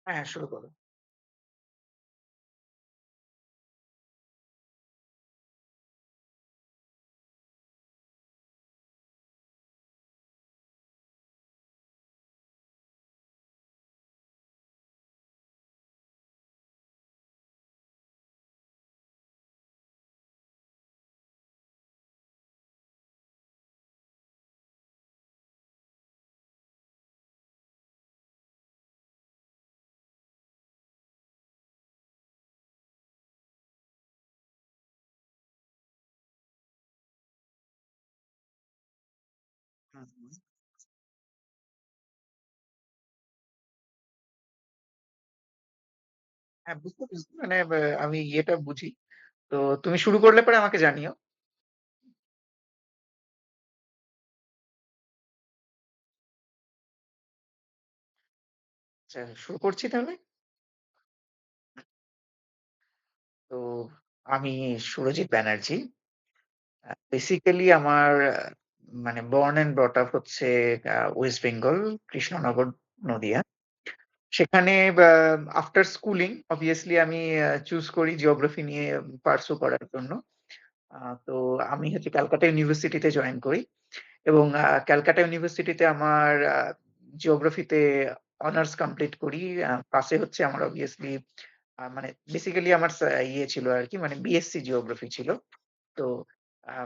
হ্যাঁ, শুরু করো। হুম, হুম। হ্যাঁ, বুঝতে পেরেছি। মানে আমি ইয়েটা বুঝি। তো তুমি শুরু করলে পরে আমাকে জানিও। আচ্ছা, শুরু করছি তাহলে? তো আমি সুরজিৎ ব্যানার্জী। বেসিক্যালি আমার মানে বর্ন অ্যান্ড ব্রট আপ হচ্ছে ওয়েস্ট বেঙ্গল, কৃষ্ণনগর, নদিয়া। সেখানে আফটার স্কুলিং obviously আমি চুজ করি জিওগ্রাফি নিয়ে পার্সু করার জন্য। তো আমি হচ্ছে ক্যালকাটা ইউনিভার্সিটিতে জয়েন করি। এবং ক্যালকাটা ইউনিভার্সিটিতে আমার জিওগ্রাফিতে অনার্স কমপ্লিট করি। পাশে হচ্ছে আমার obviously মানে বেসিক্যালি আমার ইয়ে ছিল আরকি মানে বিএসসি জিওগ্রাফি ছিল। তো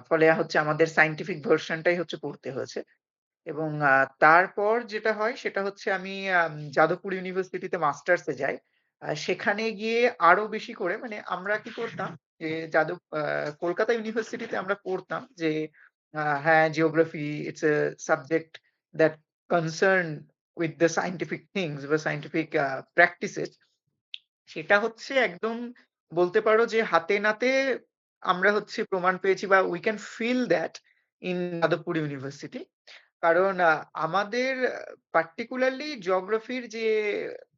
ফলে হচ্ছে আমাদের সায়েন্টিফিক ভার্শনটাই হচ্ছে পড়তে হয়েছে। এবং তারপর যেটা হয় সেটা হচ্ছে আমি যাদবপুর ইউনিভার্সিটিতে মাস্টার্সে যাই। সেখানে গিয়ে আরো বেশি করে মানে আমরা কি করতাম যে কলকাতা ইউনিভার্সিটিতে আমরা পড়তাম যে হ্যাঁ, geography it's a subject that concern with the scientific things বা সায়েন্টিফিক প্র্যাকটিসেস। সেটা হচ্ছে একদম বলতে পারো যে হাতে নাতে আমরা হচ্ছে প্রমাণ পেয়েছি বা we can feel that in Jadavpur university. কারণ আমাদের পার্টিকুলারলি জিওগ্রাফির যে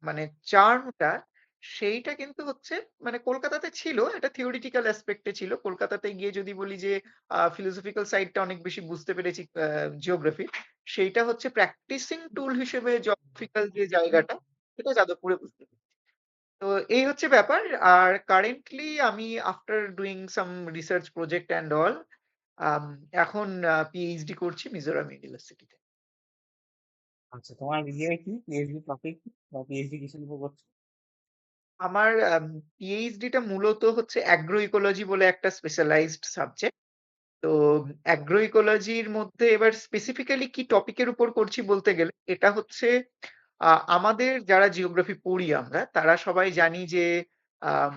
মানে চার্মটা সেইটা কিন্তু হচ্ছে মানে কলকাতাতে ছিল, একটা থিওরিটিক্যাল অ্যাসপেক্টে ছিল। কলকাতাতে গিয়ে যদি বলি যে ফিলোসফিক্যাল সাইডটা অনেক বেশি বুঝতে পেরেছি জিওগ্রাফির। সেইটা হচ্ছে প্র্যাকটিসিং টুল হিসেবে জিওগ্রাফিক্যাল যে জায়গাটা সেটা যাদবপুরে বুঝতে পেরেছি। তো এই হচ্ছে ব্যাপার। আর কারেন্টলি আমি after doing some research project and all um এখন পিএইচডি করছি মিজোরাম ইউনিভার্সিটিতে। আচ্ছা, তোমার ইয়ে কি পিএইচডি টপিক বা পিএইচডি কিসের উপর করছো? আমার পিএইচডি টা মূলত হচ্ছে অ্যাগ্রো ইকোলজি বলে একটা স্পেশালাইজড সাবজেক্ট। তো অ্যাগ্রো ইকোলজির মধ্যে এবার স্পেসিফিক্যালি কি টপিকের উপর করছি বলতে গেলে এটা হচ্ছে আমাদের যারা জিওগ্রাফি পড়ি আমরা তারা সবাই জানি যে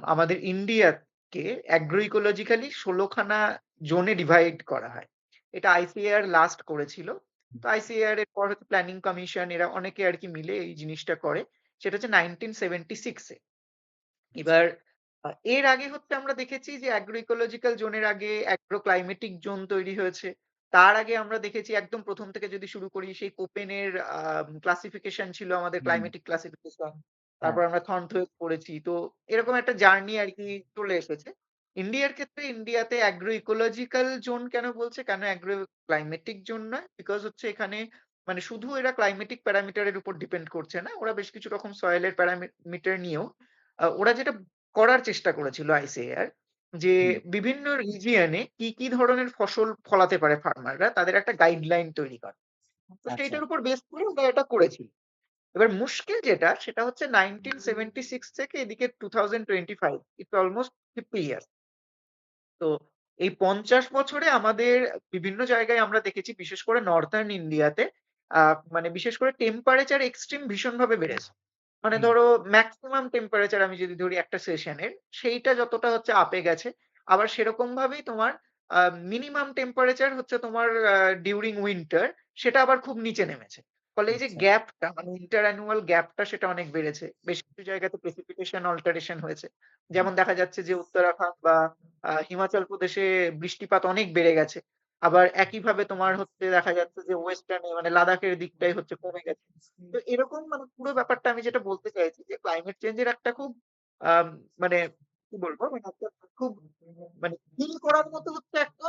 আমাদের ইন্ডিয়াকে অ্যাগ্রো ইকোলজিক্যালি ১৬ খানা জোনে ডিভাইড করা হয়। এটা আইসিএআর লাস্ট করেছিল। তো আইসিএআর এর পর হচ্ছে প্ল্যানিং কমিশন এরা অনেকে আরকি মিলে এই জিনিসটা করে। সেটা হচ্ছে 1976 এ। এবার এর আগে হচ্ছে আমরা দেখেছি যে অ্যাগ্রো ইকোলজিক্যাল জোনের আগে অ্যাগ্রো ক্লাইমেটিক জোন তৈরি হয়েছে। তার আগে আমরা দেখেছি একদম ১ম থেকে যদি শুরু করি সেই কোপেনের ক্লাসিফিকেশন ছিল আমাদের হুম। Climatic classification. হ্যাঁ। তারপর আমরা থর্নথ্রোস পড়েছি। তো এরকম একটা জার্নি আরকি চলে এসেছে। ইন্ডিয়ার ক্ষেত্রে ইন্ডিয়াতে অ্যাগ্রো ইকোলজিক্যাল জোন কেন বলছে? কেন অ্যাগ্রো ক্লাইমেটিক জোন নয়? বিকজ হচ্ছে এখানে মানে শুধু এরা ক্লাইমেটিক প্যারামিটার এর উপর ডিপেন্ড করছে না। ওরা বেশ কিছু রকম সয়েল এর প্যারামিটার নিয়েও ওরা যেটা করার চেষ্টা করেছিল আইসিএআর যে হুম। বিভিন্ন রিজিয়নে কি, কি ধরনের ফসল ফলাতে পারে ফার্মাররা তাদের একটা গাইডলাইন তৈরি করা। তো আচ্ছা। সেইটার উপর বেস করে ওরা এটা করেছিল। এবার মুশকিল যেটা সেটা হচ্ছে 1976 থেকে এদিকে 2025 ইটস অলমোস্ট 50 ইয়ার্স। তো এই ৫০ বছরে আমাদের বিভিন্ন জায়গায় আমরা দেখেছি বিশেষ করে নর্থার্ন ইন্ডিয়াতে মানে বিশেষ করে টেম্পারেচার এক্সট্রিম ভীষণভাবে বেড়েছে। মানে হুম। ধরো মেক্সিমাম টেম্পারেচার আমি যদি ধরি একটা সেশনের সেইটা যতটা হচ্ছে আপে গেছে আবার সেরকম ভাবেই তোমার মিনিমাম টেম্পারেচার হচ্ছে তোমার ডিউরিং উইন্টার সেটা আবার খুব নিচে নেমেছে। ফলে এই যে আচ্ছা। গ্যাপটা মানে ইন্টার অ্যানুয়াল গ্যাপটা সেটা অনেক বেড়েছে। বেশ কিছু জায়গাতে প্রেসিপিটেশন অল্টারেশন হয়েছে। হুম। যেমন দেখা যাচ্ছে যে উত্তরাখণ্ড বা হিমাচল প্রদেশে বৃষ্টিপাত অনেক বেড়ে গেছে। আবার একইভাবে তোমার হচ্ছে দেখা যাচ্ছে যে ওয়েস্টার্ন এ মানে লাদাখের দিকটাই হচ্ছে কমে গেছে। তো এরকম মানে পুরো ব্যাপারটা আমি যেটা বলতে চাইছি যে ক্লাইমেট চেঞ্জ এর একটা খুব আম মানে কি বলবো? মানে একটা খুব মানে ফিল করার মতো হচ্ছে একটা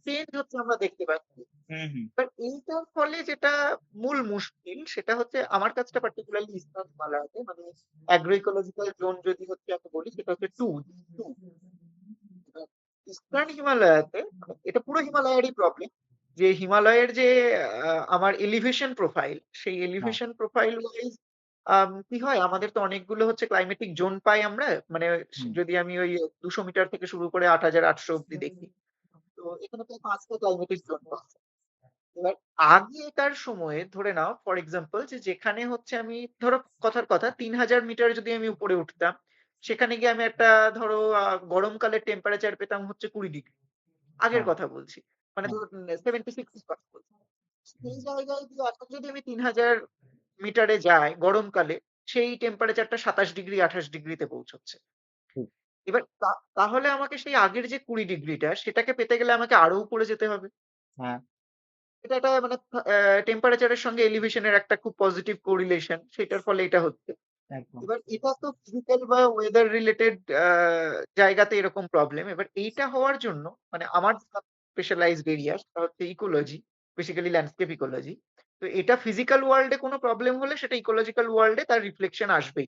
চেঞ্জ হচ্ছে আমরা দেখতে পাচ্ছি। হুম, হুম। এবার এইটার ফলে যেটা মূল মুশকিল সেটা হচ্ছে আমার কাছটা পার্টিকুলারলি ইস্টার্ন হিমালয়াতে মানে অ্যাগ্রো ইকোলজিক্যাল জোন যদি হচ্ছে আমি বলি সেটা হচ্ছে 2 2 ইস্টার্ন হিমালয়াতে মানে এটা পুরো হিমালয়েরই প্রবলেম যে হিমালয়ের যে আমার এলিভেশন প্রোফাইল সেই হ্যাঁ, এলিভেশন প্রোফাইল ওয়াইজ কি হয় আমাদের তো অনেকগুলো হচ্ছে ক্লাইমেটিক জোন পাই আমরা মানে হুম, যদি আমি ওই 200 মিটার থেকে শুরু করে 8,800 অব্দি দেখি তো এখানে প্রায় 5টা ক্লাইমেটিক জোন পাওয়া যায়। এবার আগেকার সময়ে ধরে নাও ফর এক্সাম্পল যে যেখানে হচ্ছে আমি ধরো কথার কথা 3,000 মিটার যদি আমি উপরে উঠতাম সেখানে গিয়ে আমি একটা ধরো গরমকালের টেম্পারেচার পেতাম হচ্ছে 20 ডিগ্রি আগের হ্যাঁ, কথা বলছি মানে হ্যাঁ, ধরো 76 কথা বলছি সেই জায়গায় গিয়ে এখন যদি আমি 3,000 মিটারে যাই গরমকালে সেই টেম্পারেচারটা 27 ডিগ্রি 28 ডিগ্রিতে পৌঁছচ্ছে ঠিক। এবার তাহলে আমাকে সেই আগের যে 20 ডিগ্রিটা সেটাকে পেতে গেলে আমাকে আরো উপরে যেতে হবে হ্যাঁ, এটা একটা মানে টেম্পারেচারের সঙ্গে এলিভেশনের একটা খুব পজিটিভ কোরিলেশন সেটার ফলে এটা হচ্ছে একদম। এবার এটা তো ফিজিক্যাল বা ওয়েদার রিলেটেড জায়গাতে এরকম প্রবলেম এবার এইটা হওয়ার জন্য মানে আমার স্পেশালাইজড এরিয়া সেটা হচ্ছে ইকোলজি বেসিক্যালি ল্যান্ডস্কেপ ইকোলজি তো এটা ফিজিক্যাল ওয়ার্ল্ডে কোনো প্রবলেম হলে সেটা ইকোলজিক্যাল ওয়ার্ল্ডে তার রিফ্লেকশন আসবেই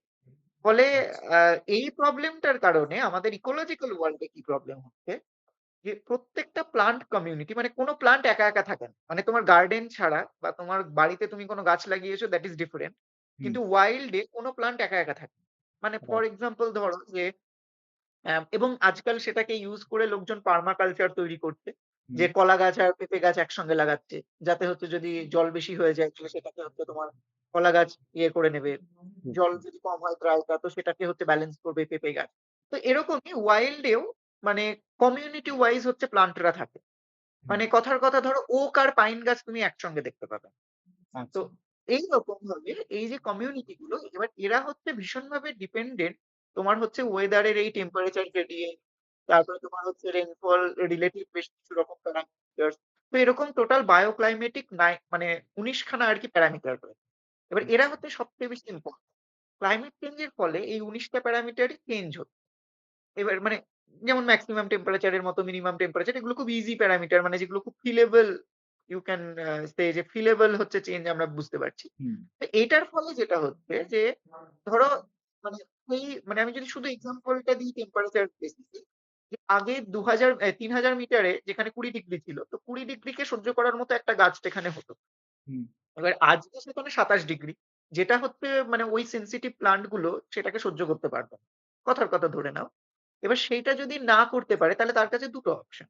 ফলে আচ্ছা। এই প্রবলেমটার কারণে আমাদের ইকোলজিক্যাল ওয়ার্ল্ডে কি প্রবলেম হচ্ছে যে প্রত্যেকটা প্লান্ট কমিউনিটি মানে কোনো প্লান্ট একা একা থাকে না মানে তোমার গার্ডেন ছাড়া বা তোমার বাড়িতে তুমি কোনো গাছ লাগিয়েছো দ্যাট ইজ ডিফারেন্ট হুম, কিন্তু ওয়াইল্ডে কোনো প্লান্ট একা একা থাকে না। মানে ফর রাইট। এক্সাম্পল ধরো যে এবং আজকাল সেটাকে ইউজ করে লোকজন পার্মাকালচার তৈরি করছে যে হুম, কলা গাছ আর পেঁপে গাছ একসঙ্গে লাগাচ্ছে যাতে হচ্ছে যদি জল বেশি হয়ে যায় তাহলে সেটাকে হচ্ছে তোমার কলা গাছ ইয়ে করে নেবে ঠিক, জল ঠিক। যদি কম হয় ড্রাইটা তো সেটাকে হচ্ছে ব্যালেন্স করবে পেঁপে গাছ তো এরকমই ওয়াইল্ডেও মানে কমিউনিটি ওয়াইজ হচ্ছে প্লান্টরা থাকে হুম, মানে কথার কথা ধরো ওক আর পাইন গাছ তুমি একসঙ্গে দেখতে পাবে না। তো আচ্ছা। এইরকম ভাবে এই যে কমিউনিটি গুলো এবার এরা হচ্ছে ভীষণভাবে ডিপেন্ডেন্ট তোমার হচ্ছে ওয়েদারের এই টেম্পারেচার গ্রেডিয়েন্ট তারপরে তোমার হচ্ছে রেনফল রিলেটিভ বেশ কিছু রকম প্যারামিটার তো এরকম টোটাল বায়োক্লাইমেটিক নাই মানে 19খানা আর কি প্যারামিটার রয়েছে এবার এরা আচ্ছা। হচ্ছে সবচেয়ে বেশি ইম্পর্টেন্ট ক্লাইমেট চেঞ্জের ফলে এই 19টা প্যারামিটারই চেঞ্জ হচ্ছে এবার মানে যেমন ম্যাক্সিমাম টেম্পারেচারের মতো মিনিমাম টেম্পারেচার এগুলো খুব ইজি প্যারামিটার মানে যেগুলো খুব ফিলেবল ইউ ক্যান সে যে ফিলেবল হচ্ছে চেঞ্জ আমরা বুঝতে পারছি হুম, তো এটার ফলে যেটা হচ্ছে যে ধরো মানে সেই মানে আমি যদি শুধু এক্সাম্পলটা দিই টেম্পারেচার বেসিসে যে আগে 3,000 মিটারে যেখানে 20 ডিগ্রি ছিল তো 20 ডিগ্রিকে সহ্য করার মতো একটা গাছ সেখানে হতো হুম, এবার আজকে সেখানে 27 ডিগ্রি যেটা হচ্ছে মানে ওই সেন্সিটিভ প্লান্ট গুলো সেটাকে সহ্য করতে পারবে না কথার কথা ধরে নাও এবার সেইটা যদি না করতে পারে তাহলে তার কাছে দুটো অপশন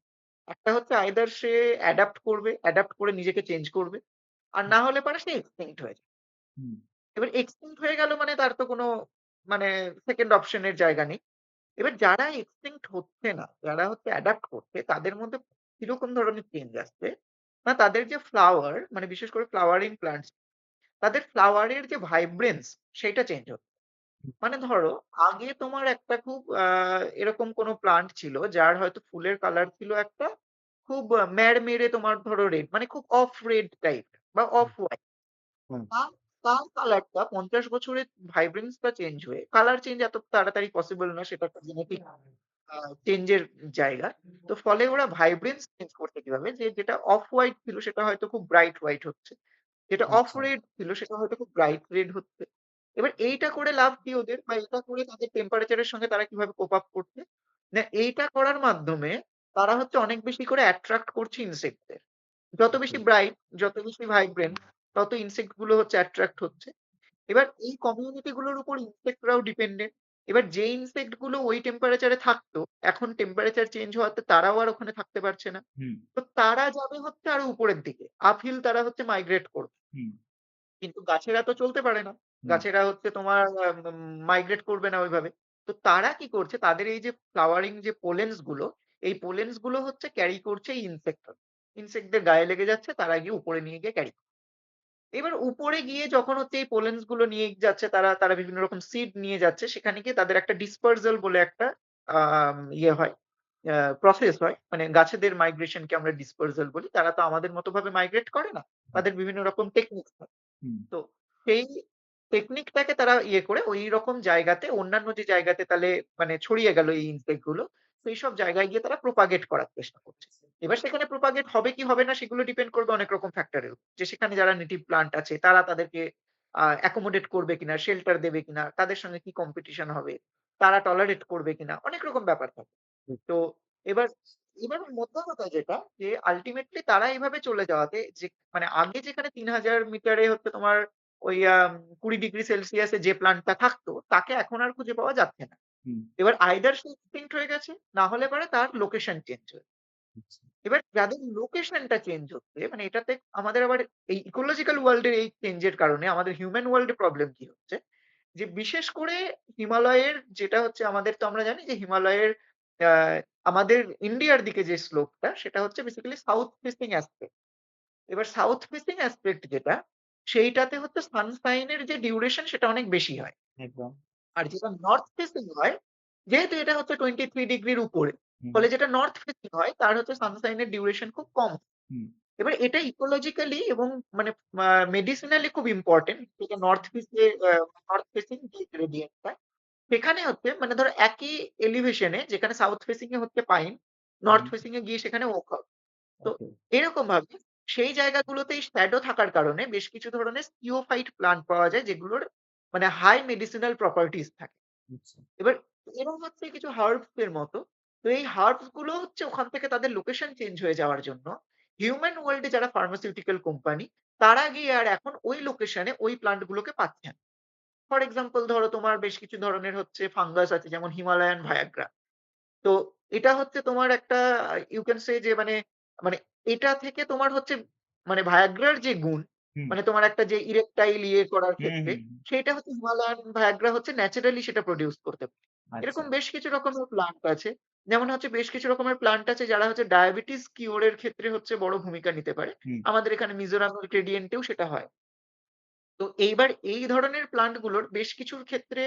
একটা হচ্ছে আইদার সে অ্যাডাপ্ট করবে অ্যাডাপ্ট করে নিজেকে চেঞ্জ করবে আর না হলে পারে সে এক্সটিংক্ট হয়ে যাবে হুম, এবার এক্সটিংক্ট হয়ে গেল মানে তার তো কোনো মানে সেকেন্ড অপশনের জায়গা নেই এবার যারা এক্সটিংক্ট হচ্ছে না যারা হচ্ছে অ্যাডাপ্ট করছে তাদের মধ্যে কিরকম ধরনের চেঞ্জ আসছে না তাদের যে ফ্লাওয়ার মানে বিশেষ করে ফ্লাওয়ারিং প্লান্টস তাদের ফ্লাওয়ারের যে ভাইব্রেন্স সেটা চেঞ্জ হচ্ছে হুম, মানে ধরো আগে তোমার একটা খুব এরকম কোনো প্লান্ট ছিল যার হয়তো ফুলের কালার ছিল একটা খুব মেড়মেড়ে তোমার ধরো রেড মানে খুব অফ রেড টাইপ বা অফ হোয়াইট হুম, তার তার কালারটা 50 বছরের ভাইব্রেন্সটা চেঞ্জ হয়ে কালার চেঞ্জ এত তাড়াতাড়ি পসিবল না সেটা একটা জেনেটিক চেঞ্জের জায়গা তো ফলে ওরা ভাইব্রেন্স চেঞ্জ করতে কিভাবে যে যেটা অফ হোয়াইট ছিল সেটা হয়তো খুব ব্রাইট হোয়াইট হচ্ছে যেটা অফ আচ্ছা। রেড ছিল সেটা হয়তো খুব ব্রাইট রেড হচ্ছে এবার এইটা করে লাভ কি ওদের বা এটা করে তাদের টেম্পারেচারের সঙ্গে তারা কিভাবে কোপ আপ করছে না এইটা করার মাধ্যমে তারা হচ্ছে অনেক বেশি করে অ্যাট্রাক্ট করছে ইনসেক্টদের যত বেশি ঠিক। ব্রাইট যত বেশি ভাইব্রেন্ট তত ইনসেক্ট গুলো হচ্ছে অ্যাট্রাক্ট হচ্ছে এবার এই কমিউনিটি গুলোর উপর ইনসেক্টরাও ডিপেন্ডেন্ট এবার যে ইনসেক্ট গুলো ওই টেম্পারেচারে থাকতো এখন টেম্পারেচার চেঞ্জ হওয়াতে তারাও আর ওখানে থাকতে পারছে না হুম, তো তারা যাবে হচ্ছে আরো উপরের দিকে আপহিল তারা হচ্ছে মাইগ্রেট করবে হুম, কিন্তু গাছেরা তো চলতে পারে না হুম, গাছেরা হচ্ছে তোমার মাইগ্রেট করবে না ওইভাবে তো তারা কি করছে তাদের এই যে ফ্লাওয়ারিং যে পোলেন্স গুলো এই পোলেন্স গুলো হচ্ছে ক্যারি করছে এই ইনসেক্টদের গায়ে লেগে যাচ্ছে তারা গিয়ে উপরে নিয়ে গিয়ে ক্যারি এবার উপরে গিয়ে যখন হচ্ছে এই পোলেন্স গুলো নিয়ে যাচ্ছে তারা তারা বিভিন্ন রকম সিড নিয়ে যাচ্ছে সেখানে গিয়ে তাদের একটা ডিসপার্সাল বলে একটা ইয়ে হয় প্রসেস হয় মানে গাছেদের মাইগ্রেশনকে আমরা ডিসপার্সাল বলি তারা তো আমাদের মতো ভাবে মাইগ্রেট করে না হুম, তাদের বিভিন্ন রকম টেকনিক হুম, তো সেই টেকনিকটাকে তারা ইয়ে করে ওই রকম জায়গাতে অন্যান্য যে জায়গাতে তাহলে মানে ছড়িয়ে গেল এই ইনসেক্ট গুলো, সেই সব জায়গায় গিয়ে তারা প্রোপাগেট করার চেষ্টা করছে। এবার সেখানে প্রোপাগেট হবে কি হবে না সেগুলো ডিপেন্ড করবে অনেক রকম ফ্যাক্টরের উপর। যে সেখানে যারা নেটিভ প্লান্ট আছে তারা তাদেরকে অ্যাকোমোডেট করবে কিনা, শেল্টার দেবে কিনা, তাদের সঙ্গে কি কম্পিটিশন হবে, তারা টলারেট করবে কিনা, অনেক রকম ব্যাপার থাকে। হুম, তো এবার এবার মোদ্দা কথা যেটা যে আল্টিমেটলি তারা এভাবে চলে যাওয়াতে যে মানে আগে যেখানে ৩,০০০ মিটারে হচ্ছে তোমার ওই ২০°C যে প্লান্টটা থাকতো তাকে এখন আর খুঁজে পাওয়া যাচ্ছে না। হুম, এবার আইদার সে এক্সটিংক্ট হয়ে গেছে, না হলে পরে তার লোকেশন চেঞ্জ হয়েছে। আচ্ছা, এবার যাদের লোকেশনটা চেঞ্জ হচ্ছে মানে এটাতে আমাদের আবার এই ইকোলজিক্যাল ওয়ার্লড এর এই চেঞ্জ এর কারণে আমাদের হিউম্যান ওয়ার্ল্ড এ প্রবলেম কি হচ্ছে? যে বিশেষ করে হিমালয়ের যেটা হচ্ছে আমাদের তো আমরা জানি যে হিমালয়ের আ আমাদের ইন্ডিয়ার দিকে যে স্লোপটা সেটা হচ্ছে বেসিক্যালি সাউথ ফেসিং অ্যাসপেক্ট। এবার সাউথ ফেসিং অ্যাসপেক্ট যেটা সেইটাতে হচ্ছে সানশাইন এর যে ডিউরেশন সেটা অনেক বেশি হয়। একদম। আর যেটা নর্থ ফেসিং হয়, যেহেতু এটা হচ্ছে 23 ডিগ্রির উপরে, হুম, ফলে যেটা নর্থ ফেসিং হয় তার হচ্ছে সানশাইন এর ডিউরেশন খুব কম। হুম, এবার এটা ইকোলজিক্যালি এবং মানে মেডিসিনালি খুব ইম্পোর্টেন্ট। যেটা নর্থ ফেসিং যে গ্রেডিয়েন্টটা সেখানে হচ্ছে মানে ধরো একই এলিভেশন এ যেখানে সাউথ ফেসিং এ হচ্ছে পাইন, নর্থ হুম, ফেসিং এ গিয়ে সেখানে ওক হবে। তো ওকে। এরকম ভাবে সেই জায়গাগুলোতেই শ্যাডো থাকার কারণে বেশ কিছু ধরনের স্কিওফাইট প্লান্ট পাওয়া যায় যেগুলোর মানে হাই মেডিসিনাল প্রপার্টিজ থাকে। আচ্ছা, এবার এরা হচ্ছে কিছু হার্বস এর মতো। তো এই হার্বস গুলো হচ্ছে ওখান থেকে তাদের লোকেশন চেঞ্জ হয়ে যাওয়ার জন্য হিউম্যান ওয়ার্ল্ড এ যারা ফার্মাসিউটিক্যাল কোম্পানি তারা গিয়ে আর এখন ওই লোকেশনে ওই প্লান্ট গুলোকে পাচ্ছে না। ফর এক্সাম্পল ধরো তোমার বেশ কিছু ধরনের হচ্ছে ফাঙ্গাস আছে যেমন হিমালয়ান ভায়াগ্রা। তো এটা হচ্ছে তোমার একটা ইউ ক্যান সে যে মানে মানে এটা থেকে তোমার হচ্ছে মানে ভায়াগ্রার যে গুণ, হুম, মানে তোমার একটা যে ইরেকটাইল ইয়ে করার হুম, ক্ষেত্রে, হুম, হুম, সেটা হচ্ছে হিমালয়ান ভায়াগ্রা হচ্ছে ন্যাচারালি সেটা প্রোডিউস করতে পারে। আচ্ছা, এরকম বেশ কিছু রকমের প্লান্ট আছে। যেমন হচ্ছে বেশ কিছু রকমের প্লান্ট আছে যারা হচ্ছে ডায়াবেটিস কিওর এর ক্ষেত্রে হচ্ছে বড় ভূমিকা নিতে পারে। হুম, আমাদের এখানে মিজোরামের গ্রেডিয়েন্ট এও সেটা হয়। তো এইবার এই ধরনের প্লান্ট গুলোর বেশ কিছুর ক্ষেত্রে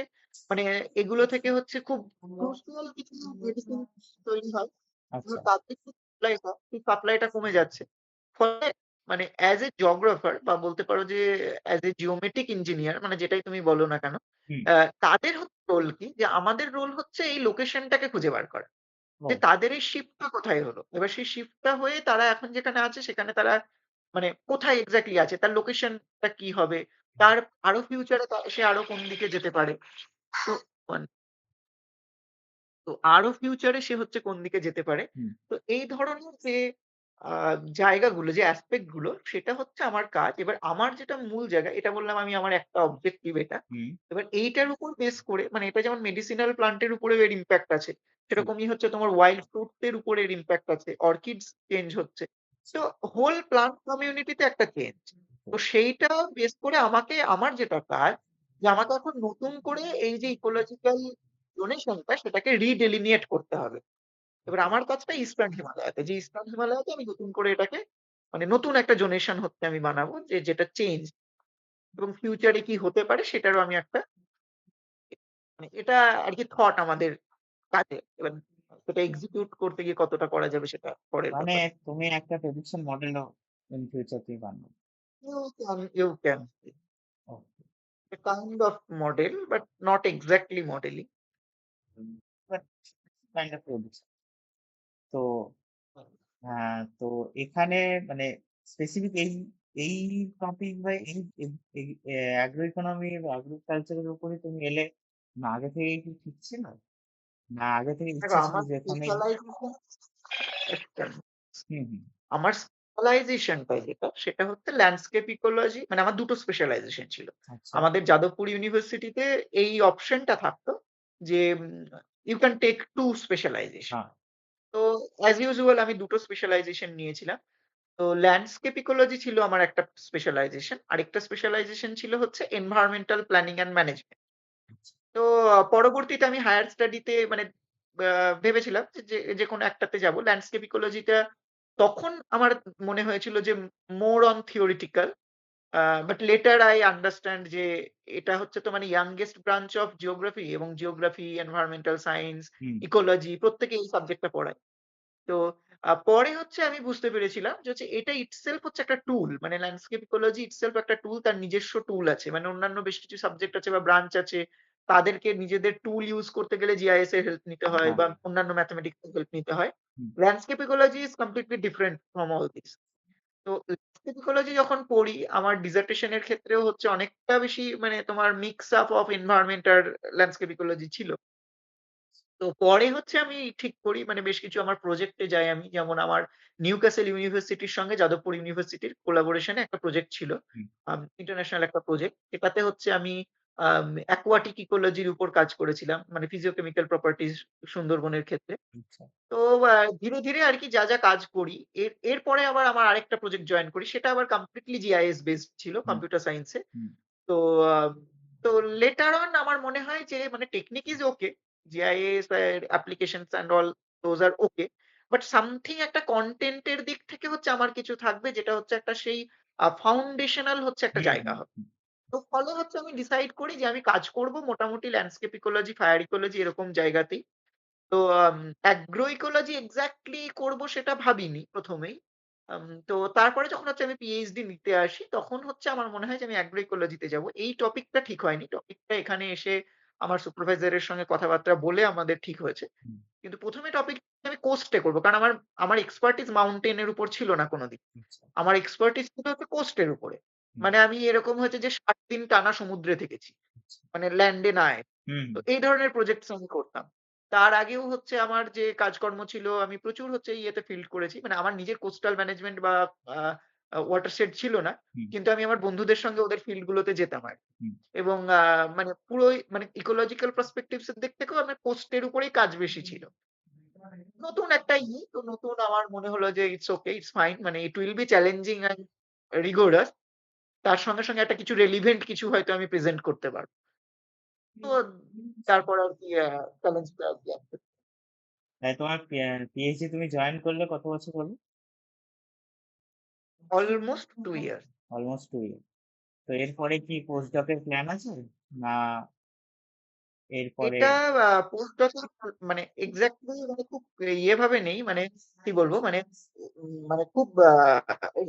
মানে এগুলো থেকে হচ্ছে খুব ক্রুশিয়াল কিছু মেডিসিন তৈরি হয়। কিন্তু আচ্ছা, তাদের যে সাপ্লাইটা, সেই সাপ্লাইটা কমে যাচ্ছে। ফলে মানে অ্যাজ এ জিওগ্রাফার বা বলতে পারো যে অ্যাজ এ জিওমেট্রিক ইঞ্জিনিয়ার মানে যেটাই তুমি বলো না কেন, হুম, তাদের হচ্ছে রোল কি? যে আমাদের রোল হচ্ছে এই লোকেশনটাকে খুঁজে বার করা। যে ও, তাদের এই শিফটটা কোথায় হলো? এবার সেই শিফটটা হয়ে তারা এখন যেখানে আছে সেখানে তারা মানে কোথায় এক্সাক্টলি আছে? তার লোকেশনটা কি হবে? তার আরো ফিউচারে সে আরো কোন দিকে যেতে পারে? তো মানে তো আরো ফিউচারে সে হচ্ছে কোন দিকে যেতে পারে। হুম, তো এই ধরনের যে আ জায়গাগুলো যে অ্যাসপেক্ট গুলো সেটা হচ্ছে আমার কাজ। এবার আমার যেটা মূল জায়গা এটা বললাম আমি আমার একটা অবজেক্টিভ এটা। হুম, এবার এইটার উপর বেস করে মানে এটা যেমন মেডিসিনাল প্লান্ট এর উপরেও এর ইমপ্যাক্ট আছে। জি, সেরকমই হচ্ছে তোমার ওয়াইল্ড ফ্রুটস এর উপর এর ইমপ্যাক্ট আছে। অর্কিডস চেঞ্জ হচ্ছে। আচ্ছা, তো হোল প্লান্ট কমিউনিটিতে একটা চেঞ্জ। তো সেইটা বেস করে আমাকে আমার যেটা কাজ যে আমাকে এখন নতুন করে এই যে ইকোলজিক্যাল ডোনেশনটা সেটাকে রিডেলিনিয়েট করতে হবে। এবার ওকে, আমার কাজটা ইস্টার্ন হিমালয়াতে। যে ইস্টার্ন হিমালয়াতে আমি নতুন করে এটাকে মানে নতুন একটা জোনেশন হচ্ছে আমি বানাবো যে যেটা চেঞ্জ এবং ফিউচারে কি হতে পারে সেটারও আমি একটা মানে এটা আরকি থট আমাদের কাজে। এবার সেটা এক্সিকিউট করতে গিয়ে কতটা করা যাবে সেটা পরের মানে ব্যাপার। তুমি একটা প্রেডিকশন মডেলও ইন ফিউচার তুমি বানাবে। You can ও, a kind of model but not exactly modeling. But kind of prediction. তো তো এখানে মানে স্পেসিফিক এই টপিক বা এই অ্যাগ্রো ইকোনমি বা এগ্রিকালচারের উপরে তুমি এলে না আগে থেকেই কি ঠিক ছিল? না আগে থেকে দেখো ইচ্ছা ছিল আমার যে এখানেই স্পেশালাইজেশন একটা হুম, হুম, আমার স্পেশালাইজেশনটা যেটা সেটা হচ্ছে ল্যান্ডস্কেপ ইকোলজি মানে আমার দুটো স্পেশালাইজেশন ছিল। আচ্ছা, আমাদের যাদবপুর ইউনিভার্সিটিতে এই অপশনটা থাকতো যে ইউ ক্যান টেক 2 স্পেশালাইজেশন। হ্যাঁ, তো অ্যাজ ইউজুয়াল আমি দুটো স্পেশালাইজেশন নিয়েছিলাম। তো ল্যান্ডস্কেপ ইকোলজি ছিল আমার একটা স্পেশালাইজেশন। আরেকটা স্পেশালাইজেশন ছিল হচ্ছে এনভায়রনমেন্টাল প্ল্যানিং অ্যান্ড ম্যানেজমেন্ট। আচ্ছা, তো পরবর্তীতে আমি হায়ার স্টাডিতে মানে আ ভেবেছিলাম যেকোনো একটাতে যাবো। ল্যান্ডস্কেপ ইকোলজিটা তখন আমার মনে হয়েছিল যে more on theoretical. But later I understand যে এটা হচ্ছে তো মানে ইয়াংগেস্ট ব্রাঞ্চ অফ জিওগ্রাফি এবং জিওগ্রাফি, এনভায়রনমেন্টাল সায়েন্স, হুম, ইকোলজি প্রত্যেকে এই সাবজেক্টটা পড়ায়। তো পরে হচ্ছে আমি বুঝতে পেরেছিলাম যে হচ্ছে এটা ইটসেলফ হচ্ছে একটা টুল। মানে ল্যান্ডস্কেপ ইকোলজি ইটসেলফ একটা টুল, তার নিজস্ব টুল আছে। মানে অন্যান্য বেশ কিছু সাবজেক্ট আছে বা ব্রাঞ্চ আছে তাদেরকে নিজেদের টুল ইউজ করতে গেলে জিআইএস এর হেল্প নিতে হয় হ্যাঁ, বা অন্যান্য ম্যাথমেটিক্স এর হেল্প নিতে হয়। Hmm, landscape ecology is completely different from all this. তো ল্যান্ডস্কেপ ইকোলজি যখন পড়ি আমার ডিসার্টেশন এর ক্ষেত্রেও হচ্ছে অনেকটা বেশি মানে তোমার মিক্স আপ অফ এনভায়রনমেন্ট আর ল্যান্ডস্কেপ ইকোলজি ছিল। তো পরে হচ্ছে আমি ঠিক করি মানে বেশ কিছু আমার প্রজেক্টে যাই আমি। যেমন আমার নিউক্যাসল ইউনিভার্সিটির সঙ্গে যাদবপুর ইউনিভার্সিটির কোলাবোরেশন এ একটা প্রজেক্ট ছিল। হুম, ইন্টারন্যাশনাল একটা প্রজেক্ট। এটাতে হচ্ছে আমি অ্যাকুয়াটিক ইকোলজির উপর কাজ করেছিলাম। মানে ফিজিওকেমিক্যাল প্রপার্টিজ সুন্দরবনের ক্ষেত্রে। আচ্ছা, তো ধীরে, ধীরে আরকি যা কাজ করি এরপরে আবার আমার আরেকটা প্রজেক্ট জয়েন করি। সেটা আবার কমপ্লিটলি জিআইএস বেসড ছিল হুম, কম্পিউটার সায়েন্স এ। হুম, তো আ তো লেটার অন আমার মনে হয় যে মানে টেকনিক ইস ওকে। GIS এর applications and all those are okay. But something একটা কনটেন্ট এর দিক থেকে হচ্ছে আমার কিছু থাকবে যেটা হচ্ছে একটা সেই ফাউন্ডেশনাল হচ্ছে একটা হুম, জায়গা হুম, হবে। হুম, তো ফলে হচ্ছে আমি ডিসাইড করি যে আমি কাজ করব মোটামুটি ল্যান্ডস্কেপ ইকোলজি, ফায়ার ইকোলজি এরকম জায়গাতেই। তো অ্যাগ্রো ইকোলজি এক্সাক্টলি করব সেটা ভাবিনি ১ম এই। তো তারপরে যখন হচ্ছে আমি পিএইচডি নিতে আসি, তখন হচ্ছে আমার মনে হয় যে আমি অ্যাগ্রো ইকোলজিতে যাবো। এই টপিকটা ঠিক হয়নি। টপিকটা এখানে এসে আমার সুপারভাইজারের সঙ্গে কথাবার্তা বলে আমাদের ঠিক হয়েছে। হুম, কিন্তু ১ম এ টপিক আমি কোস্টে করব। কারণ আমার এক্সপার্টিজ মাউন্টেন এর উপর ছিল না কোনদিন। আচ্ছা, আমার এক্সপার্টিজ ছিল হচ্ছে কোস্ট এর উপরে। হুম, মানে আমি এরকম হয়েছে যে ৭ দিন টানা সমুদ্রে থেকেছি। আচ্ছা, মানে ল্যান্ডে না আয়ে। হুম, তো এই ধরনের প্রজেক্টস আমি করতাম। তার আগেও হচ্ছে আমার যে কাজকর্ম ছিল আমি প্রচুর হচ্ছে ইয়েতে ফিল্ড করেছি। মানে আমার নিজের কোস্টাল ম্যানেজমেন্ট বা আ আ ওয়াটারশেড ছিল না। হুম, কিন্তু আমি আমার বন্ধুদের সঙ্গে ওদের ফিল্ড গুলোতে যেতাম আরকি। হুম, এবং মানে পুরোই মানে ইকোলজিক্যাল পার্সপেক্টিভস এর দিক থেকেও আমার কোস্ট এর উপরেই কাজ বেশি ছিল। নতুন একটা তো নতুন আমার মনে হলো যে ইটস ওকে, ইটস ফাইন। মানে it will be challenging and rigorous. তার সঙ্গে একটা কিছু রেলিভেন্ট কিছু হয়তো আমি প্রেজেন্ট করতে পারব। তো তারপর আরকি চ্যালেঞ্জটা আরকি accept তাই তোমার পিএইচডি তুমি জয়েন করলে কত বছর হলো? Almost 2 years. অলমোস্ট 2 ইয়ার। তো এরপরে কি পোস্ট ডক এর প্ল্যান আছে? না এরপরে এটা পোস্ট ডকের মানে এক্সাক্টলি মানে খুব ইয়ে ভাবে নেই। মানে কি বলবো? মানে মানে খুব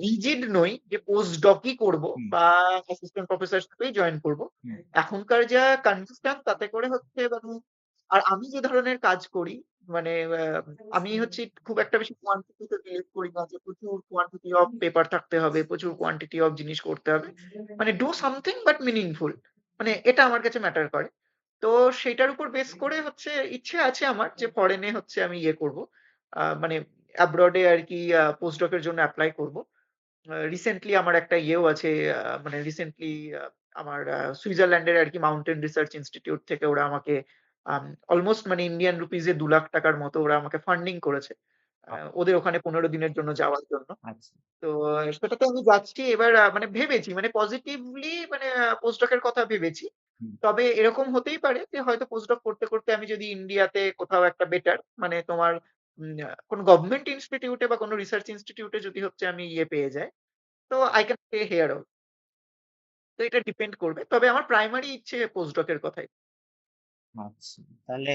রিজিড নই যে পোস্ট ডকই করব হুম, বা অ্যাসিস্ট্যান্ট প্রফেসর হিসেবেই জয়েন করব। হুম, এখনকার যা কন্ডিশন তাতে করে হচ্ছে মানে আর আমি যে ধরনের কাজ করি মানে আমি হচ্ছে খুব একটা বেশি কোয়ান্টিটি তে বিলিভ করি না যে প্রচুর কোয়ান্টিটি অফ পেপার থাকতে হবে, প্রচুর কোয়ান্টিটি অফ জিনিস করতে হবে। মানে ডু সামথিং বাট মিনিংফুল। মানে এটা আমার কাছে ম্যাটার করে। তো সেটার উপর বেস করে হচ্ছে ইচ্ছে আছে আমার যে ফরেনে হচ্ছে আমি ইয়ে করব। মানে অ্যাব্রড এ আরকি পোস্ট ডক এর জন্য এপ্লাই করব। রিসেন্টলি আমার একটা ইয়েও আছে মানে রিসেন্টলি আ আমার সুইজারল্যান্ডের আরকি মাউন্টেন রিসার্চ ইনস্টিটিউট থেকে ওরা আমাকে আম অলমোস্ট মানে ইন্ডিয়ান রুপিস এ ৳২,০০,০০০ র মতো ওরা আমাকে ফান্ডিং করেছে। বাহ! ওদের ওখানে ১৫ দিনের জন্য যাওয়ার জন্য। আচ্ছা, তো সেটাতে আমি যাচ্ছি। এবার মানে ভেবেছি মানে পজিটিভলি মানে পোস্ট ডক এর কথা ভেবেছি। হুম, তবে এরকম হতেই পারে যে হয়তো পোস্ট ডক করতে আমি যদি ইন্ডিয়াতে কোথাও একটা বেটার মানে তোমার কোন গভর্নমেন্ট ইনস্টিটিউট এ বা কোন রিসার্চ ইনস্টিটিউট এ যদি হচ্ছে আমি ইয়ে পেয়ে যাই, তো I can stay here also. তো এটা ডিপেন্ড করবে। তবে আমার প্রাইমারি ইচ্ছে পোস্ট ডক এর কথাই। আচ্ছা। তাহলে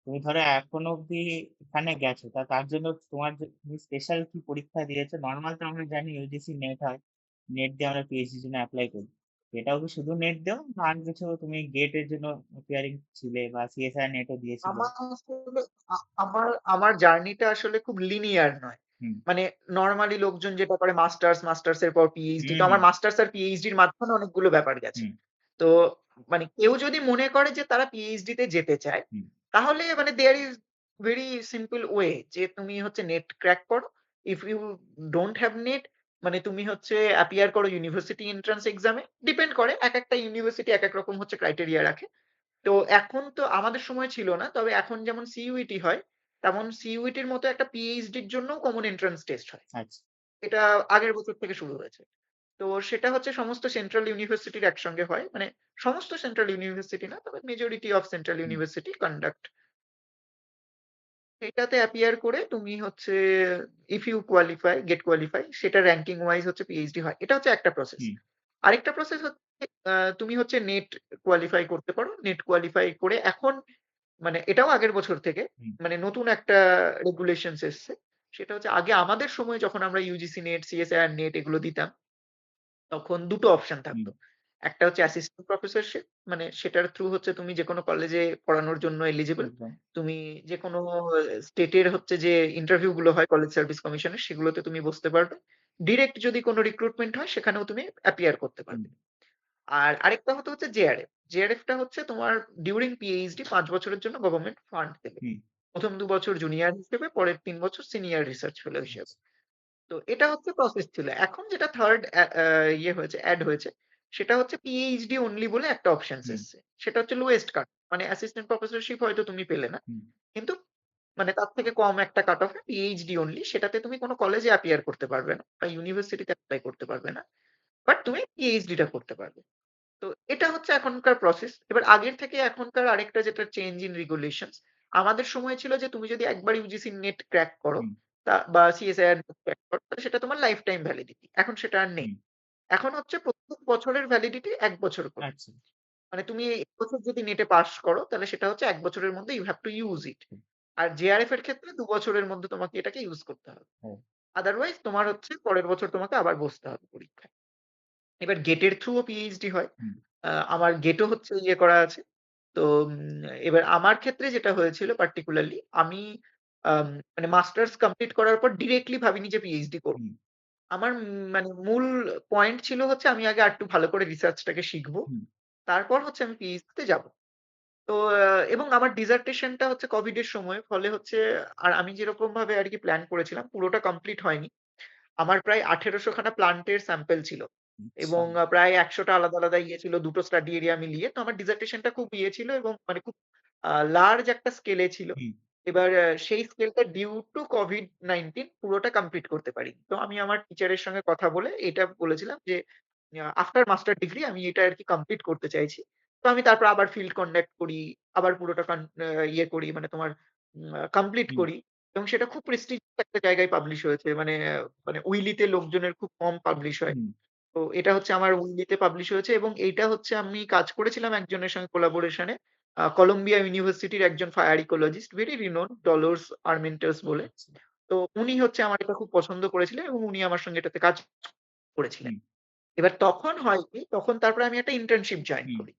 তুমি ধরো এখন অব্দি এখানে গেছো। তার জন্য তোমার তুমি স্পেশাল কি পরীক্ষা দিয়েছো? নরমাল তো আমরা জানি ইউজিসি নেট হয়। নেট দিয়ে আমরা পিএইচডি এর জন্য এপ্লাই করি। এটাও কি শুধু নেট দেও? না আর কিছু তুমি গেট এর জন্য অ্যাপিয়ারিং ছিলে বা সিএসআই নেটও দিয়েছিলে? আমার আসলে আ আমার আমার জার্নিটা আসলে খুব লিনিয়ার নয়। হুম, মানে নরমালি লোকজন যেটা করে মাস্টার্স এর পর পিএইচডি। হুম, তো হুম, আমার মাস্টার্স আর পিএইচডির মাঝখানে অনেকগুলো ব্যাপার গেছে। হুম, তো মানে কেউ যদি মনে করে যে তারা পিএইচডি তে যেতে চায়, হুম, তাহলে মানে there is very simple way যে তুমি হচ্ছে নেট ক্র্যাক করো। If you don't have NET মানে তুমি হচ্ছে অ্যাপিয়ার করো ইউনিভার্সিটি এন্ট্রান্স এক্সামে। ডিপেন্ড করে একেকটা ইউনিভার্সিটি একেক রকম হচ্ছে ক্রাইটেরিয়া রাখে। তো এখন তো আমাদের সময় ছিল না। তবে এখন যেমন সিইউইটি হয়, তেমন সিইউইটির মতো একটা পিএইচডির জন্যও কমন এন্ট্রান্স টেস্ট হয়। আচ্ছা, এটা আগের বছর থেকে শুরু হয়েছে। তো সেটা হচ্ছে সমস্ত সেন্ট্রাল ইউনিভার্সিটির একসঙ্গে হয়। মানে সমস্ত সেন্ট্রাল ইউনিভার্সিটি না, তবে majority of central hmm, university conduct. এটাতে অ্যাপিয়ার করে তুমি হচ্ছে if you qualify, GATE qualify সেটা র‍্যাংকিং ওয়াইজ হচ্ছে পিএইচডি হয়। এটা হচ্ছে একটা প্রসেস। হুম, আরেকটা প্রসেস হচ্ছে তুমি হচ্ছে নেট কোয়ালিফাই করতে পারো। নেট কোয়ালিফাই করে এখন মানে এটাও আগের বছর থেকে হুম, মানে নতুন একটা রেগুলেশনস এসছে। সেটা হচ্ছে আগে আমাদের সময় যখন আমরা ইউজিসি নেট, সিএসআইআর নেট এগুলো দিতাম, তখন ২ টো অপশন হুম, থাকতো। একটা হচ্ছে অ্যাসিস্ট্যান্ট প্রফেসরশিপ, মানে সেটার থ্রু হচ্ছে তুমি যেকোনো কলেজে পড়ানোর জন্য এলিজিবল। একদম। তুমি যেকোনো স্টেটের হচ্ছে যে ইন্টারভিউ গুলো হয় কলেজ সার্ভিস কমিশনের, সেগুলোতে তুমি বসতে পারবে। ডিরেক্ট যদি কোনো রিক্রুটমেন্ট হয় সেখানেও তুমি অ্যাপিয়ার করতে হুম, পারবে। আর আরেকটা হচ্ছে জেআরএফ। জেআরএফ টা হচ্ছে তোমার ডিউরিং পিএইচডি ৫ বছরের জন্য গভর্নমেন্ট ফান্ড দেবে। হুম, ১ম ২ বছর জুনিয়র হিসেবে, পরের ৩ বছর সিনিয়র রিসার্চ ফেলো হিসেবে। আচ্ছা। তো এটা হচ্ছে প্রসেস ছিল। এখন যেটা 3rd ইয়ে হয়েছে, এড হয়েছে, সেটা হচ্ছে পিএইচডি অনলি বলে একটা অপশনস হুম, এসছে। সেটা হচ্ছে লোয়েস্ট কাট। মানে অ্যাসিস্ট্যান্ট প্রফেসরশিপ হয়তো তুমি পেলে না। হুম, কিন্তু মানে তার থেকে কম একটা কাট অফে পিএইচডি অনলি, সেটাতে তুমি কোনো কলেজে অ্যাপিয়ার করতে পারবে না বা ইউনিভার্সিটিতে এপ্লাই করতে পারবে না। বাট তুমি পিএইচডি টা করতে পারবে। তো এটা হচ্ছে এখনকার প্রসেস। এবার আগের থেকে এখনকার আরেকটা যেটা চেঞ্জ ইন রেগুলেশনস, আমাদের সময় ছিল যে তুমি যদি একবার ইউজিসি নেট ক্র্যাক করো হুম, বা সিএসআইআর নেট ক্র্যাক করো, তাহলে সেটা তোমার লাইফ টাইম ভ্যালিডিটি। এখন সেটা আর নেই। হুম। এখন হচ্ছে প্রত্যেক বছরের ভ্যালিডিটি ১ বছর করে। আচ্ছা। মানে তুমি এই বছর যদি নেটে পাস করো, তাহলে সেটা হচ্ছে ১ বছরের মধ্যে you have to use it. Hmm, আর জেআরএফ এর ক্ষেত্রে ২ বছরের মধ্যে তোমাকে এটাকে ইউজ করতে হবে। হ্যাঁ, আদারওয়াইজ তোমার হচ্ছে পরের বছর তোমাকে আবার বসতে হবে পরীক্ষায়। এবার গেটের থ্রুও পিএইচডি হয়। হুম, আমার গেটও হচ্ছে ইয়ে করা আছে। তো এবার আমার ক্ষেত্রে যেটা হয়েছিল পার্টিকুলারলি, আমি মানে মাস্টার্স কমপ্লিট করার পর ডিরেক্টলি ভাবিনি যে পিএইচডি করব। হুম, আমার মানে মূল পয়েন্ট ছিল হচ্ছে আমি আগে আরেকটু ভালো করে রিসার্চটাকে শিখব। হুম, তারপর হচ্ছে আমি পিএইচডি তে যাব। তো এবং আমার ডিসার্টেশনটা হচ্ছে কোভিড এর সময়। ফলে হচ্ছে আর আমি যেরকম ভাবে আরকি প্ল্যান করেছিলাম পুরোটা কমপ্লিট হয়নি। আমার প্রায় ১৮০০ খানা প্লান্টের স্যাম্পল ছিল। আচ্ছা। এবং প্রায় ১০০ টা আলাদা, আলাদা ইয়ে ছিল, ২ টো স্টাডি এরিয়া মিলিয়ে। তো আমার ডিসার্টেশন টা খুব ইয়ে ছিল এবং মানে খুব লার্জ একটা স্কেলে ছিল। হুম, এবার সেই স্কেলটা ডিউ টু COVID-19 পুরোটা কমপ্লিট করতে পারিনি। তো আমি আমার টিচারের সঙ্গে কথা বলে এটা বলেছিলাম যে আফটার মাস্টার ডিগ্রি আমি এটা আরকি কমপ্লিট করতে চাইছি। তো আমি তারপর আবার ফিল্ড কনডাক্ট করি, আবার পুরোটা ইয়ে করি, মানে তোমার কমপ্লিট হুম, করি। এবং সেটা খুব প্রেস্টিজিয়াস একটা জায়গায় পাবলিশ হয়েছে। মানে উইলিতে লোকজনের খুব কম পাবলিশ হয়। হুম, তো এটা হচ্ছে আমার উইলিতে পাবলিশ হয়েছে এবং এইটা হচ্ছে আমি কাজ করেছিলাম একজনের সঙ্গে কোলাবোরেশন এ। কলম্বিয়া ইউনিভার্সিটির একজন ফায়ার ইকোলজিস্ট, ভেরি রিনোন, ডলোরস আর্মেন্টাস বলে। আচ্ছা। তো উনি হচ্ছে আমার এটা খুব পছন্দ করেছিলেন এবং উনি আমার সঙ্গে এটাতে কাজ করেছিলেন। হুম, এবার তখন হয় কি, তখন তারপরে আমি একটা ইন্টার্নশিপ জয়েন হুম, করি।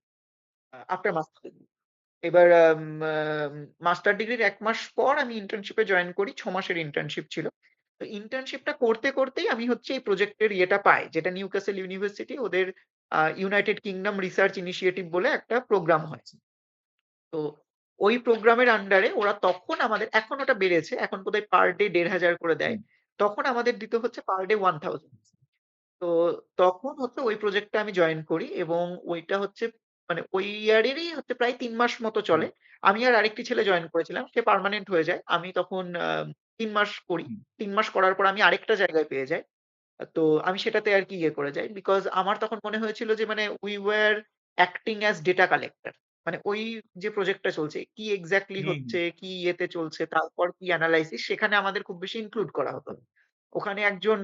After master degree. এবার মাস্টার ডিগ্রির ১ মাস পর আমি ইন্টার্নশিপে জয়েন করি। ৬ মাসের ইন্টার্নশিপ ছিল। তো ইন্টার্নশিপটা করতে, করতেই আমি হচ্ছে এই প্রজেক্টের ইয়েটা পাই। যেটা নিউক্যাসল ইউনিভার্সিটি ওদের ইউনাইটেড কিংডম রিসার্চ ইনিশিয়েটিভ বলে একটা প্রোগ্রাম হয়। আচ্ছা। তো ওই প্রোগ্রামের আন্ডারে ওরা তখন আমাদের, এখন ওটা বেড়েছে। এখন বোধহয় পার ডে ১৫০০ করে দেয়। হুম, তখন আমাদের দিত হচ্ছে পার ডে ১০০০। আচ্ছা। তো তখন হচ্ছে ওই প্রজেক্টটা আমি জয়েন করি এবং ওইটা হচ্ছে মানে ওই ইয়ারেরই হচ্ছে প্রায় ৩ মাস মতো হুম, চলে। আমি আর আরেকটি ছেলে জয়েন করেছিলাম। সে পার্মানেন্ট হয়ে যায়। আমি তখন ৩ মাস করি। হুম, ৩ মাস করার পর আমি আরেকটা জায়গায় পেয়ে যাই। তো আমি সেটাতে আরকি ইয়ে করে যাই। বিকজ আমার তখন মনে হয়েছিল যে মানে we were acting as data collector. মানে ওই যে প্রজেক্টটা চলছে, কি এক্সাক্টলি হুম, হুম, হচ্ছে, কি ইয়েতে চলছে, তারপর কি এনালাইসিস, সেখানে আমাদের খুব বেশি ইনক্লুড করা হতো আচ্ছা। না। ওখানে একজন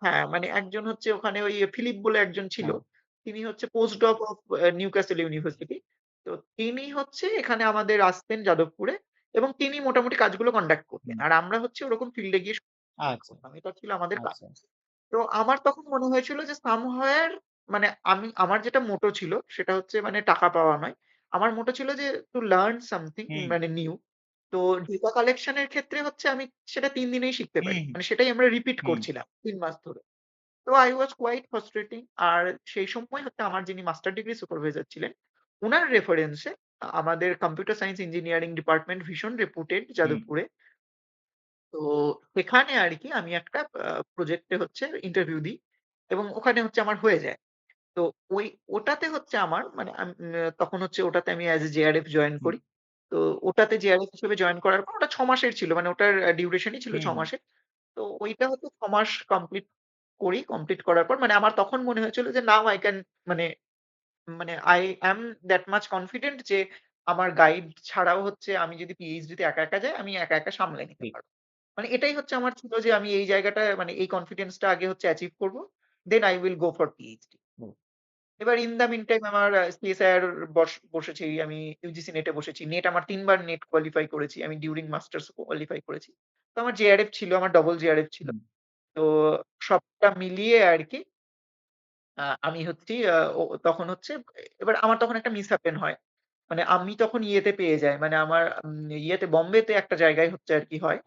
হ্যাঁ, মানে একজন হচ্ছে ওখানে ওই ফিলিপ বলে একজন ছিল। হ্যাঁ, তিনি হচ্ছে পোস্ট-ডক অফ নিউক্যাসল ইউনিভার্সিটি। তো তিনি হচ্ছে এখানে আমাদের আসতেন যাদবপুরে এবং তিনি মোটামুটি কাজগুলো কন্ডাক্ট করতেন। হুম, আর আমরা হচ্ছে ওরকম ফিল্ডে গিয়ে আচ্ছা, করতাম। এটা ছিল আমাদের কাজ। আচ্ছা, তো আমার তখন মনে হয়েছিল যে somewhere মানে আমার যেটা মোটো ছিল সেটা হচ্ছে মানে টাকা পাওয়া নয়। আমার মোটো ছিল যে to learn something হুম, মানে নিউ। তো ডেটা কালেকশন এর ক্ষেত্রে হচ্ছে আমি সেটা ৩ দিনেই শিখতে হুম, পারি। হুম, মানে সেটাই আমরা রিপিট হুম, করছিলাম ৩ মাস ধরে। তো I was quite frustrating। আর সেই সময় হচ্ছে আমার যিনি মাস্টার ডিগ্রি সুপারভাইজার ছিলেন, উনার রেফারেন্স এ আমাদের কম্পিউটার সায়েন্স ইঞ্জিনিয়ারিং ডিপার্টমেন্ট ভীষণ রেপুটেড হুম, যাদবপুরে। তো সেখানে আরকি আমি একটা প্রজেক্টে হচ্ছে ইন্টারভিউ দিই এবং ওখানে হচ্ছে আমার হয়ে যায়। তো ওটাতে হচ্ছে আমার মানে তখন হচ্ছে ওটাতে আমি অ্যাজ এ জেআরএফ জয়েন হুম, করি। তো ওটাতে জেআরএফ হিসেবে জয়েন করার পর ওটা ৬ মাসের ছিল। মানে ওটার ডিউরেশনই ছিল হুম, ৬ হুম, মাসের। তো ওইটা হচ্ছে ৬ মাস কমপ্লিট করি। কমপ্লিট করার পর মানে আমার তখন মনে হয়েছিল যে নাও আই ক্যান মানে মানে I am that much confident যে আমার গাইড ছাড়াও হচ্ছে আমি যদি পিএইচডি তে একা, একা যাই, আমি একা, একা সামলে নিতে ঠিক। পারব। মানে এটাই হচ্ছে আমার ছিল যে আমি এই জায়গাটায় মানে এই কনফিডেন্স টা আগে হচ্ছে অ্যাচিভ করব। Then I will go for PhD. হুম, এবার ইন দ্যা মিন টাইম আমার সিএসআইআর বসেছি, আমি ইউজিসি নেটে বসেছি। নেট আমার ৩ বার নেট কোয়ালিফাই করেছি। আমি ডিউরিং মাস্টার্স কোয়ালিফাই করেছি। তো আমার জেআরএফ ছিল, আমার ডবল জেআরএফ ছিল। হুম, তো সবটা মিলিয়ে আরকি আমি হচ্ছি তখন হচ্ছে এবার আমার তখন একটা মিসহ্যাপেন হয়। মানে আমি তখন ইয়েতে পেয়ে যাই। মানে আমার ইয়েতে বম্বেতে একটা জায়গায় হচ্ছে আরকি হয়।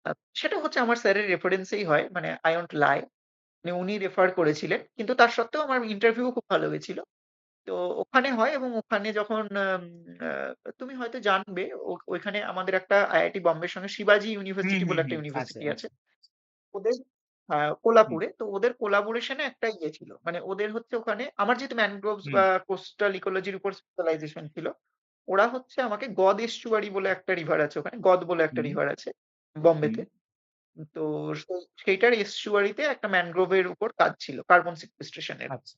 আ সেটা হচ্ছে আমার স্যারের রেফারেন্সেই হয়। মানে I won't lie মানে উনি রেফার করেছিলেন। কিন্তু তার সত্ত্বেও আমার ইন্টারভিউ খুব ভালো হয়েছিল। তো ওখানে হয় এবং ওখানে যখন আ তুমি হয়তো জানবে ওইখানে আমাদের একটা IIT বম্বের সঙ্গে শিবাজি হুম, ইউনিভার্সিটি হুম, বলে একটা হুম। আছে, ইউনিভার্সিটি আছে। আছে। ওদের হুম, কোলাপুরে। তো ওদের কোলাবোরেশন এ একটা ইয়ে ছিল। মানে ওদের হচ্ছে ওখানে আমার যেহেতু ম্যানগ্রোভস হুম, বা কোস্টাল ইকোলজির উপর স্পেশালাইজেশন ছিল। ওরা হচ্ছে আমাকে গদ এস্টুয়ারি বলে একটা রিভার আছে ওখানে। গদ বলে একটা হুম, রিভার আছে হুম। বম্বেতে। তো সেইটার এস্টুয়ারিতে একটা ম্যানগ্রোভের উপর কাজ ছিল কার্বন সিকুয়েস্ট্রেশন এর। আচ্ছা।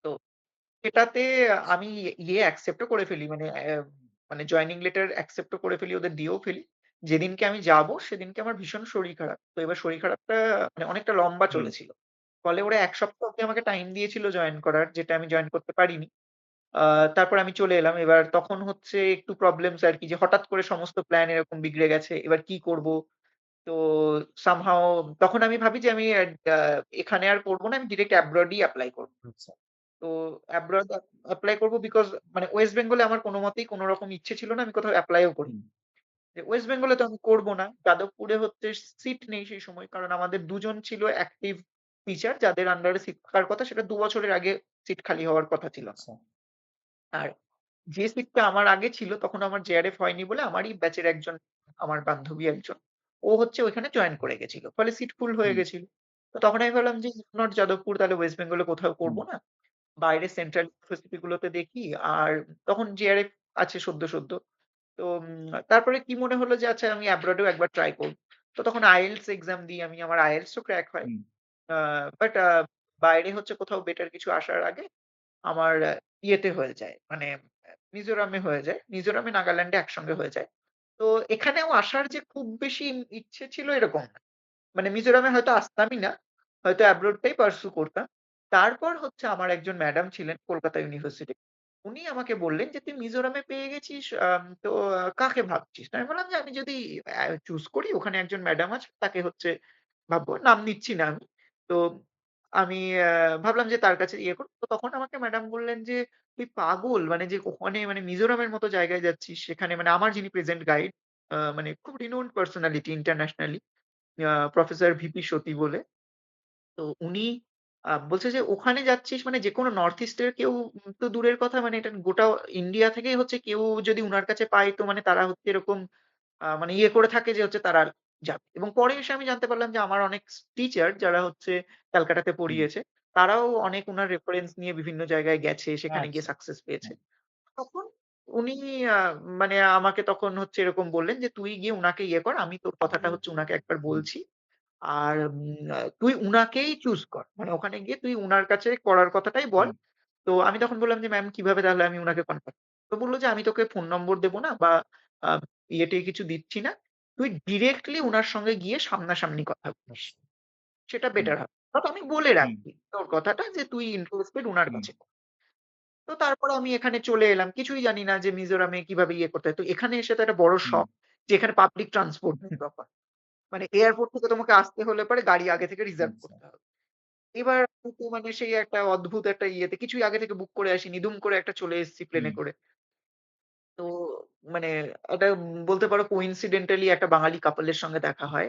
তো সেটাতে আমি ইয়ে অ্যাকসেপ্ট ও করে ফেলি। মানে জয়েনিং লেটার অ্যাকসেপ্ট ও করে ফেলি, ওদের দিয়েও ফেলি। যেদিনকে আমি যাবো সেদিনকে আমার ভীষণ শরীর খারাপ। তো এবার শরীর খারাপটা মানে অনেকটা লম্বা হুম, চলেছিল। ফলে ওরা ১ সপ্তাহ অব্দি আমাকে টাইম দিয়েছিল জয়েন করার, যেটা আমি জয়েন করতে পারিনি। আ তারপর আমি চলে এলাম। এবার তখন হচ্ছে একটু প্রবলেমস আরকি যে হঠাৎ করে সমস্ত প্ল্যান এরকম বিগড়ে গেছে। এবার কি করব? তো সামহাউ তখন আমি ভাবি যে আমি এখানে আর করব না। আমি ডিরেক্ট অ্যাব্রড ই এপ্লাই করব। আচ্ছা। তো অ্যাব্রড এপ্লাই করব বিকজ মানে ওয়েস্ট বেঙ্গলে আমার কোনমতেই কোন রকম ইচ্ছে ছিল না। আমি কোথাও এপ্লাই ও হুম, করিনি। যে ওয়েস্ট বেঙ্গলে তো আমি করব না। যাদবপুরে হচ্ছে সিট নেই সেই সময়। কারণ আমাদের ২ জন ছিল অ্যাক্টিভ টিচার যাদের আন্ডারে সিট থাকার কথা সেটা ২ বছরের আগে সিট খালি হওয়ার কথা ছিল না। আচ্ছা। আর যে সিটটা আমার আগে ছিল তখন আমার জেআরএফ হয়নি বলে আমারই ব্যাচের একজন আমার বান্ধবী একজন ও হচ্ছে ওইখানে জয়েন করে গেছিল। ফলে সিট ফুল হয়ে হুম, গেছিল। তো তখন আমি ভাবলাম যে ইফ নট যাদবপুর তাহলে ওয়েস্ট বেঙ্গলে কোথাও করব হুম, না। বাইরে সেন্ট্রাল ইউনিভার্সিটি গুলোতে দেখি। আর তখন জেআরএফ আছে সদ্য। তো তারপরে কি মনে হলো যে আচ্ছা আমি অ্যাব্রড এও একবার ট্রাই করব। তো তখন IELTS এক্সাম দিই আমি। আমার IELTS ও ক্র্যাক হয়। হুম, আ বাট বাইরে হচ্ছে কোথাও বেটার কিছু আসার আগে আমার ইয়েতে হয়ে যায়। মানে মিজোরামে হয়ে যায়। মিজোরামে, নাগাল্যান্ডে একসঙ্গে হয়ে যায়। তো এখানেও আসার যে খুব বেশি ইচ্ছে ছিল এরকম না। মানে মিজোরামে হয়তো আসতামই না। হয়তো অ্যাব্রোড টাই পার্সু করতাম। তারপর হচ্ছে আমার একজন ম্যাডাম ছিলেন কলকাতা ইউনিভার্সিটি। উনি আমাকে বললেন যে, "তুই মিজোরামে পেয়ে গেছিস তো কাকে ভাবছিস?" তো আমি বললাম যে, "আমি যদি চুজ করি ওখানে একজন ম্যাডাম আছে তাকে হচ্ছে ভাববো।" নাম নিচ্ছি না আমি। তো আমি ভাবলাম যে তার কাছে ইয়ে করব। তো তখন আমাকে ম্যাডাম বললেন যে, "তুই পাগল! মানে যে ওখানে মানে মিজোরামের মতো জায়গায় যাচ্ছিস সেখানে" মানে আমার যিনি প্রেজেন্ট গাইড মানে খুব renowned personality internationally professor VP Sati বলে। তো উনি বলছে যে, "ওখানে যাচ্ছিস মানে যেকোনো নর্থ ইস্ট এর কেউ তো দূরের কথা মানে এটা গোটা ইন্ডিয়া থেকেই হচ্ছে কেউ যদি উনার কাছে পায় তো মানে তারা হচ্ছে এরকম মানে ইয়ে করে থাকে যে হচ্ছে তারা যাবে।" এবং পরে এসে আমি জানতে পারলাম যে আমার অনেক টিচার যারা হচ্ছে ক্যালকাটাতে হুম। পড়িয়েছে, তারাও অনেক উনার রেফারেন্স নিয়ে বিভিন্ন জায়গায় গেছে, সেখানে গিয়ে আচ্ছা। সাকসেস পেয়েছে। হ্যাঁ। তখন উনি আ মানে আমাকে তখন হচ্ছে এরকম বললেন যে, "তুই গিয়ে উনাকে ইয়ে কর। আমি তোর কথাটা হচ্ছে উনাকে একবার হুম, বলছি। আর তুই উনাকেই চুজ কর। মানে ওখানে গিয়ে তুই উনার কাছে করার কথাটাই বল।" হুম, তো আমি তখন বললাম যে, "ম্যাম কিভাবে তাহলে আমি উনাকে কনট্যাক্ট" তো বলল যে, "আমি তোকে ফোন নম্বর দেব না বা আ ইয়ে-টিয়ে কিছু দিচ্ছি না। তুই ডিরেক্টলি উনার সঙ্গে গিয়ে সামনাসামনি কথা বলিস। আচ্ছা। সেটা হুম, বেটার হবে। বাট আমি বলে হুম, রাখছি তোর কথাটা যে তুই ইন্টারেস্টেড উনার হুম, কাছে কর।" তো তারপরে আমি এখানে চলে এলাম। কিছুই জানি না যে মিজোরামে কিভাবে ইয়ে করতে হয়। তো এখানে এসে তো একটা বড় হুম, শক যে এখানে পাবলিক ট্রান্সপোর্ট নেই প্রপার। মানে এয়ারপোর্ট থেকে তোমাকে আসতে হলে পরে গাড়ি আগে থেকে রিজার্ভ আচ্ছা। করতে হবে। এবার কিন্তু মানে সেই একটা অদ্ভুত একটা ইয়েতে কিছুই আগে থেকে বুক করে আসিনি। দুম করে একটা চলে এসেছি প্লেনে হুম, করে। তো মানে এটা বলতে পারো কোইন্সিডেন্টালি একটা বাঙালি কাপল এর সঙ্গে দেখা হয়।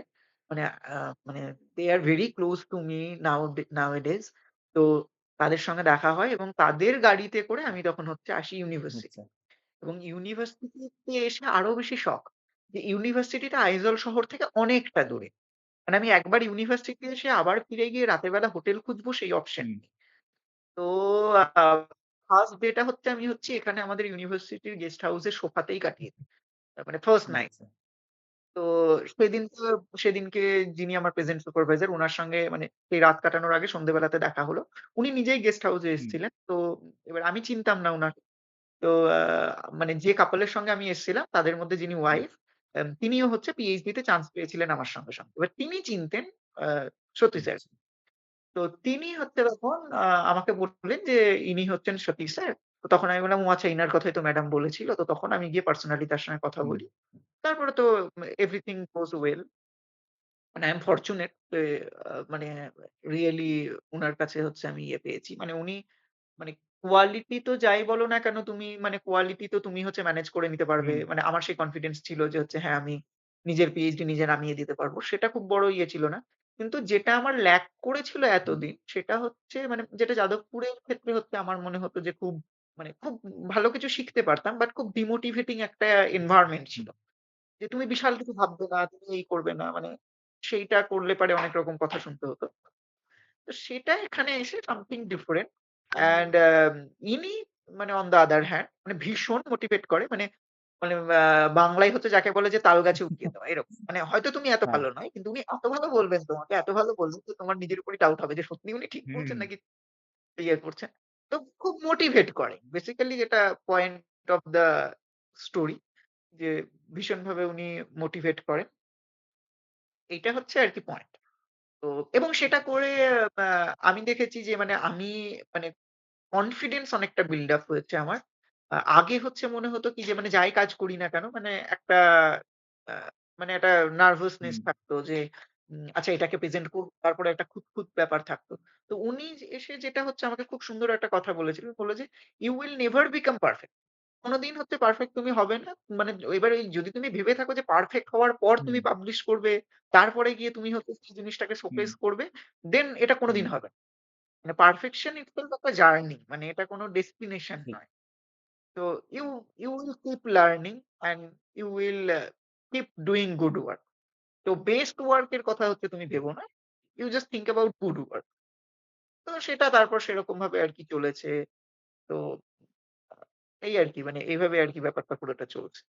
মানে আ মানে they are very close to me nowadays. তো তাদের সঙ্গে দেখা হয় এবং তাদের গাড়িতে করে আমি তখন হচ্ছে আসি ইউনিভার্সিটি। আচ্ছা। এবং ইউনিভার্সিটিতে এসে আরো বেশি শক। যে ইউনিভার্সিটিটা আইজল শহর থেকে অনেকটা দূরে। মানে আমি একবার ইউনিভার্সিটি এসে আবার ফিরে গিয়ে রাতের বেলা হোটেল খুঁজবো সেই অপশন হুম, নেই। তো আ ফার্স্ট ডে টা হচ্ছে আমি হচ্ছে এখানে আমাদের ইউনিভার্সিটির গেস্ট হাউসের সোফাতেই কাটিয়ে দিই। মানে ফার্স্ট নাইট। আচ্ছা। তো সেদিনকে সেদিনকে যিনি আমার প্রেজেন্ট সুপারভাইজার উনার সঙ্গে মানে সেই রাত কাটানোর আগে সন্ধ্যেবেলাতে দেখা হলো। উনি নিজেই গেস্ট হাউসে হুম, এসেছিলেন। তো এবার আমি চিনতাম না উনাকে। তো মানে যে কাপল এর সঙ্গে আমি এসেছিলাম তাদের মধ্যে যিনি হুম, ওয়াইফ তিনিও হচ্ছে পিএইচডি তে চান্স পেয়েছিলেন আমার সঙ্গে। এবার তিনি চিনতেন আ সতীশ স্যার। আচ্ছা। তো তিনি হচ্ছে তখন আমাকে বললেন যে, "ইনি হচ্ছেন সতীশ স্যার।" তো তখন আমি বললাম, "ও আচ্ছা ইনার কথাই তো ম্যাডাম বলেছিল।" তো তখন আমি গিয়ে পার্সোনালি তার সঙ্গে কথা হুম, বলি। তারপরে তো এভরিথিং গোস ওয়েল। মানে আই এম ফরচুনেট যে মানে রিয়ালি উনার কাছে হচ্ছে আমি ইয়ে পেয়েছি। মানে উনি মানে কোয়ালিটি তো যাই বলো না কেন তুমি মানে কোয়ালিটি তো তুমি হচ্ছে ম্যানেজ করে নিতে পারবে। হুম, মানে আমার সেই কনফিডেন্স ছিল যে হচ্ছে হ্যাঁ, আমি নিজের পিএইচডি নিজে নামিয়ে দিতে পারবো। সেটা খুব বড় ইয়ে ছিল না। কিন্তু যেটা আমার ল্যাক করেছিল হুম, এতদিন সেটা হচ্ছে মানে যেটা যাদবপুরের ক্ষেত্রে হচ্ছে আমার মনে হতো যে খুব মানে খুব ভালো কিছু শিখতে পারতাম। বাট খুব ডিমোটিভেটিং একটা এনভায়রনমেন্ট হুম, ছিল। যে তুমি বিশাল কিছু ভাববে না, তুমি এই করবে না। মানে সেইটা করলে পারে অনেক রকম কথা শুনতে হতো। তো সেটা এখানে এসে সামথিং ডিফারেন্ট অ্যান্ড ইনি মানে অন দ্যা আদার হ্যান্ড মানে ভীষণ মোটিভেট করে। মানে মানে বাংলায় হচ্ছে যাকে বলে যে তাল গাছে উঠিয়ে দেওয়া এরকম। মানে হয়তো তুমি এত হ্যাঁ, ভালো নয় কিন্তু উনি এত ভালো বলবেন তোমাকে, এত ভালো বলবেন যে তোমার নিজের উপরই ডাউট হবে যে সত্যি উনি ঠিক হুম, বলছেন নাকি ইয়ে করছেন। তো খুব মোটিভেট করে। বেসিক্যালি যেটা পয়েন্ট অফ দ্যা স্টোরি যে ভীষণভাবে উনি মোটিভেট করেন। এইটা হচ্ছে আরকি পয়েন্ট। তো এবং সেটা করে আ আমি দেখেছি যে মানে আমি মানে কনফিডেন্স অনেকটা বিল্ড আপ হয়েছে আমার। আগে হচ্ছে মনে হতো কি যে মানে যাই কাজ করি না কেন মানে একটা আ মানে একটা নার্ভাসনেস হুম, থাকতো যে আচ্ছা এটাকে প্রেজেন্ট করব। তারপরে একটা খুঁতখুঁত ব্যাপার থাকতো। তো উনি এসে যেটা হচ্ছে আমাকে খুব সুন্দর একটা কথা বলেছিলেন। বলল যে, "you will never become perfect." কোনদিন হচ্ছে পারফেক্ট তুমি হবে না। মানে এবারে যদি তুমি ভেবে থাকো যে পারফেক্ট হওয়ার পর হুম, তুমি পাবলিশ করবে, তারপরে গিয়ে তুমি হচ্ছে সেই জিনিসটাকে হুম, শোকেস করবে, দেন এটা হুম, কোনদিন হবে না। মানে পারফেকশন ইটসেলফ একটা জার্নি। মানে এটা কোন ডেস্টিনেশন ঠিক। নয়। তো you you will keep learning and you will keep doing good work. তো বেস্ট ওয়ার্ক এর কথা হচ্ছে তুমি ভেবো না। You just think about good work. তো সেটা তারপর সেরকম ভাবে আরকি চলেছে। তো আ এই আরকি মানে এইভাবে আরকি ব্যাপারটা পুরোটা চলছে।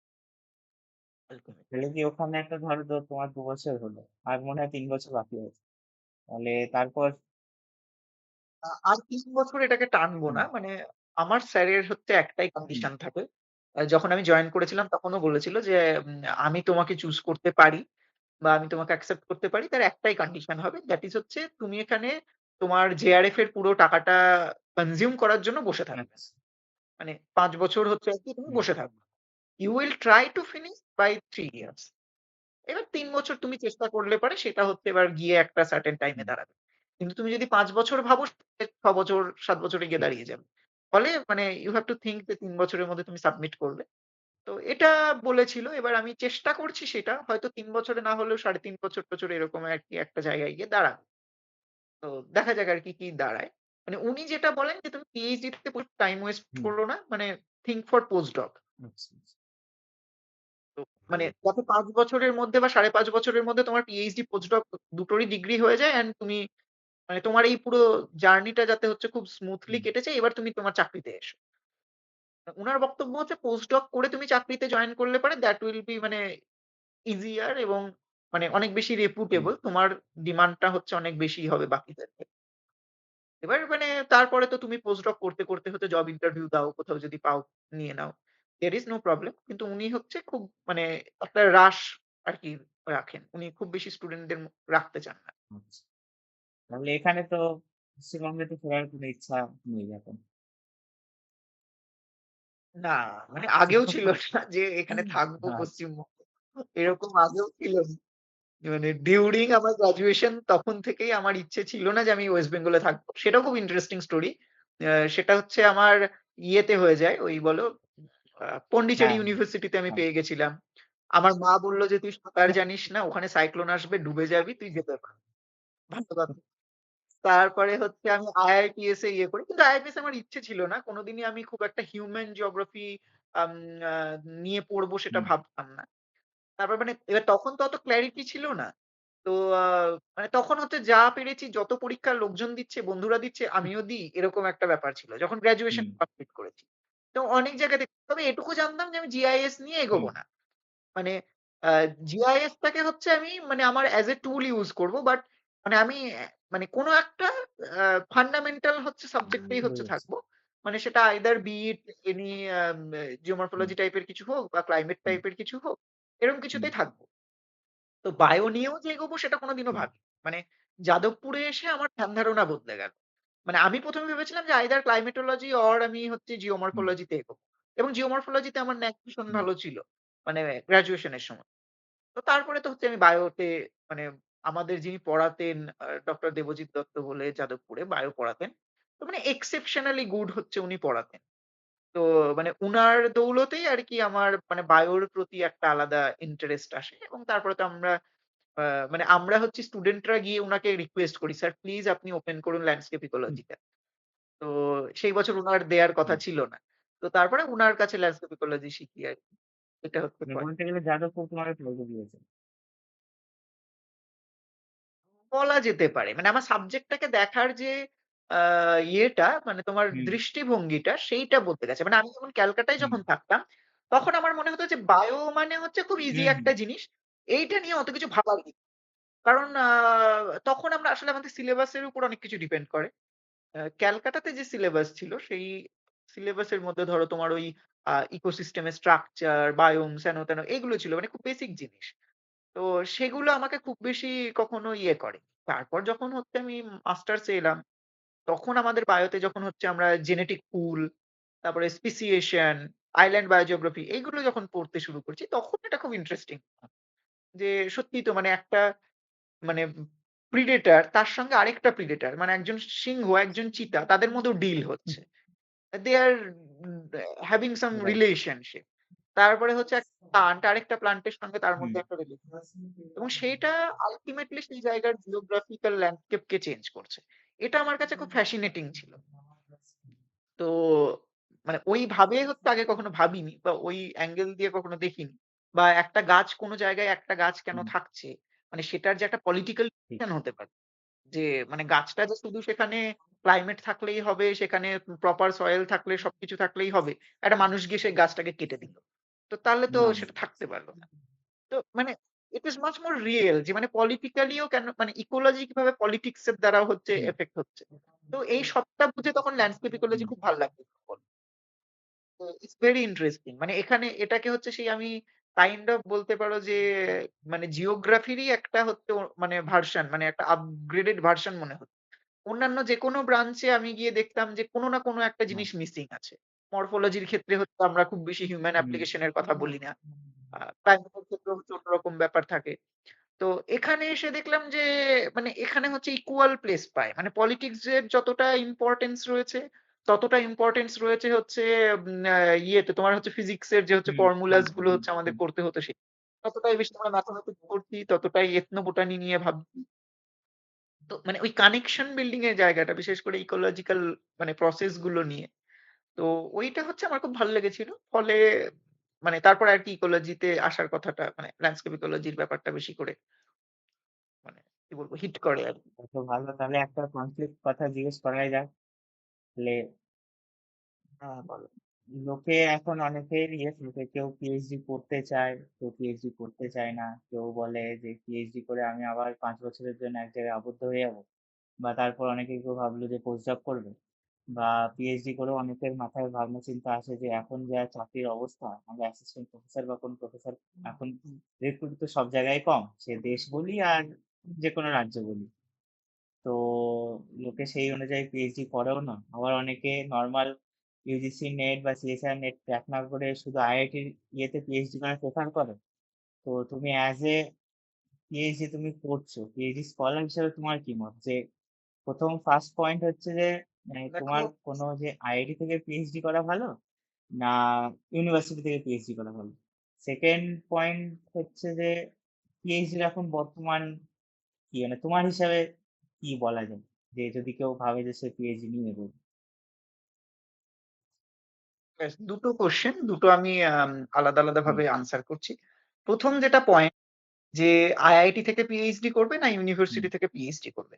আল্টিমেটলি। তাহলে কি ওখানে একটা ধরো তো তোমার ২ বছর হলো। আর মনে হয় ৩ বছর বাকি আছে। তাহলে তারপর আর ৩ বছর এটাকে টানবো হুম, না। মানে আমার স্যারের হচ্ছে একটাই হুম, কন্ডিশন থাকে। যখন আমি জয়েন করেছিলাম তখনও বলেছিল যে, "আমি তোমাকে চুজ করতে পারি বা আমি তোমাকে অ্যাকসেপ্ট করতে পারি। তার একটাই কন্ডিশন হবে। দ্যাট ইস হচ্ছে তুমি এখানে তোমার জেআরএফ এর পুরো টাকাটা কনজিউম করার জন্য বসে থাকবে না। আচ্ছা, মানে ৫ বছর হচ্ছে আরকি তুমি হুম, বসে থাকবে। You will try to finish by ৩ years." এবার ৩ বছর তুমি চেষ্টা করলে পারে সেটা হচ্ছে এবার গিয়ে একটা সার্টেন টাইম এ হুম, দাঁড়াবে। কিন্তু তুমি যদি ৫ বছর ভাবো ৬ বছর ৭ বছরে গিয়ে ঠিক। দাঁড়িয়ে যাবে। ফলে মানে ইউ হ্যাভ টু থিংক যে ৩ বছরের মধ্যে তুমি সাবমিট করবে। তো এটা বলেছিল। এবার আমি চেষ্টা করছি সেটা। হয়তো ৩ বছরে না হলেও ৩.৫ বছর টছর এরকম আরকি একটা জায়গায় গিয়ে দাঁড়াবে। তো দেখা যাক আরকি কি দাঁড়ায়। মানে উনি যেটা বলেন যে তুমি পিএইচডি তে টাইম ওয়েস্ট হুম, করো না। মানে থিংক ফর পোস্ট-ডক। আচ্ছা, আচ্ছা। তো মানে ভালোই। যাতে ৫ বছরের মধ্যে বা ৫.৫ বছরের মধ্যে তোমার পিএইচডি, পোস্ট-ডক দুটোরই ডিগ্রি হয়ে যায় অ্যান্ড তুমি মানে তোমার এই পুরো জার্নিটা যাতে হচ্ছে খুব স্মুথলি হুম, কেটেছে, এবার তুমি তোমার চাকরিতে এসো। উনার বক্তব্য হচ্ছে পোস্ট-ডক করে তুমি চাকরিতে জয়েন করলে পারে দ্যাট উইল বি মানে ইজিয়ার এবং মানে অনেক বেশি হুম, রেপুটেবল। তোমার ডিমান্ডটা হচ্ছে অনেক বেশি হবে বাকিদের থেকে। এবার মানে তারপরে তো তুমি পোস্ট-ডক করতে, করতে হচ্ছে জব ইন্টারভিউ দাও। কোথাও যদি পাও নিয়ে নাও। দেয়ার ইস নো প্রবলেম। কিন্তু উনি হচ্ছে খুব মানে একটা রাশ আরকি রাখেন। উনি খুব বেশি স্টুডেন্টদের রাখতে চান না। আচ্ছা। তাহলে এখানে তো পশ্চিমবঙ্গে তো ফেরার কোনো ইচ্ছা নেই এখন। না, মানে আগেও ছিল না যে এখানে থাকবো আচ্ছা, পশ্চিমবঙ্গে। এরকম আগেও ছিল না। মানে ডিউরিং আমার গ্র্যাজুয়েশন তখন থেকেই আমার ইচ্ছে ছিল না যে আমি ওয়েস্ট বেঙ্গলে থাকবো। সেটাও খুব ইন্টারেস্টিং স্টোরি। সেটা হচ্ছে আমার ইয়েতে হয়ে যায় ওই বলো পন্ডিচেরি হ্যাঁ, ইউনিভার্সিটিতে আমি হ্যাঁ, পেয়ে গেছিলাম। আমার মা বলল যে, "তুই সাঁতার জানিস না, ওখানে সাইক্লোন আসবে, ডুবে যাবি, তুই যেতে পারবি না।" ভালো কথা। তারপরে হচ্ছে আমি আইআইটিএস এ ইয়ে করি। কিন্তু আইআইটিএস এ আমার ইচ্ছে ছিল না। কোনদিনই আমি খুব একটা হিউম্যান জিওগ্রাফি আম আ নিয়ে পড়বো সেটা হুম, ভাবতাম না। তারপর মানে এবার তখন তো অত ক্লারিটি ছিল না। তো মানে তখন হচ্ছে যা পেরেছি যত পরীক্ষার লোকজন দিচ্ছে, বন্ধুরা দিচ্ছে আমিও দিই এরকম একটা ব্যাপার ছিল। যখন গ্র্যাজুয়েশন হুম, কমপ্লিট করেছি। তো অনেক জায়গাতে তবে এটুকু জানতাম যে আমি জিআইএস নিয়ে হুম, এগোবো না। মানে আ জিআইএস টাকে হচ্ছে আমি মানে আমার এস এ টুল ইউস করব। বাট মানে আমি মানে কোন একটা আ ফান্ডামেন্টাল হচ্ছে সাবজেক্টেই হচ্ছে বুঝেছি। থাকবো। মানে সেটা either be it any hmm, geomorphology টাইপের কিছু হোক বা ক্লাইমেট হুম, টাইপের কিছু হোক, এরকম হুম, কিছুতেই থাকবো। তো বায়ো নিয়েও যে এগোবো সেটা কোনদিনও হুম, ভাবিনি। মানে যাদবপুরে এসে আমার ধ্যান ধারণা বদলে গেল। মানে আমি ১ম এ ভেবেছিলাম যে আইদার ক্লাইমেটোলজি অর আমি হচ্ছে হুম, জিওমরফোলজি তে এগোবো। এবং জিওমরফোলজিতে আমার ন্যাক ভীষণ হুম, ভালো ছিল। মানে গ্র্যাজুয়েশন এর সময়। তো তারপরে তো হচ্ছে আমি বায়োতে মানে আমাদের যিনি পড়াতেন ডক্টর দেবজিৎ দত্ত বলে যাদবপুরে বায়ো পড়াতেন। তো মানে এক্সেপশনালি গুড হচ্ছে উনি পড়াতেন। তো মানে উনার দৌলতেই আরকি আমার মানে বায়োর প্রতি একটা আলাদা ইন্টারেস্ট আসে এবং তারপরে তো আমরা আ মানে আমরা হচ্ছে স্টুডেন্টরা গিয়ে উনাকে রিকোয়েস্ট করি, "স্যার প্লিজ আপনি ওপেন করুন ল্যান্ডস্কেপ হুম, ইকোলজিটা।" তো সেই বছর উনার দেয়ার কথা হুম। ছিল না। তো তারপরে উনার কাছে ল্যান্ডস্কেপ ইকোলজি শিখি আরকি। এটা হচ্ছে মানে পয়েন্ট। বলতে গেলে যাদবপুর তোমাকে ফেলে দিয়েছে। বলা যেতে পারে। মানে আমার সাবজেক্টটাকে দেখার যে আ ইয়েটা মানে তোমার হুম, দৃষ্টিভঙ্গিটা সেইটা বদলে গেছে। মানে আমি যখন ক্যালকাটায় হুম, যখন থাকতাম, তখন আমার মনে হতো যে বায়ো মানে হচ্ছে খুব ইজি হুম, হুম, একটা জিনিস। এইটা নিয়ে অত কিছু ভাবার কি? কারণ তখন আমরা আসলে আমাদের সিলেবাসের উপর অনেক কিছু ডিপেন্ড করে। ক্যালকাটাতে যে সিলেবাস ছিল সেই সিলেবাসের মধ্যে ধরো তোমার ওই ইকোসিস্টেমের স্ট্রাকচার, বায়োমস হেন-তেন এগুলো ছিল। মানে খুব বেসিক জিনিস। তো সেগুলো আমাকে খুব বেশি কখনো ইয়ে করে। তারপর যখন হচ্ছে আমি মাস্টার্সে এলাম, তখন আমাদের বায়োতে যখন হচ্ছে আমরা জেনেটিক পুল, তারপরে স্পেসিয়েশন, আইল্যান্ড বায়োজিওগ্রাফি এইগুলো যখন পড়তে শুরু করছি, তখন এটা খুব ইন্টারেস্টিং। যে সত্যিই তো মানে একটা মানে প্রিডেটর তার সঙ্গে আরেকটা প্রিডেটর মানে একজন সিংহ, একজন চিতা তাদের মধ্যেও ডিল হচ্ছে। They are having some right. Relationship. তারপরে হচ্ছে একটা প্লান্ট আরেকটা প্লান্টের সঙ্গে তার হুম, মধ্যে একটা রিলেশন। এবং সেইটা আল্টিমেটলি সেই জায়গার জিওগ্রাফিক্যাল ল্যান্ডস্কেপ কে চেঞ্জ করছে। এটা আমার কাছে খুব ফ্যাসিনেটিং ছিল। তো মানে ওইভাবে হচ্ছে আগে কখনো ভাবিনি বা ওই অ্যাঙ্গেল দিয়ে কখনো দেখিনি। বা একটা গাছ কোন জায়গায় একটা গাছ কেন হুম, থাকছে? মানে সেটার যে একটা পলিটিক্যাল ঠিক। রিজন হতে পারে। যে মানে গাছটা যে শুধু সেখানে ক্লাইমেট থাকলেই হবে, সেখানে প্রপার সয়েল থাকলে সবকিছু থাকলেই হবে। একটা মানুষ গিয়ে সেই গাছটাকে কেটে দিল। তো তাহলে তো না, না। সেটা থাকতে পারল না। তো মানে ইট ইস মাচ মোর রিয়াল যে মানে পলিটিক্যালিও কেন মানে ইকোলজি কিভাবে পলিটিক্স এর দ্বারা হচ্ছে হুম, এফেক্ট হচ্ছে। তো এই সবটা বুঝে তখন ল্যান্ডস্কেপ ইকোলজি হুম, খুব ভাল লাগতো তখন। তো ইটস ভেরি ইন্টারেস্টিং। মানে এখানে এটাকে হচ্ছে সেই আমি কাইন্ড অফ বলতে পারো যে মানে জিওগ্রাফিরই একটা হচ্ছে মানে ভার্সন মানে একটা আপগ্রেডেড ভার্সন মনে হচ্ছে। অন্যান্য যেকোনো ব্রাঞ্চে আমি গিয়ে দেখতাম যে কোনো না কোনো একটা না, জিনিস মিসিং আছে। মরফোলজির ক্ষেত্রে হচ্ছে আমরা খুব বেশি হিউম্যান হুম, অ্যাপ্লিকেশন এর কথা বলি না। ক্লাইমেট এর ক্ষেত্রেও হচ্ছে অন্যরকম ব্যাপার থাকে। তো এখানে এসে দেখলাম যে মানে এখানে হচ্ছে ইকুয়াল প্লেস পায়। মানে পলিটিক্স এর যতটা ইম্পোর্টেন্স রয়েছে, ততটা ইম্পোর্টেন্স রয়েছে হচ্ছে ইয়েতে তোমার হচ্ছে ফিজিক্স এর যে হচ্ছে হুম, ফর্মুলাস হুম, গুলো হচ্ছে আমাদের হুম, করতে হতো ততটাই বেশি আমরা ম্যাথমেটিক্স করছি, ততটাই এথনোবোটানি নিয়ে ভাবছি। তো মানে ওই কানেকশন বিল্ডিং এর জায়গাটা বিশেষ করে ইকোলজিক্যাল মানে প্রসেস গুলো নিয়ে। তো ওইটা হচ্ছে আমার খুব ভালো লেগেছিল। ফলে মানে তারপর আরকি ইকোলজিতে আসার কথাটা মানে ল্যান্ডস্কেপ ইকোলজির ব্যাপারটা বেশি করে মানে কি বলবো হিট করে আরকি। কত ভালো। তাহলে একটা কনফ্লিক্ট কথা জিজ্ঞেস করাই যাক। তাহলে হ্যাঁ, বলো। লোকে এখন অনেকের ইয়ে থাকে, কেউ পিএইচডি করতে চায়, কেউ পিএইচডি করতে চায় না। কেউ বলে যে পিএইচডি করে আমি আবার ৫ বছরের জন্য এক জায়গায় আবদ্ধ হয়ে যাবো। বা তারপর অনেকে কেউ ভাবলো যে পোস্ট ডক করবে। বা পিএইচডি করেও অনেকের মাথায় ভাবনা চিন্তা আসে যে এখন যা চাকরির অবস্থা, আমরা অ্যাসিস্ট্যান্ট প্রফেসর বা কোন প্রফেসর এখন রিক্রুট তো সব জায়গায় কম, সে দেশ বলি আর যে কোনো রাজ্য বলি। তো লোকে সেই অনুযায়ী পিএইচডি করেও না, আবার অনেকে নর্মাল ইউজিসি নেট বা সিএসআর নেট ক্র্যাক না করে শুধু আইআইটির ইয়েতে পিএইচডি করা প্রেফার করে। তো তুমি অ্যাজ এ পিএইচডি তুমি করছো, পিএইচডি স্কলার হিসেবে তোমার কি মত? যে প্রথম ফার্স্ট পয়েন্ট হচ্ছে যে দেখো তোমার কোনো যে আইআইটি থেকে পিএইচডি করা ভালো না ইউনিভার্সিটি থেকে পিএইচডি করা ভালো? সেকেন্ড পয়েন্ট হচ্ছে যে পিএইচডির এখন বর্তমান কি মানে তোমার হিসাবে কি বলা যায়? যে যদি কেউ ভাবে যে সে পিএইচডি নিয়ে নেবে। ব্যাস ২ টো কোয়েশ্চেন, ২ টো আমি আলাদা, আলাদা হুম, ভাবে আনসার করছি। ১ম যেটা পয়েন্ট যে আইআইটি থেকে পিএইচডি করবে না হুম, ইউনিভার্সিটি থেকে পিএইচডি করবে।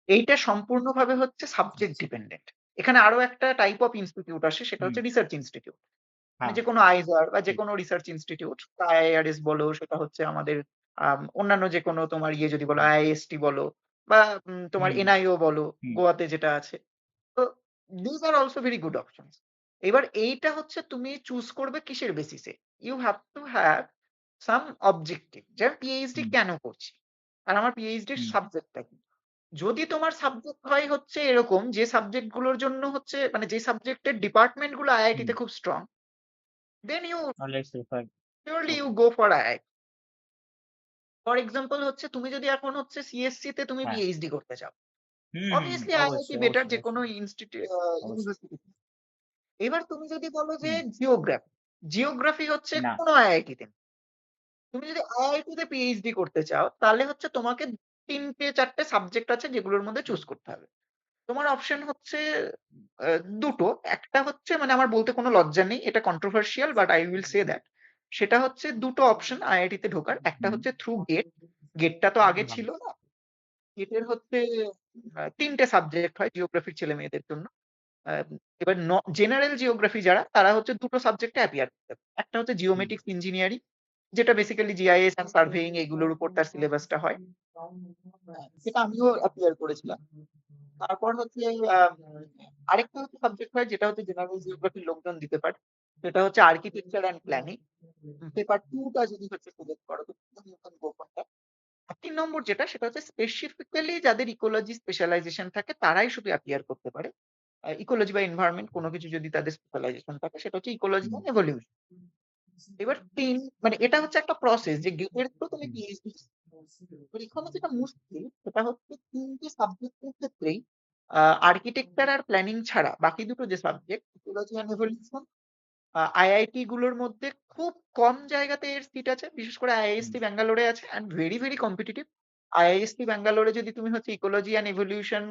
এইটা সম্পূর্ণভাবে হচ্ছে সাবজেক্ট আচ্ছা, ডিপেন্ডেন্ট। এখানে আরো একটা টাইপ অফ ইনস্টিটিউট আসে সেটা হুম, হচ্ছে রিসার্চ ইনস্টিটিউট। মানে হ্যাঁ, যেকোনো আইজার বা ঠিক, যেকোনো রিসার্চ ইনস্টিটিউট আইআইআরএস বলো সেটা হচ্ছে আমাদের অন্যান্য যেকোনো তোমার ইয়ে যদি বলো হুম, আইআইএসটি বলো বা তোমার হুম, এনআইও বলো হুম, গোয়াতে যেটা আছে। তো these are also very good options. এবার এইটা হচ্ছে তুমি চুজ করবে কিসের বেসিসে? You have to have some objective যে আমি পিএইচডি হুম, কেন করছি? আর আমার পিএইচডির হুম, সাবজেক্টটা কি? যদি তোমার সাবজেক্ট হয় হচ্ছে এরকম যে সাবজেক্ট গুলোর জন্য হচ্ছে মানে যে সাবজেক্টের ডিপার্টমেন্ট গুলো আইআইটি হুম, তে খুব strong, then you always prefer surely you okay, go for IIT. For example হচ্ছে তুমি যদি এখন হচ্ছে সিএসসি তে তুমি হ্যাঁ। পিএইচডি করতে চাও। হুম, হুম, হুম। অবভিয়াসলি আইআইটি অবশ্যই, বেটার অবশ্যই, যেকোনো অবশ্যই, অবশ্যই। ইউনিভার্সিটি। এবার তুমি যদি বলো যে হুম। জিওগ্রাফি হচ্ছে না। কোনো আইআইটিতে নেই। তুমি যদি আইআইটি তে পিএইচডি করতে চাও তাহলে হচ্ছে তোমাকে ৩-৪ টে সাবজেক্ট আছে যেগুলোর মধ্যে চুজ করতে হবে। তোমার অপশন হচ্ছে আ ২ টো। একটা হচ্ছে মানে আমার বলতে কোনো লজ্জা নেই। এটা controversial but I will say that সেটা হচ্ছে ২ টো অপশন আইআইটি তে ঢোকার। একটা হুম। হচ্ছে থ্রু গেট। গেটটা তো আগে ছিল না। গেটের হচ্ছে ৩ টে সাবজেক্ট হয় জিওগ্রাফির ছেলেমেয়েদের জন্য। আ এবার জেনারেল জিওগ্রাফি যারা তারা হচ্ছে ২ টো সাবজেক্টে অ্যাপিয়ার করতে পারে। একটা হচ্ছে হুম। জিওমেটিক্স ইঞ্জিনিয়ারিং যেটা বেসিক্যালি জিআইএস অ্যান্ড সার্ভেইং এগুলোর উপর তার সিলেবাসটা হয়। সেটা আমিও অ্যাপিয়ার করেছিলাম। তারপর হচ্ছে আম আরেকটা হচ্ছে সাবজেক্ট হয় যেটা হচ্ছে জেনারেল জিওগ্রাফির লোকজন দিতে পারে। সেটা হচ্ছে আর্কিটেকচার অ্যান্ড প্ল্যানিং। পেপার 2 টা যদি হচ্ছে সিলেক্ট করো তো you can go for that। আর ৩ নম্বর যেটা সেটা হচ্ছে স্পেসিফিক্যালি যাদের ইকোলজি স্পেশালাইজেশন থাকে তারাই শুধু অ্যাপিয়ার করতে পারে। ইকোলজি বা এনভায়রনমেন্ট কোন কিছু যদি তাদের স্পেশালাইজেশন থাকে সেটা হচ্ছে ইকোলজি হুম। And evolution. এবার ৩ মানে এটা হচ্ছে একটা প্রসেস যে গেটের থ্রু তুমি হুম। পিএইচডি এবার এখানে যেটা মুশকিল সেটা হচ্ছে ৩ টে সাবজেক্টের ক্ষেত্রেই আ আর্কিটেকচার আর প্ল্যানিং ছাড়া বাকি দুটো যে subject ecology and evolution IIT গুলোর মধ্যে খুব কম জায়গাতে এর সিট আছে। বিশেষ করে হুম। আইআইএসসি ব্যাঙ্গালোরে আছে and very, very competitive. IISc ব্যাঙ্গালোরে যদি তুমি হচ্ছে ইকোলজি অ্যান্ড ইভোলিউশন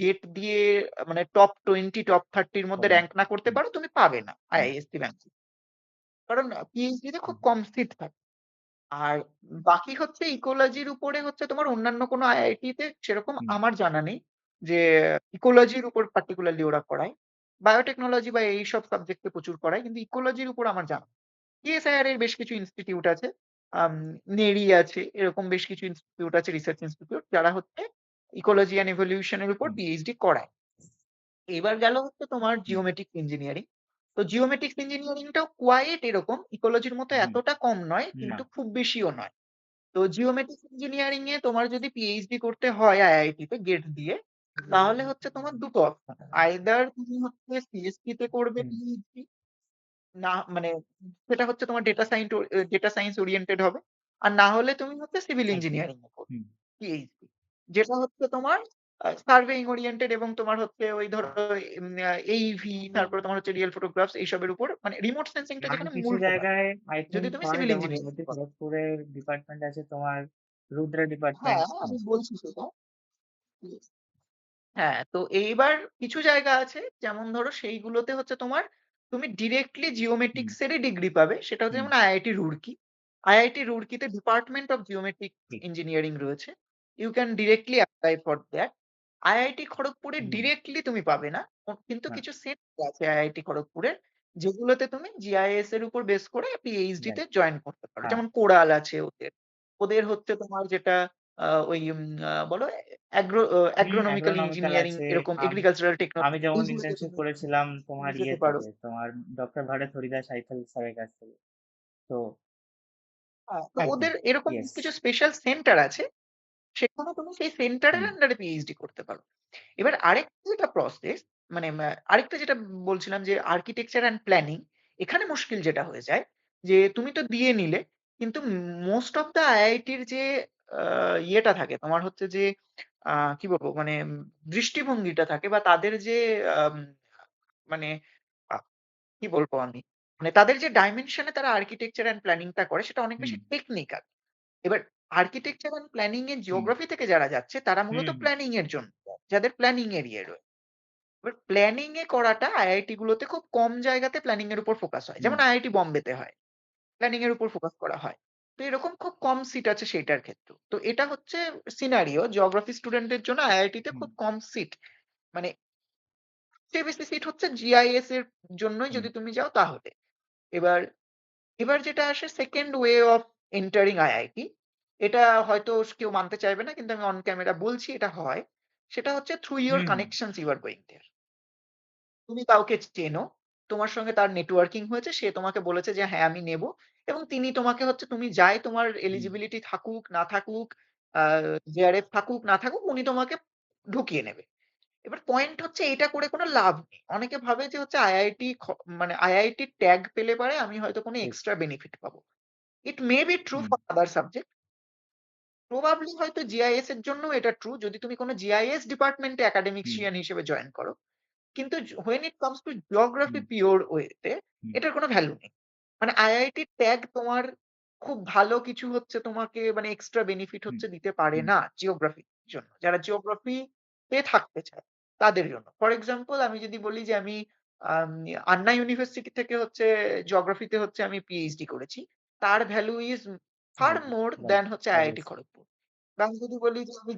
গেট দিয়ে মানে টপ 20, টপ 30 র মধ্যে হবে না। র‍্যাংক না করতে হুম। পারো, তুমি পাবে না হুম। আইআইএসসি ব্যাঙ্গালোর। কারণ পিএইচডি তে হুম। খুব কম সিট থাকে। আর বাকি হচ্ছে ইকোলজির উপরে হচ্ছে তোমার অন্যান্য কোনো আইআইটি তে সেরকম হুম। আমার জানা নেই যে ইকোলজির উপর পার্টিকুলারলি ওরা করায়। বায়োটেকনোলজি বা এইসব সাবজেক্টে প্রচুর করায়। কিন্তু ইকোলজির উপর আমার জানা নেই। সিএসআইআর এর বেশ কিছু ইনস্টিটিউট আছে। আম নেরি আছে। এরকম বেশ কিছু ইনস্টিটিউট আছে রিসার্চ ইনস্টিটিউট যারা হচ্ছে ইকোলজি অ্যান্ড ইভোলিউশন এর উপর হুম। পিএইচডি করায়। এবার গেল হচ্ছে তোমার হুম। জিওমেট্রিক্স ইঞ্জিনিয়ারিং। তো জিওমেট্রিক্স ইঞ্জিনিয়ারিং টাও কোয়াইট এরকম ইকোলজির মতো হুম। এতটা কম নয় না। কিন্তু খুব বেশিও নয়। তো জিওমেট্রিক্স ইঞ্জিনিয়ারিং এ তোমার যদি পিএইচডি করতে হয় আইআইটি তে গেট দিয়ে, তাহলে হচ্ছে তোমার ২ টো অপশন। আইদার তুমি হচ্ছে সিএসসি তে করবে হুম। পিএইচডি না মানে সেটা হচ্ছে তোমার ডেটা সায়েন্স ওরিয়েন্টেড হবে। আর না হলে তুমি হচ্ছে সিভিল আচ্ছা। ইঞ্জিনিয়ারিং এ করবে হুম। পিএইচডি। যেটা হচ্ছে তোমার সার্ভেইং ওরিয়েন্টেড এবং তোমার হচ্ছে ওই ধরো এইভি তারপরে তোমার হচ্ছে রিয়াল ফটোগ্রাফস এইসবের উপর মানে রিমোট সেন্সিং টা কারণ যেখানে কিছু মূল ফোকাস। জায়গায় আই যদি থিংক তুমি হয় সিভিল যেমন ইঞ্জিনিয়ারিং এমনিতে করো। খড়গপুরের ডিপার্টমেন্ট আছে তোমার রুদ্রা হ্যাঁ, ডিপার্টমেন্ট। আমি বলছি সেটা। হ্যাঁ, তো এইবার কিছু জায়গা আছে যেমন ধরো সেইগুলোতে হচ্ছে তোমার তুমি ডিরেক্টলি হুম। জিওমেট্রিক্স এরই ডিগ্রি পাবে। সেটা হচ্ছে হুম। যেমন আইআইটি রুড়কি। আইআইটি রুড়কিতে ডিপার্টমেন্ট অফ জিওমেট্রিক্স ঠিক। ইঞ্জিনিয়ারিং রয়েছে। You can directly apply for that. IIT খড়গপুরে হুম। ডিরেক্টলি তুমি পাবে না। কিন্তু না। কিছু সেন্টার আছে আইআইটি খড়গপুরের যেগুলোতে তুমি জিআইএস এর উপর বেস করে পিএইচডি তে রাইট। জয়েন করতে পারো। হ্যাঁ। যেমন কোরাল আছে ওদের। ওদের হচ্ছে তোমার যেটা ওই বলো হুম, অ্যাগ্রোনমিক্যাল অ্যাগ্রোনমিক্যাল ইঞ্জিনিয়ারিং আছে। এরকম আম এগ্রিকালচারাল আমি টেকনোলজি যেমন এইগুলোতে ইন্টার্নশিপ তুমি করেছিলাম তুমি তোমার যেতে ইয়ে পারো। থেকে, তোমার ডক্টর ভারত হরিদাস সাইফেল স্যারের কাছ থেকে। তো হ্যাঁ, তো একদম। ওদের এরকম ইয়েস। কিছু স্পেশাল সেন্টার আছে। সেখানে তুমি সেই সেন্টারের হুম। আন্ডারে পিএইচডি করতে পারো। এবার আরেকটা যেটা প্রসেস মানে আরেকটা যেটা বলছিলাম যে আর্কিটেকচার অ্যান্ড প্ল্যানিং এখানে মুশকিল যেটা হয়ে যায় যে তুমি তো দিয়ে নিলে কিন্তু মোস্ট অফ দ্যা আইআইটির যে ইয়েটা থাকে তোমার হচ্ছে যে কি বলবো মানে দৃষ্টিভঙ্গিটা থাকে বা তাদের যে আম মানে আ কি বলবো আমি? মানে তাদের যে ডাইমেনশন এ তারা আর্কিটেকচার অ্যান্ড প্ল্যানিং টা করে সেটা অনেক হুম। বেশি টেকনিক্যাল। এবার architecture and planning A hmm. Geography থেকে যারা যাচ্ছে তারা মূলত হুম। হুম। প্ল্যানিং এর জন্য যায়, যাদের প্ল্যানিং এর ইয়ে রয়েছে। এবার প্ল্যানিং এ করাটা আইআইটি গুলোতে খুব কম জায়গাতে প্ল্যানিং এর উপর ফোকাস হয়। হুম। যেমন আইআইটি বম্বেতে হয়। প্ল্যানিং এর উপর ফোকাস করা হয়। তো এরকম খুব কম সিট আছে সেইটার ক্ষেত্রেও। তো এটা হচ্ছে সিনারিও জিওগ্রাফি স্টুডেন্টদের জন্য আইআইটি তে হুম। খুব কম সিট। মানে সবচেয়ে বেশি সিট হচ্ছে জিআইএস এর জন্যই হুম। যদি তুমি যাও তাহলে। এবার এবার যেটা আসে second way of entering IIT এটা হয়তো কেউ মানতে চাইবে না কিন্তু আমি অন ক্যামেরা বলছি এটা হয়। সেটা হচ্ছে through your hmm. Connections you are going there. তুমি কাউকে চেনো, তোমার সঙ্গে তার নেটওয়ার্কিং হয়েছে, সে তোমাকে বলেছে যে হ্যাঁ, আমি নেব এবং তিনি তোমাকে হচ্ছে তুমি যাই তোমার হুম। এলিজিবিলিটি থাকুক না থাকুক, আ জেআরএফ থাকুক না থাকুক উনি তোমাকে ঢুকিয়ে নেবে। এবার পয়েন্ট হচ্ছে এটা করে কোনো লাভ নেই। অনেকে ভাবে যে হচ্ছে আইআইটি মানে আইআইটি ট্যাগ পেলে পারে আমি হয়তো কোনো ঠিক। এক্সট্রা বেনিফিট পাবো। It may be true hmm. For other subject probably হয়তো জিআইএস এর জন্যও এটা ট্রু যদি তুমি কোনো জিআইএস ডিপার্টমেন্টে হুম, একাডেমিক্সিয়ান হিসেবে জয়েন করো। কিন্তু when it comes to hmm, geography pure ওয়েতে হুম, এটার কোনো ভ্যালু নেই। মানে আইআইটির ট্যাগ তোমার খুব ভালো কিছু হচ্ছে তোমাকে মানে এক্সট্রা বেনিফিট হুম, হচ্ছে দিতে পারে হুম, না জিওগ্রাফির জন্য। যারা জিওগ্রাফিতে থাকতে চায় তাদের জন্য। ফর এক্সাম্পল আমি যদি বলি যে আমি আম আন্না ইউনিভার্সিটি থেকে হচ্ছে জিওগ্রাফিতে হচ্ছে আমি পিএইচডি করেছি। তার ভ্যালু ইস ফার রাইট, মোর রাইট, দ্যান হচ্ছে আইআইটি অবভিয়াসলি। খড়গপুর। বা আমি যদি বলি যে আমি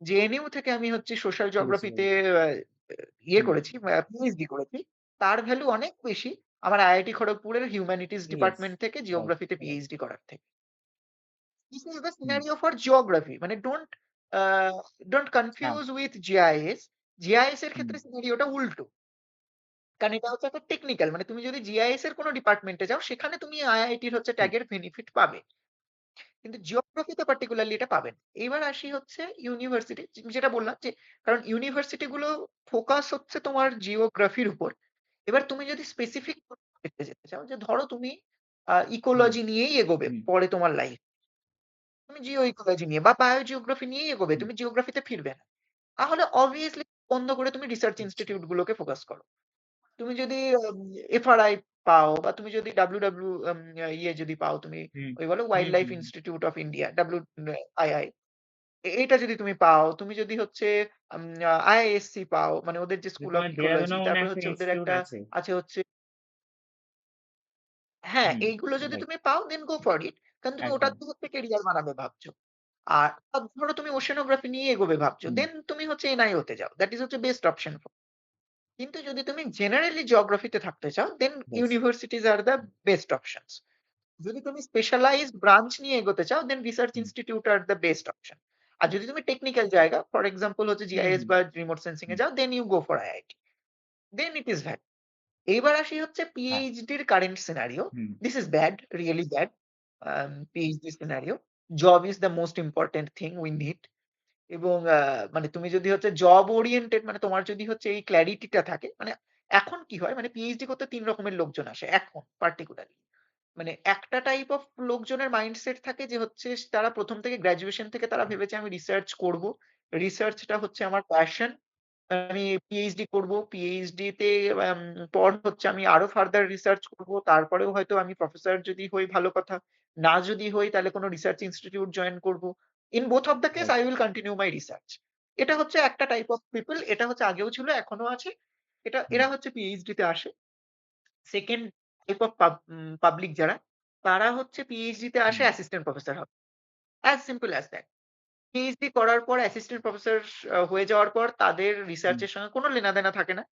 জেএনইউ থেকে আমি হচ্ছে সোশ্যাল পিএইচডি জিওগ্রাফিতে করেছি। আ ইয়ে হুম, করেছি পিএইচডি করেছি। তার ভ্যালু অনেক বেশি আমার আইআইটি খড়গপুরের হিউম্যানিটিজ ইয়েস, ডিপার্টমেন্ট থেকে রাইট, জিওগ্রাফিতে রাইট। পিএইচডি করার থেকে। This is the hmm, scenario for geography মানে আ ডোন্ট হ্যাঁ, কনফিউজ উইথ জিআইএস। জিআইএস এর হুম, ক্ষেত্রে সিনারিওটা উল্টো। কারণ এটা হচ্ছে একটা টেকনিক্যাল মানে তুমি যদি জিআইএস এর কোনো ডিপার্টমেন্টে যাও সেখানে তুমি আইআইটির হচ্ছে হুম, ট্যাগের বেনিফিট পাবে। কিন্তু জিওগ্রাফিতে পার্টিকুলারলি এটা পাবেন। এইবার আসি হচ্ছে ইউনিভার্সিটি যেটা বললাম যে কারণ ইউনিভার্সিটি গুলো ফোকাস হচ্ছে তোমার জিওগ্রাফির উপর। এবার তুমি যদি স্পেসিফিক ক্ষেত্রে যেতে চাও যে ধরো তুমি হুম, ইকোলজি নিয়েই এগোবে হুম, পরে তোমার লাইফ। তুমি জিও ইকোলজি নিয়ে বা বায়োজিওগ্রাফি নিয়েই এগোবে। হুম, তুমি জিওগ্রাফিতে ফিরবে না। তাহলে obviously বন্ধ করে তুমি রিসার্চ আচ্ছা। ইনস্টিটিউট গুলোকে ফোকাস করো। তুমি যদি এফআরআই পাও বা তুমি যদি ডব্লিউ ইয়ে যদি পাও তুমি হুম, ওই বলো হুম, wildlife hmm, hmm. Institute of India WII এটা যদি তুমি পাও, তুমি যদি হচ্ছে আম আ আইআইএসসি পাও, মানে ওদের যে যে স্কুল অফ তোমার ইকোলজি, দেহরাদূনেও মনে হয় তারপরে একটা হচ্ছে ওদের ইনস্টিটিউট একটা আছে। আছে হচ্ছে হ্যাঁ, হুম, এইগুলো যদি রাইট, তুমি পাও দেন গো ফর ইট। কারণ তুমি একদম। ওটাতে হচ্ছে ক্যারিয়ার বানাবে ভাবছো। আর ধরো তুমি ওশেনোগ্রাফি নিয়ে এগোবে ভাবছো, হুম, দেন তুমি হচ্ছে এনআইও তে যাও। দ্যাট ইস হচ্ছে বেস্ট অপশন। কিন্তু যদি তুমি জেনারেলি জিওগ্রাফিতে থাকতে চাও, দেন বেশ। Universities are the best options. যদি তুমি স্পেশালাইজড ব্রাঞ্চ নিয়ে এগোতে চাও, then research hmm, institute are the best option. আর যদি তুমি টেকনিক্যাল জায়গা, ফর এক্সাম্পল হচ্ছে হুম, জিআইএস হুম, বা রিমোট সেন্সিং এ হুম, যাও, then you go for IIT. Then it is valid. এইবার আসি হচ্ছে হ্যাঁ, পিএইচডির current scenario. Hmm, this is bad, really bad. PhD scenario. Job is the most important thing we need. এবং মানে তুমি যদি হচ্ছে জব ওরিয়েন্টেড মানে তোমার যদি হচ্ছে এই ক্লারিটিটা থাকে মানে এখন কি হয় মানে পিএইচডি করতে ৩ রকমের লোকজন আসে এখন পার্টিকুলারলি। মানে একটা টাইপ অফ লোকজনের মাইন্ডসেট থাকে যে হচ্ছে তারা ১ম থেকে গ্র্যাজুয়েশন থেকে তারা ভেবেছে আমি রিসার্চ করব। রিসার্চটা হচ্ছে আমার প্যাশন। আমি পিএইচডি করব। পিএইচডি তে আম পর হচ্ছে আমি আরো ফার্দার রিসার্চ করব। তারপরেও হয়তো আমি প্রফেসর যদি হই ভালো কথা। না যদি হই তাহলে কোন রিসার্চ ইনস্টিটিউট জয়েন করব। In both of the case right, I will continue my research. এটা হচ্ছে একটা টাইপ অফ পিপল। এটা হচ্ছে আগেও ছিল, এখনো আছে। হুম, এরা হচ্ছে পিএইচডি তে আসে। সেকেন্ড টাইপ অফ পাবলিক যারা, তারা হচ্ছে পিএইচডি তে আসে হুম, অ্যাসিস্ট্যান্ট প্রফেসর হবে। As simple as that. PhD করার পর অ্যাসিস্ট্যান্ট প্রফেসর হয়ে যাওয়ার পর তাদের রিসার্চ হুম, এর সঙ্গে কোন লেনাদেনা থাকে না।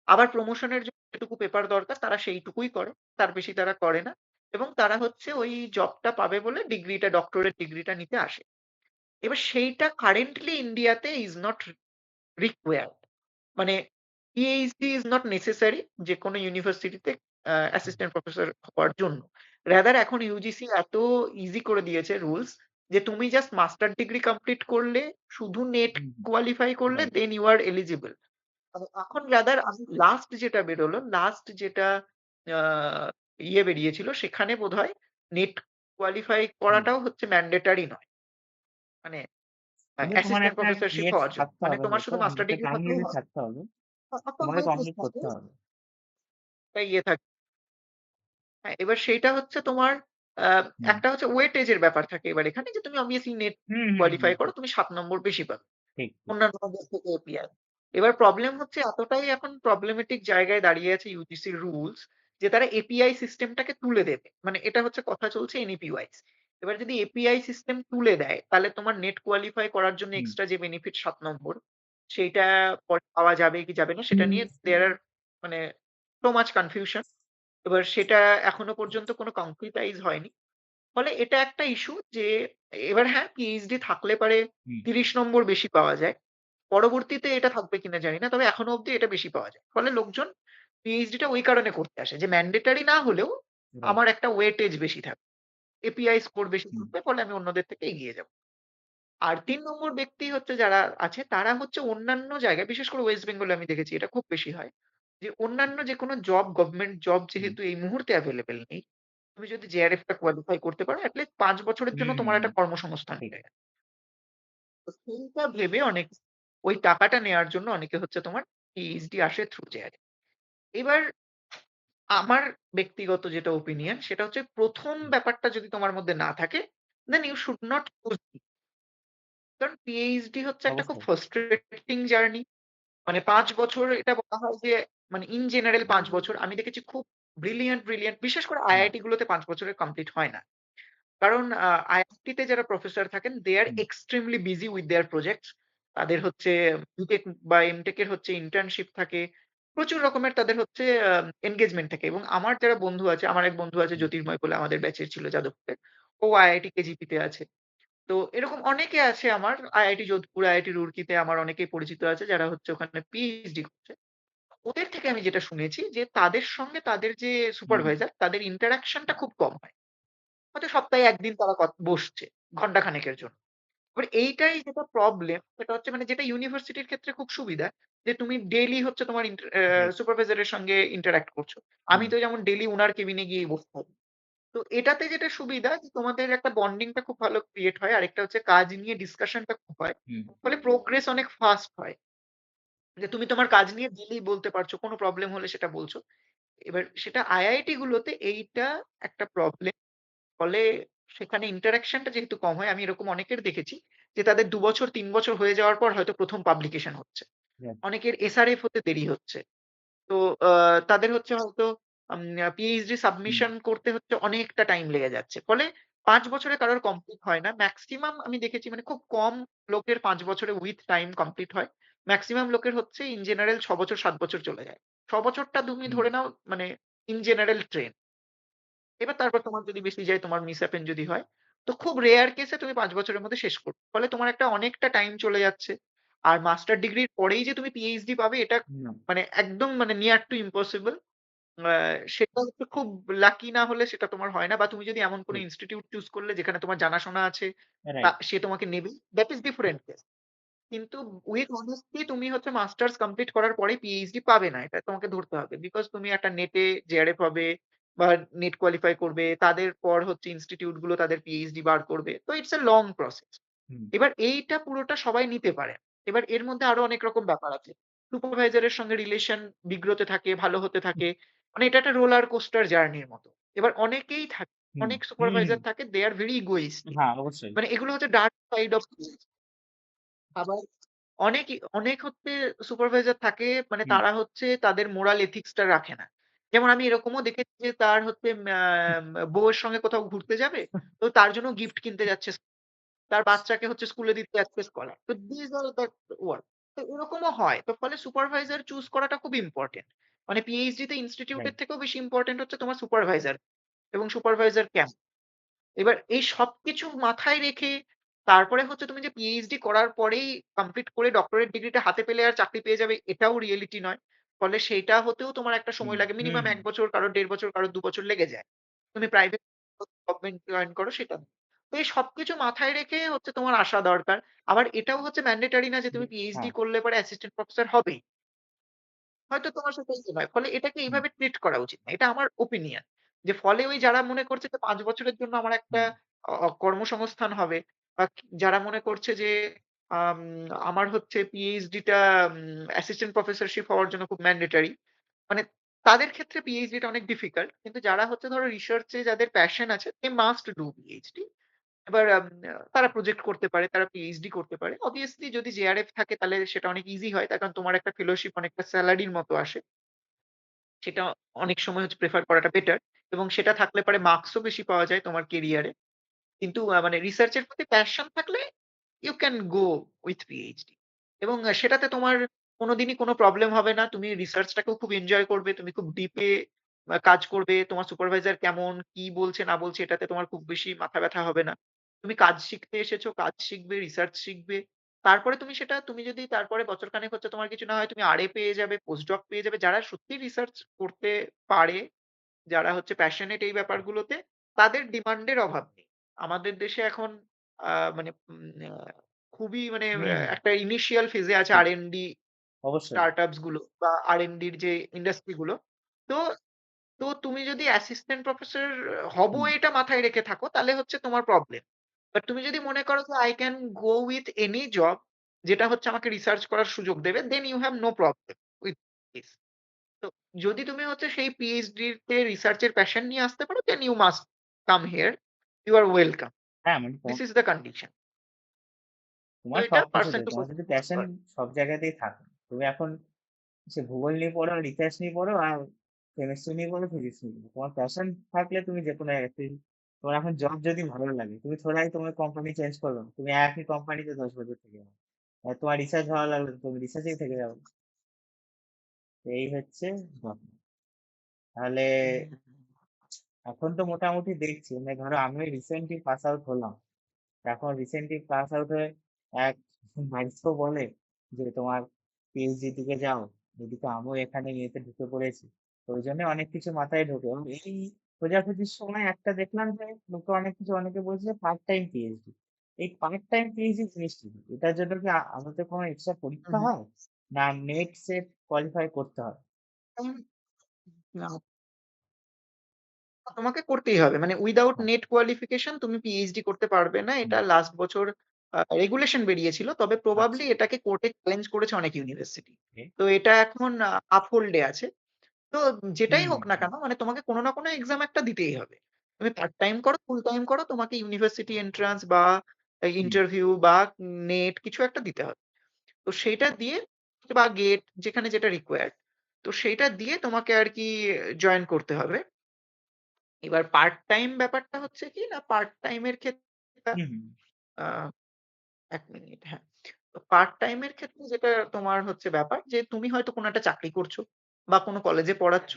আবার প্রমোশনের জন্য যেটুকু পেপার দরকার তারা সেইটুকুই করে। তার বেশি তারা করে না। এবং তারা হচ্ছে ওই জবটা পাবে বলে ডিগ্রিটা ডক্টরেট ডিগ্রিটা নিতে আসে। এবার সেইটা কারেন্টলি ইন্ডিয়াতে ইস নট রিকোয়ার্ড। মানে পিএইচডি ইস নট নেসেসারি যেকোনো ইউনিভার্সিটিতে অ্যাসিস্ট্যান্ট প্রফেসর হওয়ার জন্য। রাদার এখন ইউজিসি এত ইজি করে দিয়েছে রুলস যে তুমি জাস্ট মাস্টার ডিগ্রি কমপ্লিট করলে, শুধু নেট হুম, হুম, কোয়ালিফাই করলে right, then you are eligible. এখন রাদার আমি লাস্ট যেটা বেরোলো, লাস্ট যেটা আ ইয়ে বেরিয়েছিল সেখানে বোধহয় নেট কোয়ালিফাই হুম। করাটাও হচ্ছে ম্যান্ডেটরি নয়। মানে কিন্তু তোমার অ্যাসিস্ট্যান্ট একটা প্রফেসরশিপ ইয়ে হওয়ার জন্য। থাকতে মানে হবে তোমার হয়তো, শুধু মানে মাস্টার একটা ডিগ্রি টাইম থাকলেই লিমিট হবে। থাকতে হবে। একটা তোমাকে ওয়েটেজ কমপ্লিট থাকে, করতে হবে। একটা ইয়ে থাকে। হ্যাঁ, এবার সেইটা হচ্ছে তোমার আ হুম, একটা হচ্ছে ওয়েটেজ এর ব্যাপার থাকে এবার এখানে যে তুমি obviously নেট হুম, হুম, হুম, কোয়ালিফাই করো ঠিক, তুমি ৭ নম্বর বেশি পাবে। ঠিক, ঠিক। অন্যান্যদের থেকে এপিআই। এবার প্রবলেম হচ্ছে এতটাই এখন প্রবলেমেটিক জায়গায় দাঁড়িয়ে আছে ইউজিসির রুলস যে তারা এপিআই সিস্টেমটাকে তুলে দেবে। মানে এটা হচ্ছে কথা চলছে এনইপি ওয়াইজ। এবার যদি এপিআই সিস্টেম তুলে দেয় তাহলে তোমার নেট কোয়ালিফাই করার জন্য হুম, এক্সট্রা যে বেনিফিট ৭ নম্বর সেইটা পরে পাওয়া যাবে কি যাবে না সেটা নিয়ে দেয়ার আর মানে সো মাচ কনফিউশন। এবার সেটা এখনো পর্যন্ত কোনো কংক্রিটাইজ হয়নি। ফলে এটা একটা ইস্যু যে এবার হ্যাঁ, পিএইচডি থাকলে পারে হুম, ৩০ নম্বর বেশি পাওয়া যায়। পরবর্তীতে এটা থাকবে কিনা জানি না। তবে এখনো অব্দি এটা বেশি পাওয়া যায়। ফলে লোকজন পিএইচডিটা ওই কারণে করতে আসে যে ম্যান্ডেটরি না হলেও রাইট, আমার একটা ওয়েটেজ বেশি থাকবে। এপিআই স্কোর বেশি হুম, থাকবে ফলে আমি অন্যদের থেকে এগিয়ে যাব। আর ৩ নম্বর ব্যক্তি হচ্ছে যারা আছে তারা হচ্ছে অন্যান্য জায়গায় বিশেষ করে ওয়েস্ট বেঙ্গলে আমি দেখেছি এটা খুব বেশি হয়। যে অন্যান্য যেকোনো জব গভর্নমেন্ট জব হুম, যেহেতু এই মুহূর্তে এভেইলেবল নেই তুমি যদি জেআরএফ টা কোয়ালিফাই করতে পারো এট লিস্ট ৫ বছরের জন্য তোমার হুম, একটা কর্মসংস্থান ঠিক। হয়ে গেল। তো সেইটা ভেবে অনেক ওই টাকাটা নেয়ার জন্য অনেকে হচ্ছে তোমার পিএইচডি আসে থ্রু জেআরএফ। এবার আমার ব্যক্তিগত যেটা ওপিনিয়ন সেটা হচ্ছে ১ম ব্যাপারটা যদি তোমার মধ্যে না থাকে, then you should not choose. কারণ পিএইচডি হচ্ছে একটা খুব অবশ্যই। Frustrating journey. মানে ৫ বছর এটা বলা হয় যে মানে ইন জেনারেল ৫ বছর আমি দেখেছি খুব ব্রিলিয়ান্ট বিশেষ করে না। আইআইটি গুলোতে ৫ বছরের কমপ্লিট হয় না। কারণ আইআইটি তে যারা প্রফেসর থাকেন they are hmm, extremely busy with their projects. তাদের হচ্ছে বিটেক বা এমটেক এর হচ্ছে ইন্টার্নশিপ থাকে। প্রচুর রকমের তাদের হচ্ছে এনগেজমেন্ট থাকে এবং আমার যারা বন্ধু আছে, আমার এক বন্ধু আছে হুম, জ্যোতির্ময় বলে আমাদের ব্যাচের ছিল যাদবপুরে। ও আইআইটি কেজিপি তে আছে। তো এরকম অনেকে আছে আমার আইআইটি যোধপুর, আইআইটি রুড়কিতে আমার অনেকেই পরিচিত আছে যারা হচ্ছে ওখানে পিএইচডি করছে। ওদের থেকে আমি যেটা শুনেছি যে তাদের সঙ্গে তাদের যে হুম, সুপারভাইজার তাদের ইন্টারেকশন টা খুব কম হয়। হয়তো সপ্তাহে ১ দিন তারা বসছে ঘন্টা খানেকের জন্য। এবার এইটাই যেটা প্রবলেম সেটা হচ্ছে মানে যেটা ইউনিভার্সিটির ক্ষেত্রে খুব সুবিধা যে তুমি ডেইলি হচ্ছে তোমার রাইট। সুপারভাইজারের সঙ্গে ইন্টারেক্ট করছো। আমি হুম, তো যেমন ডেইলি উনার কেবিনে গিয়েই বসতে হবে। তো এটাতে যেটা সুবিধা যে তোমাদের একটা বন্ডিং টা খুব ভালো ক্রিয়েট হয়। আরেকটা হচ্ছে কাজ নিয়ে ডিসকাশনটা খুব হয়। হুম, ফলে প্রোগ্রেস অনেক ফাস্ট হয়। যে তুমি তোমার কাজ নিয়ে ডেইলি বলতে পারছো। কোন প্রবলেম হলে সেটা বলছো। এবার সেটা আইআইটি গুলোতে এইটা একটা প্রবলেম। ফলে সেখানে ইন্টারেকশনটা যেহেতু কম হয়, আমি এরকম অনেকের দেখেছি যে তাদের ২ বছর ৩ বছর হয়ে যাওয়ার পর হয়তো ১ম পাবলিকেশন হচ্ছে। রাইট। অনেকের এসআরএফ হতে দেরি হচ্ছে। তো তাদের হচ্ছে হয়তো আম পিএইচডি হুম, সাবমিশন করতে হচ্ছে অনেকটা টাইম লেগে যাচ্ছে। ফলে ৫ বছরে কারোর কমপ্লিট হয় না। মেক্সিমাম আমি দেখেছি মানে খুব কম লোকের ৫ বছরে উইথ টাইম কমপ্লিট হয়। মেক্সিমাম লোকের হচ্ছে ইন জেনারেল ৬ বছর ৭ বছর চলে যায়। ৬ বছরটা তুমি হুম, ধরে নাও মানে ইন জেনারেল ট্রেন। এবার তারপর তোমার যদি বেশি যায় তোমার মিসহ্যাপেন যদি হয়, তো খুব রেয়ার কেসে তুমি ৫ বছরের মধ্যে শেষ করবে। ফলে তোমার একটা অনেকটা টাইম চলে যাচ্ছে। আর মাস্টার ডিগ্রির পরেই যে তুমি পিএইচডি পাবে এটা হুম, মানে একদম মানে নিয়ার টু ইম্পসিবল। আ সেটা হচ্ছে খুব লাকি না হলে সেটা তোমার হয় না। বা তুমি যদি এমন কোন ঠিক। ইনস্টিটিউট চুজ করলে যেখানে তোমার জানাশোনা আছে, রাইট। সে তোমাকে নেবেই। That is different case. কিন্তু উইথ অনেস্টি তুমি হচ্ছে মাস্টার্স কমপ্লিট করার পরেই পিএইচডি পাবে না। এটা তোমাকে ধরতে হবে। বিকজ তুমি একটা নেটে জেআরএফ হবে বা নেট কোয়ালিফাই করবে। তাদের পর হচ্ছে ইনস্টিটিউট গুলো তাদের পিএইচডি বার করবে। তো ইটস আ লং প্রসেস। হুম, এবার এইটা পুরোটা সবাই নিতে পারে। এবার এর মধ্যে আরো অনেক রকম ব্যাপার আছে। সুপারভাইজার এর সঙ্গে রিলেশন বিগ্রতে থাকে, ভালো হতে থাকে। মানে এটা একটা রোলার কোস্টার জার্নির মতো। এবার অনেকেই থাকে, হুম, অনেক হুম, হুম। সুপারভাইজার থাকে দে আর ভেরি ইগোইস্টিক। হ্যাঁ, অবশ্যই। মানে এগুলো হচ্ছে ডার্ক সাইড অফ আবার অনেক হচ্ছে সুপারভাইজার থাকে মানে হুম, তারা হচ্ছে তাদের মোরাল এথিক্স টা রাখে না। যেমন আমি এরকমও দেখেছি যে তার হচ্ছে বউয়ের সঙ্গে কোথাও ঘুরতে যাবে। তো তার জন্য গিফট কিনতে যাচ্ছে। তার বাচ্চাকে হচ্ছে স্কুলে দিতে যাচ্ছে স্কলার। তো these are the work. তো এরকমও হয়। তো ফলে সুপারভাইজার চুজ করাটা খুব ইম্পোর্টেন্ট। মানে পিএইচডি তে ইনস্টিটিউট রাইট। এর থেকেও বেশি ইম্পোর্টেন্ট হচ্ছে তোমার সুপারভাইজার এবং সুপারভাইজার কেমন। এবার এই সবকিছু মাথায় রেখে তারপরে হচ্ছে তুমি যে পিএইচডি করার পরেই কমপ্লিট করে ডক্টরেট ডিগ্রিটা হাতে পেলে আর চাকরি পেয়ে যাবে এটাও রিয়েলিটি নয়। ফলে সেইটা হতেও তোমার একটা হুম, সময় লাগে। হুম, মিনিমাম হুম, ১ বছর, কারোর ১.৫ বছর, কারোর ২ বছর লেগে যায়। তুমি প্রাইভেট গভর্নমেন্ট জয়েন করো সেটা না। তো এই সবকিছু মাথায় রেখে হচ্ছে তোমার আসা দরকার। আবার এটাও হচ্ছে ম্যান্ডেটরি না যে তুমি পিএইচডি হ্যাঁ, করলে পরে অ্যাসিস্ট্যান্ট প্রফেসর হবেই। হয়তো তোমার সাথে এই নয়। ফলে এটাকে হুম, এইভাবে ট্রিট করা উচিত না। এটা আমার ওপিনিয়ন। যে ফলে ওই যারা মনে করছে যে ৫ বছরের জন্য আমার একটা হুম, কর্মসংস্থান হবে বা যারা মনে করছে যে আম আমার হচ্ছে পিএইচডি টা অ্যাসিস্ট্যান্ট প্রফেসরশিপ হওয়ার জন্য খুব ম্যান্ডেটরি। মানে তাদের ক্ষেত্রে পিএইচডি টা অনেক ডিফিকাল্ট। কিন্তু যারা হচ্ছে ধরো রিসার্চ এ যাদের প্যাশন আছে they must do পিএইচডি। এবার তারা প্রজেক্ট করতে পারে, তারা পিএইচডি করতে পারে। অবভিয়াসলি যদি জেআরএফ থাকে তাহলে সেটা অনেক ইজি হয়। তার কারণ তোমার একটা ফেলোশিপ অনেকটা সেলারির মতো আসে। সেটা অনেক সময় হচ্ছে প্রেফার করাটা বেটার এবং সেটা থাকলে পরে মার্কসও বেশি পাওয়া যায় তোমার কেরিয়ারে। কিন্তু মানে রিসার্চ এর প্রতি প্যাশন থাকলে you can go with PhD এবং সেটাতে তোমার কোনদিনই কোন প্রবলেম হবে না। তুমি রিসার্চটাকেও খুব এনজয় করবে। তুমি খুব ডিপে কাজ করবে। তোমার সুপারভাইজার কেমন, কি বলছে না বলছে এটাতে তোমার খুব বেশি মাথা ব্যাথা হবে না। তুমি কাজ শিখতে এসেছো, কাজ শিখবে, রিসার্চ শিখবে। তারপরে তুমি সেটা তুমি যদি তারপরে বছরখানেক হচ্ছে তোমার কিছু না হয় তুমি আরএ পেয়ে যাবে, পোস্ট-ডক পেয়ে যাবে। যারা সত্যিই রিসার্চ করতে পারে, যারা হচ্ছে প্যাশনেট এই ব্যাপারগুলোতে, তাদের ডিমান্ডের অভাব নেই। আমাদের দেশে এখন মানে খুবই মানে হুম, হুম, একটা ইনিশিয়াল ফেজ এ আছে ঠিক। আর&ডি অবশ্যই। স্টার্টআপস গুলো বা আর&ডির যে ইন্ডাস্ট্রি গুলো। তো তো তুমি যদি অ্যাসিস্ট্যান্ট প্রফেসর হবো হুম, এটা মাথায় রেখে থাকো তাহলে হচ্ছে তোমার প্রবলেম। বাট তুমি যদি মনে করো যে I can go with any job যেটা হচ্ছে আমাকে রিসার্চ করার সুযোগ দেবে, then you have no problem with this. তো যদি তুমি হচ্ছে সেই পিএইচডি তে রিসার্চ এর প্যাশন নিয়ে আসতে পারো, then you must come here. You are welcome. হ্যাঁ, মানে This is the condition. তো তোমার এটা পারসন সবকিছুতে টু তোমার যদি পারসন প্যাশন সব জায়গাতেই থাকে। তুমি এখন সে ভূগোল নিয়ে পড়ো, ইতিহাস নিয়ে পড়ো, আর কেমিস্ট্রি নিয়ে পড়ো, ফিজিক্স নিয়ে পড়ো, তোমার প্যাশন থাকলে তুমি যে কোনো জায়গাতেই, তোমার এখন জব যদি ভালো লাগে তুমি থোড়াই তোমার কোম্পানি চেঞ্জ করবে না। তুমি একই কোম্পানিতে 10 বছর থেকে যাবে। আর তোমার রিসার্চ ভালো লাগলে তুমি রিসার্চেই থেকে যাবে। তো এই হচ্ছে ঘটনা। তাহলে এখন তো মোটামুটি দেখছি, মানে ধরো আমি রিসেন্টলি পাস আউট হলাম। এখন রিসেন্টলি পাস আউট হয়ে এক ভাইস্তো বলে যে তোমার পিএইচডি দিকে যাও, এদিকে আমিও এখানে ইয়েতে ঢুকে পড়েছি। তো ওই জন্য অনেক কিছু মাথায় ঢোকে, এবং এই খোঁজাখুঁজির সময় একটা দেখলাম যে লোকে অনেক কিছু, অনেকে বলছে পার্ট টাইম পিএইচডি। এই পার্ট টাইম পিএইচডি জিনিসটি কি? এটার জন্য কি আমাদের কোনো এক্সট্রা পরীক্ষা হয়, না নেট সেট কোয়ালিফাই করতে হয়? না, তোমাকে করতেই হবে। মানে উইথআউট হ্যাঁ, নেট কোয়ালিফিকেশন তুমি পিএইচডি করতে পারবে না। হুম, এটা লাস্ট বছর রেগুলেশন বেরিয়েছিল। তবে আচ্ছা, প্রবাবলি এটাকে কোর্টে চ্যালেঞ্জ করেছে অনেক ইউনিভার্সিটি। ওকে, তো এটা এখন আপহোল্ড এ আছে। তো যেটাই হুম, হোক না কেন মানে তোমাকে কোনো না কোনো এক্সাম একটা দিতেই হবে। তুমি পার্ট টাইম করো, ফুল টাইম করো, তোমাকে ইউনিভার্সিটি এন্ট্রান্স বা হুম, ইন্টারভিউ বা নেট কিছু একটা দিতে হবে। তো সেইটা দিয়ে বা গেট যেখানে যেটা রিকোয়ার্ড, তো সেইটা দিয়ে তোমাকে আরকি জয়েন করতে হবে। এবার পার্ট টাইম ব্যাপারটা হচ্ছে কি না পার্ট টাইম এর ক্ষেত্রে হুম, হুম, আ ১ মিনিট হ্যাঁ। তো পার্ট টাইম এর ক্ষেত্রে যেটা তোমার হচ্ছে ব্যাপার যে তুমি হয়তো কোনো একটা চাকরি করছো বা কোনো কলেজে পড়াচ্ছ।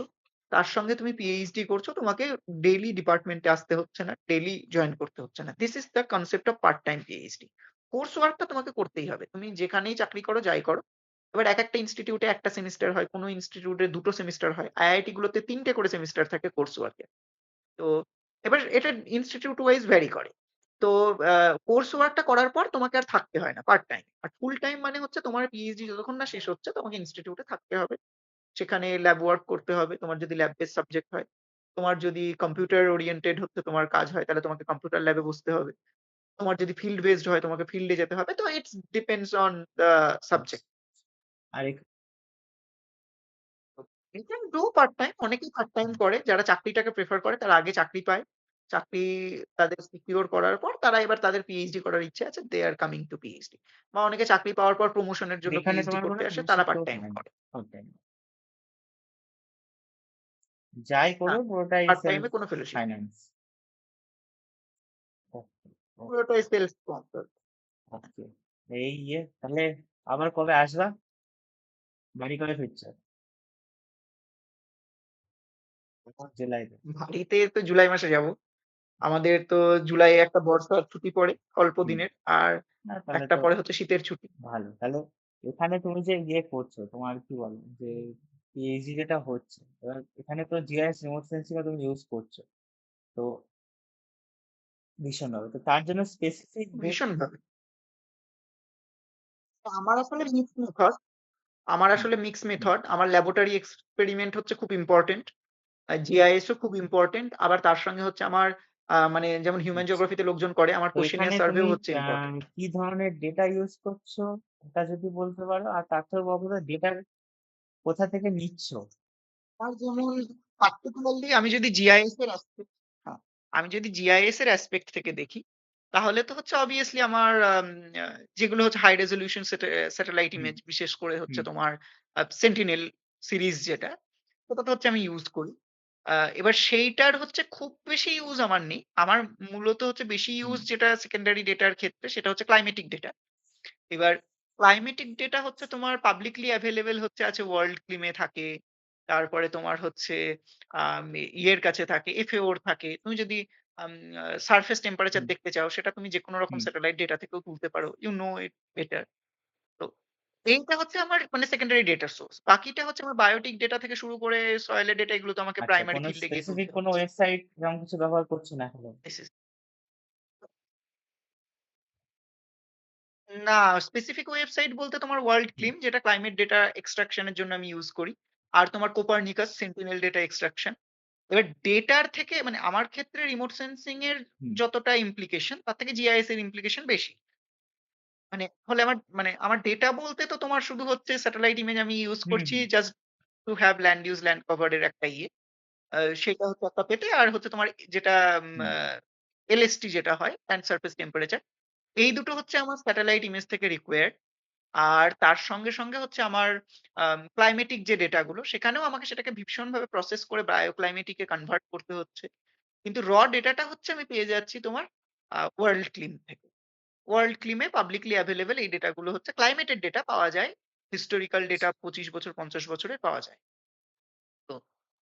তার সঙ্গে তুমি পিএইচডি করছো। তোমাকে ডেইলি ডিপার্টমেন্টে আসতে হচ্ছে না। ডেইলি জয়েন করতে হচ্ছে না। This is the concept of part time PhD. Course ওয়ার্কটা তোমাকে করতেই হবে। তুমি যেখানেই চাকরি করো, যাই করো। এবার একেকটা ইনস্টিটিউটে ১ টা সেমিস্টার হয়, কোনো ইনস্টিটিউটে ২ টো সেমিস্টার হয়। আইআইটি গুলোতে ৩ টে করে সেমিস্টার থাকে কোর্স ওয়ার্ক এর। তো এবার এটা ইনস্টিটিউট ওয়াইজ ভ্যারি করে। তো কোর্স ওয়ার্কটা করার পর তোমাকে আর থাকতে হয় না পার্ট টাইম। আর ফুল টাইম মানে হচ্ছে তোমার পিএইচডি যতক্ষণ না শেষ হচ্ছে তোমাকে ইনস্টিটিউটে থাকতে হবে। সেখানে ল্যাব ওয়ার্ক করতে হবে। তোমার যদি ল্যাব বেসড সাবজেক্ট হয়। তোমার যদি কম্পিউটার ওরিয়েন্টেড হচ্ছে তোমার কাজ হয় তাহলে তোমাকে কম্পিউটার ল্যাবে বসতে হবে। তোমার যদি ফিল্ড বেসড হয় তোমাকে ফিল্ডে যেতে হবে। তো ইটস ডিপেন্ডস অন দ্যা আচ্ছা। সাবজেক্ট। আর you can do part time. অনেকেই পার্ট টাইম করে। যারা চাকরিটাকে প্রেফার করে তারা আগে চাকরি পায়। চাকরি তাদের সিকিউর করার পর তারা এবার তাদের পিএইচডি করার ইচ্ছে আছে। দে আর কামিং টু পিএইচডি। বা অনেকে চাকরি পাওয়ার পর প্রমোশন এর জন্য এখানে পিএইচডি তোমার করতে কোনো আসে তারা ফেলোশিপ পার্ট কেউ টাইম হয় না, করে। ওটাই। যাই না, করো পুরোটাই পার্ট টাইম সেলফ এ কোনো ফেলোশিপ নেই। ফাইন্যান্স। ওকে, পুরোটাই সেলফ স্পন্সরড। ওকে। এই ইয়ে তাহলে আবার কবে আসবা, বাড়ি কবে ফিরছো? জুলাইতে? বাড়িতে তো জুলাই মাসে যাব। আমাদের তো জুলাইয়ে একটা বর্ষার ছুটি পড়ে অল্প হুম, দিনের। আর না তাহলে একটা তো পরে হচ্ছে শীতের ছুটি। ভালো। তাহলে এখানে তুমি যে ইয়ে করছো, তোমার কি বলে যে পিএইচডি যেটা হচ্ছে, এবার এখানে তো জিআইএস রিমোট সেন্সিং তুমি ইউজ করছো, তো ভীষণ ভাবে, তো তার জন্য স্পেসিফিক ডেট। ভীষণভাবে। তো আমার আসলে মিক্স মেথড। আমার হুম, আসলে মিক্স হুম, মেথড। আমার ল্যাবরেটরি এক্সপেরিমেন্ট হচ্ছে খুব ইম্পোর্টেন্ট। জিআইএস ও খুব ইম্পোর্টেন্ট। আবার তার সঙ্গে হচ্ছে আমার মানে যেমন হিউম্যান আচ্ছা। জিওগ্রাফিতে লোকজন করে আমার তো এখানে কোয়েশ্চেনিয়ার তুমি সার্ভেও হচ্ছে ইম্পোর্টেন্ট। কি ধরনের ডেটা ইউজ করছো, এটা যদি বলতে পারো, আর তার থেকে বড় কথা ডেটা কোথা থেকে নিচ্ছ? আর যেমন পার্টিকুলারলি আমি যদি জিআইএস এর অ্যাসপেক্ট হ্যাঁ, আমি যদি জিআইএস এর অ্যাসপেক্ট থেকে দেখি, তাহলে তো হচ্ছে অবভিয়াসলি আমার আ যেগুলো হচ্ছে হাই রেজোলিউশন স্যাটেলাইট হুম, ইমেজ বিশেষ করে হচ্ছে হুম, তোমার সেন্টিনেল সিরিজ যেটা, ওটা তো হচ্ছে আমি ইউজ করি। এবার সেইটার হচ্ছে খুব বেশি ইউজ আমার নেই। আমার মূলত হচ্ছে বেশি হুম, ইউজ যেটা সেকেন্ডারি ডেটার ক্ষেত্রে সেটা হচ্ছে ক্লাইমেটিক ডেটা। এবার ক্লাইমেটিক ডেটা হচ্ছে তোমার পাবলিকলি এভেইলেবল হচ্ছে আছে ওয়ার্ল্ড ক্লিমে থাকে। তারপরে তোমার হচ্ছে ইয়ের কাছে থাকে, এফএও র থাকে। তুমি যদি আম আ সারফেস টেম্পারেচার হুম, দেখতে চাও সেটা তুমি যেকোনো রকম হুম। স্যাটেলাইট ডেটা থেকেও তুলতে পারো। You know it better. তো এইটা হচ্ছে আমার মানে সেকেন্ডারি ডেটা সোর্স। বাকিটা হচ্ছে আমার বায়োটিক ডেটা থেকে শুরু করে সয়েল এর ডেটা এগুলো তো আমাকে আচ্ছা, প্রাইমারি কোনো ফিল্ড এ গিয়ে স্পেসিফিক তুলতে কোনো হচ্ছে। ওয়েবসাইট এরকম কিছু ব্যবহার করছো না এখন? দিস ইস না, স্পেসিফিক ওয়েবসাইট বলতে তোমার ওয়ার্ল্ড হুম, ক্লিম যেটা ক্লাইমেট ডেটা এক্সট্রাকশন এর জন্য আমি ইউজ করি। আর তোমার কোপারনিকাস সেন্টিনেল ডেটা এক্সট্রাকশন। এবার ডেটার থেকে মানে আমার ক্ষেত্রে রিমোট সেন্সিং এর হুম, যতটা ইমপ্লিকেশন তার থেকে জিআইএস এর ইমপ্লিকেশন বেশি। ফলে আমার ডেটা বলতে তো তোমার শুধু হচ্ছে স্যাটেলাইট ইমেজ আমি ইউজ হুম, করছি hmm, just to have land use land cover এর একটা ইয়ে। সেটা হচ্ছে একটা পেতে আর হচ্ছে তোমার যেটা হুম, এলএসটি যেটা হয় ল্যান্ড সারফেস টেম্পারেচার। এই দুটো হচ্ছে আমার স্যাটেলাইট ইমেজ থেকে রিকোয়ার্ড। আর তার সঙ্গে হচ্ছে আমার ক্লাইমেটিক যে ডেটা গুলো সেখানেও আমাকে সেটাকে ভীষণভাবে প্রসেস করে বায়োক্লাইমেটিক এ কনভার্ট করতে হচ্ছে। কিন্তু ডেটাটা হচ্ছে আমি পেয়ে যাচ্ছি তোমার ওয়ার্ল্ড ক্লিম থেকে। ওয়ার্ল্ড ক্লিমে পাবলিকলি এভেইলেবল এই ডেটা গুলো হচ্ছে ক্লাইমেটের ডেটা পাওয়া যায়। হিস্টোরিক্যাল ডেটা ২৫ বছর ৫০ বছরের পাওয়া যায়। তো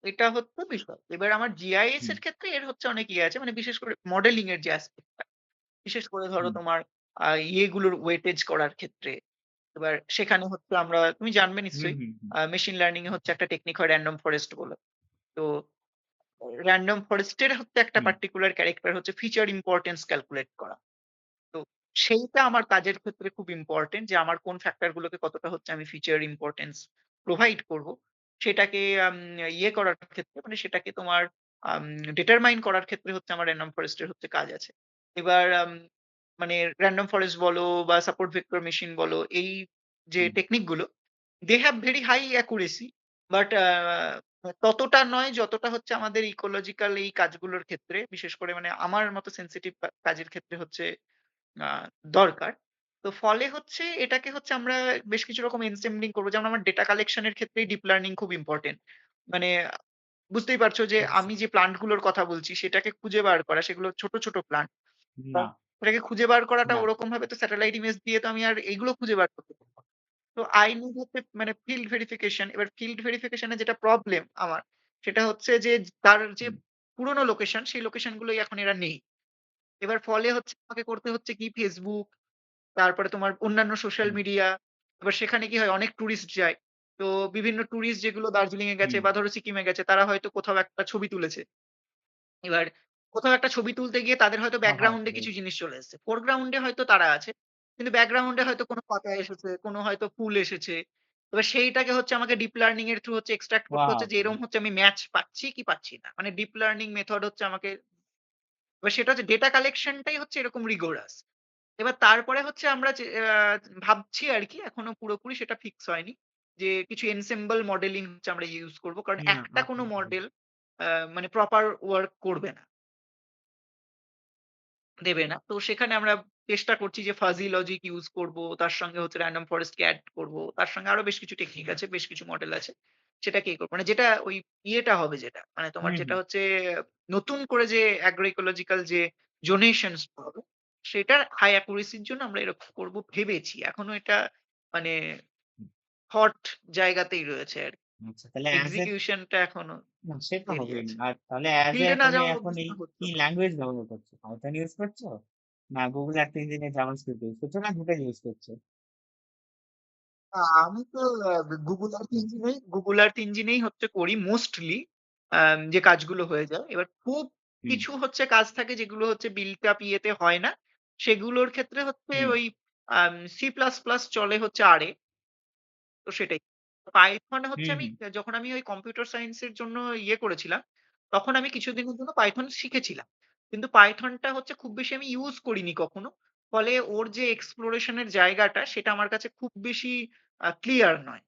এটা হচ্ছে বিষয়। এবার আমার জিআইএস হুম, এর ক্ষেত্রে এর হচ্ছে অনেক ইয়ে আছে। মানে বিশেষ করে মডেলিং এর যে অ্যাসপেক্ট টা। বিশেষ করে ধরো হুম, তোমার ইয়েগুলোর ওয়েটেজ করার ক্ষেত্রে। এবার সেখানে হচ্ছে আমরা তুমি জানবে হুম, নিশ্চয়ই হুম, হুম, মেশিন লার্নিং এ হচ্ছে একটা টেকনিক হয় র‍্যান্ডম ফরেস্ট বলে। তো র‍্যান্ডম ফরেস্ট এর হচ্ছে একটা হুম, পার্টিকুলার ক্যারেক্টার হচ্ছে ফিচার ইম্পোর্টেন্স ক্যালকুলেট করা। তো সেইটা আমার কাজের ক্ষেত্রে খুব ইম্পোর্টেন্ট যে আমার কোন ফ্যাক্টর গুলোকে কতটা হচ্ছে আমি ফিচার ইম্পোর্টেন্স প্রোভাইড করব। সেটাকে ইয়ে করার ক্ষেত্রে মানে সেটাকে তোমার আম ডিটারমাইন করার ক্ষেত্রে হচ্ছে আমার র‍্যান্ডম ফরেস্ট এর হচ্ছে কাজ আছে। এবার মানে র‍্যান্ডম ফরেস্ট বলো বা সাপোর্ট ভেক্টর মেশিন বলো এই যে হুম, টেকনিক গুলো they have very high accuracy but ততটা নয় যতটা হচ্ছে আমাদের ইকোলজিক্যাল এই কাজগুলোর ক্ষেত্রে বিশেষ করে মানে আমার মতো সেনসিটিভ কাজের ক্ষেত্রে হচ্ছে আ দরকার। তো ফলে হচ্ছে এটাকে হচ্ছে আমরা বেশ কিছু রকম এনসেম্বলিং করব। যেমন আমার ডেটা কালেকশন এর ক্ষেত্রেই ডিপ লার্নিং খুব ইম্পোর্টেন্ট। মানে বুঝতেই পারছো যে আচ্ছা, আমি যে প্লান্ট গুলোর কথা বলছি সেটাকে খুঁজে বার করা সেগুলো ছোট প্লান্ট। না, সেটাকে খুঁজে বার করাটা না, ওরকম ভাবে তো স্যাটেলাইট ইমেজ দিয়ে তো আমি আর এইগুলো খুঁজে বার করতে পারব না। তো I need হচ্ছে মানে ফিল্ড ভেরিফিকেশন। এবার ফিল্ড ভেরিফিকেশন এ যেটা প্রবলেম আমার, সেটা হচ্ছে যে তার যে হুম, পুরনো লোকেশন, সেই লোকেশন গুলোই এখন এরা নেই। এবার ফলে হচ্ছে আমাকে করতে হচ্ছে কি Facebook, তারপরে তোমার অন্যান্য সোশ্যাল হুম, মিডিয়া। এবার সেখানে কি হয় অনেক টুরিস্ট যায়। তো বিভিন্ন টুরিস্ট যেগুলো দার্জিলিং এ গেছে হুম, বা ধরো সিকিমে গেছে তারা হয়তো কোথাও একটা ছবি তুলেছে। এবার কোথাও একটা ছবি তুলতে গিয়ে তাদের হয়তো হ্যাঁ, হ্যাঁ, ব্যাকগ্রাউন্ড এ কিছু রাইট, জিনিস চলে এসেছে। ফোরগ্রাউন্ড এ হয়তো তারা আছে। কিন্তু ব্যাকগ্রাউন্ড এ হয়তো কোনো পাতা এসেছে, কোনো হয়তো ফুল এসেছে। এবার সেইটাকে হচ্ছে আমাকে ডিপ লার্নিং এর থ্রু হচ্ছে এক্সট্রাক্ট করতে ওয়াও! হচ্ছে যে এরকম হচ্ছে আমি ম্যাচ পাচ্ছি কি পাচ্ছি না। মানে ডিপ লার্নিং মেথড হচ্ছে আমাকে এবার সেটা হচ্ছে ডেটা কালেকশন টাই হচ্ছে এরকম রিগোরাস। এবার তারপরে হচ্ছে আমরা যে ভাবছি আরকি এখনো পুরোপুরি সেটা ফিক্স হয়নি। যে কিছু ensemble মডেলিং হচ্ছে আমরা ইউস করব। কারণ না, একটা আচ্ছা, কোনো আচ্ছা, মডেল মানে প্রপার ওয়ার্ক করবে না। দেবে না। তো সেখানে আমরা চেষ্টা করছি যে ফাজি লজিক ইউস করব। তার সঙ্গে হচ্ছে র‍্যান্ডম ফরেস্ট কে এড করব। তার সঙ্গে আরো বেশ কিছু টেকনিক আছে, বেশ কিছু মডেল আছে। সেটাকে করব। মানে যেটা ওই ইয়েটা হবে যেটা, মানে তোমার হুম, যেটা হুম, হচ্ছে নতুন করে যে এগ্রো ইকোলজিক্যাল যে জোনেশনস হবে, সেটার হাই অ্যাকুরেসি র জন্য আমরা এরকম করব ভেবেছি। এখনো এটা মানে হুম, থট জায়গাতেই রয়েছে আরকি। আচ্ছা, তাহলে অ্যাজ এ এক্সিকিউশন টা এখনো না সে তো দেরি হবেই না। আছে। আর তাহলে অ্যাজ এ ফিল্ড এ না তুমি যাওয়া এখন অব্দি এই সেটা হচ্ছে কি না। ল্যাঙ্গুয়েজ ব্যবহার করছো? পাইথন ইউজ করছো? না Google Earth Engine এ JavaScript ইউজ করছো না দুটাই ইউজ করছো? আমি তো Google Earth Engine এই Google Earth Engine এই হচ্ছে করি মোস্টলি যে কাজগুলো হয়ে যায়। এবার খুব হুম, কিছু হচ্ছে কাজ থাকে যেগুলো হচ্ছে বিল্ট আপ ইয়েতে হয় না। সেগুলোর ক্ষেত্রে হচ্ছে হুম, ওই C++ চলে হচ্ছে R এ। তো সেটাই। পাইথন হচ্ছে হুম, আমি হুম, যখন আমি ওই কম্পিউটার সায়েন্স এর জন্য ইয়ে করেছিলাম, তখন আমি কিছুদিনের জন্য পাইথন শিখেছিলাম। কিন্তু পাইথনটা হচ্ছে খুব বেশি আমি ইউজ করিনি কখনো। ফলে ওর যে এক্সপ্লোরেশন এর জায়গাটা সেটা আমার কাছে খুব বেশি ক্লিয়ার নয়।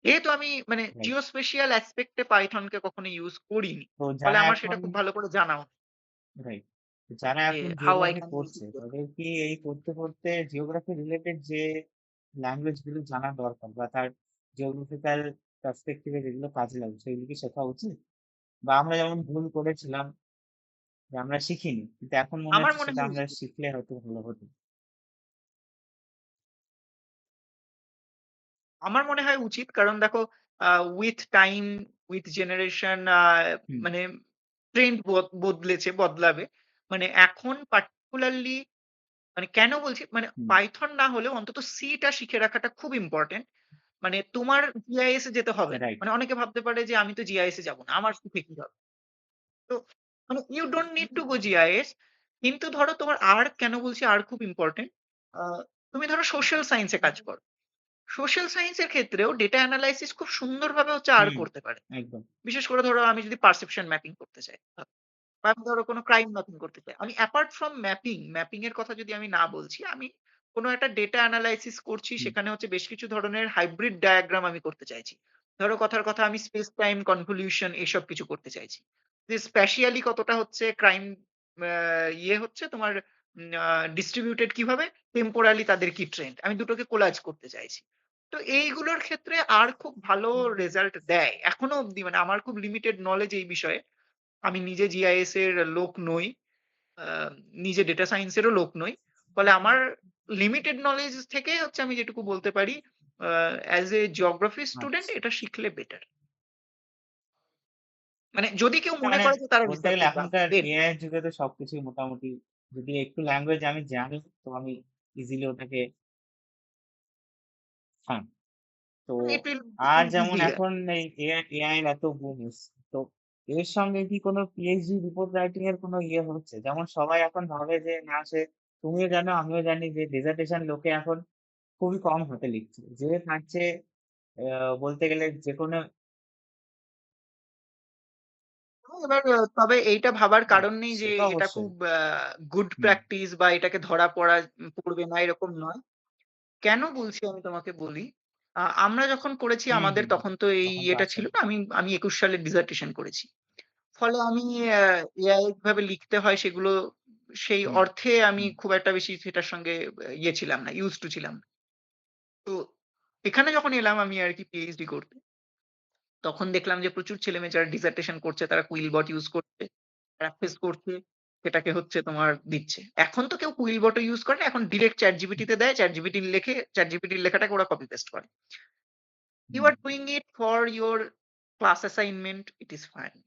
যেহেতু আমি মানে রাইট। জিওস্পেশিয়াল অ্যাসপেক্ট এ পাইথন কে কখনো ইউজ করিনি। তো ফলে যারা আমার সেটা এখন খুব ভালো করে জানাও নেই রাইট। যারা যে এখন how I geography can use পড়ছে ইট। তাদের কি এই পড়তে জিওগ্রাফি রিলেটেড যে ল্যাঙ্গুয়েজ গুলো জানা দরকার বা তার জিওগ্রাফিক্যাল পার্সপেক্টিভ এ যেগুলো কাজে লাগবে সেগুলো কি শেখা উচিত? বা আমরা যেমন ভুল করেছিলাম যে আমরা শিখিনি। কিন্তু এখন মনে আমার হচ্ছে মনে সেটা হয় আমরা উচিত। শিখলে হয়তো ভালো হতো। আমার মনে হয় উচিত। কারণ দেখো উইথ টাইম, উইথ জেনারেশন হুম, মানে ট্রেন্ড বদলেছে, বদলাবে। মানে এখন পার্টিকুলারলি মানে কেন বলছি? মানে হুম, পাইথন না হলেও অন্তত সি টা শিখে রাখাটা খুব ইম্পোর্টেন্ট। মানে তোমার জিআইএস এ যেতে হবে না। রাইট। মানে অনেকে ভাবতে পারে যে আমি তো জিআইএস এ যাব না। আমার শিখে কি হবে? তো মানে you don't need to go GIS. কিন্তু ধরো তোমার কেন বলছি খুব ইম্পোর্টেন্ট। আ তুমি ধরো সোশ্যাল সায়েন্স এ কাজ করো। সোশ্যাল সায়েন্স এর ক্ষেত্রেও ডেটা অ্যানালাইসিস খুব সুন্দরভাবে হচ্ছে আর হুম, করতে পারে। একদম। বিশেষ করে ধরো আমি যদি পারসেপশন ম্যাপিং করতে চাই। বা আমি ধরো কোনো ক্রাইম ম্যাপিং করতে চাই। আমি অ্যাপার্ট ফ্রম ম্যাপিং এর কথা যদি আমি না বলছি, আমি কোনো একটা ডেটা এনালাইসিস করছি হুম, সেখানে হচ্ছে বেশ কিছু ধরনের হাইব্রিড ডায়াগ্রাম আমি করতে চাইছি। ধরো কথার কথা আমি স্পেস টাইম কনভলিউশন এসব কিছু করতে চাইছি। যে স্প্যাশিয়ালি কতটা হচ্ছে ক্রাইম আ ইয়ে হচ্ছে তোমার ডিস্ট্রিবিউটেড কিভাবে, টেম্পোরালি তাদের কি ট্রেন্ড। আমি দুটোকে কোলাজ করতে চাইছি। তো এইগুলোর ক্ষেত্রে আর খুব ভালো রেজাল্ট দেয়। এখনো অব্দি মানে আমার খুব লিমিটেড নলেজ এই বিষয়ে। আমি নিজে জিআইএস এর লোক নই। আ নিজে ডেটা সায়েন্স এরও লোক নই। ফলে আমার লিমিটেড নলেজ থেকে হচ্ছে আমি যেটুকু বলতে পারি আ অ্যাজ এ জিওগ্রাফি স্টুডেন্ট আচ্ছা। এটা শিখলে বেটার। মানে যদি কেউ তার মনে মানে করে যে তারা বলতে গেলে রিসার্চে যাবে এখনকার দেন। এআই এর যুগে তো সবকিছুই মোটামুটি যদি একটু ল্যাঙ্গুয়েজ আমি জানি তো আমি ইজিলি ওটাকে হ্যাঁ, তো ইট উইল আর বিকাম যেমন ইজিয়ার। এখন এই এআই এর এত বুম এসছে। তো এর সঙ্গে কি কোনো পিএইচডি রিপোর্ট রাইটিং এর কোনো ইয়ে হচ্ছে? যেমন সবাই এখন ভাবে যে না সে তুমিও জানো আমিও জানি যে ডিসার্টেশন লোকে এখন খুবই কম হাতে লিখছে। যে থাকছে বলতে গেলে যেকোনো এবার তবে এইটা ভাবার হ্যাঁ, কারণ নেই সে যে তো এটা অবশ্যই। খুব গুড হুম, প্র্যাকটিস বা এটাকে ধরা পড়া পড়বে না এরকম নয়। কেন বলছি আমি তোমাকে বলি। আমরা যখন করেছি হুম, আমাদের হুম, হুম। তখন তো এই তখন তো ইয়েটা আছে। ছিল না। আমি ২১ সালে ডিসার্টেশন করেছি। ফলে আমি আ এআই কিভাবে লিখতে হয় সেগুলো সেই হুম, অর্থে আমি হুম, খুব একটা বেশি সেটার সঙ্গে ইয়ে ছিলাম না, used to ছিলাম না। তো এখানে যখন এলাম আমি আরকি পিএইচডি করতে, তখন দেখলাম যে প্রচুর ছেলেমেয়ে যারা ডিসার্টেশন করছে তারা কুইলবট ইউজ করছে, প্র্যাকটিস করছে, সেটাকে হচ্ছে তোমার দিচ্ছে। এখন তো কেউ কুইলবট ও ইউজ করে না। এখন ডিরেক্ট ChatGPT তে দেয়, ChatGPT লেখে, ChatGPT র লেখাটাকে ওরা কপি পেস্ট করে। You hmm, are doing it for your class assignment, it is fine.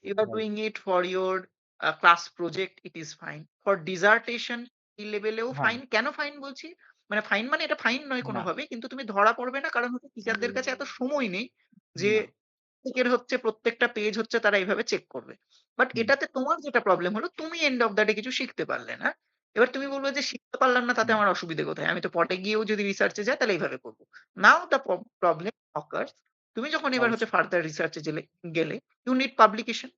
You are right. doing it for your class project, it is fine. For dissertation এই লেভেলেও হ্যাঁ, fine. কেন fine বলছি? মানে fine মানে এটা fine নয় না, কোনোভাবেই। কিন্তু তুমি ধরা পড়বে না। কারণ হচ্ছে টিচারদের কাছে এত সময় নেই যে না। এর হচ্ছে প্রত্যেকটা পেজ হচ্ছে তারা এইভাবে চেক করবে। বাট হুম, এটাতে তোমার যেটা প্রবলেম হলো তুমি এন্ড অফ দ্যা ডে কিছু শিখতে পারলে না। এবার তুমি বলবে যে শিখতে পারলাম না তাতে হুম, আমার অসুবিধে কোথায়? আমি তো পরে গিয়েও যদি রিসার্চ এ যাই তাহলে এইভাবে করব। নাও দ্যা প্রবলেম occurs তুমি যখন এবার হচ্ছে অবশ্যই। ফার্দার রিসার্চ এ গেলে ইউ নিড পাবলিকেশন।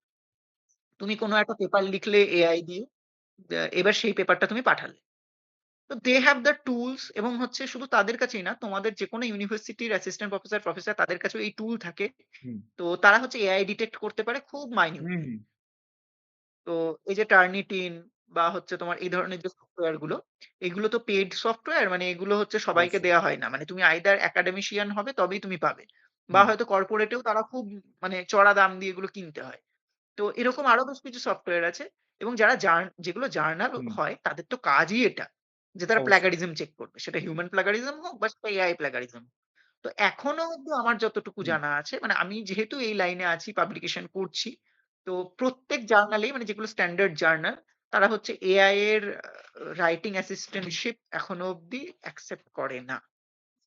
তুমি কোনো একটা পেপার লিখলে এআই দিয়ে। এবার সেই পেপারটা তুমি পাঠালে। তো দে হ্যাভ দ্যা টুলস এবং হচ্ছে শুধু তাদের কাছেই না, তোমাদের যেকোনো ইউনিভার্সিটির অ্যাসিস্ট্যান্ট প্রফেসর তাদের কাছেও এই টুল থাকে। হুম, তো তারা হচ্ছে এআই ডিটেক্ট করতে পারে খুব হুম, মাইনিউটলি। হুম, তো এই যে টার্নিটিন বা হচ্ছে তোমার এই ধরনের যে সফটওয়্যার গুলো, এগুলো তো পেইড সফটওয়্যার মানে এগুলো হচ্ছে সবাইকে অবশ্যই। দেয়া হয় না। মানে তুমি আইদার একাডেমিশিয়ান হবে তবেই তুমি পাবে। বা হুম, হয়তো কর্পোরেটেও তারা খুব মানে চড়া দাম দিয়ে এগুলো কিনতে হয়। তো এরকম আরো বেশ কিছু সফটওয়্যার আছে এবং যারা যেগুলো জার্নাল হুম, হয় তাদের তো কাজই এটা। যে তারা অবশ্যই। প্লাগারিজম চেক করবে। সেটা হিউম্যান প্লাগারিজম হোক বা সেটা এআই প্লাগারিজম। তো এখনো অব্দি আমার যতটুকু হুম, জানা আছে মানে আমি যেহেতু এই লাইনে আছি পাবলিকেশন করছি। তো প্রত্যেক জার্নালেই মানে যেগুলো স্ট্যান্ডার্ড জার্নাল তারা হচ্ছে এআই এর রাইটিং অ্যাসিস্ট্যান্টশিপ এখনো অব্দি অ্যাকসেপ্ট করে না।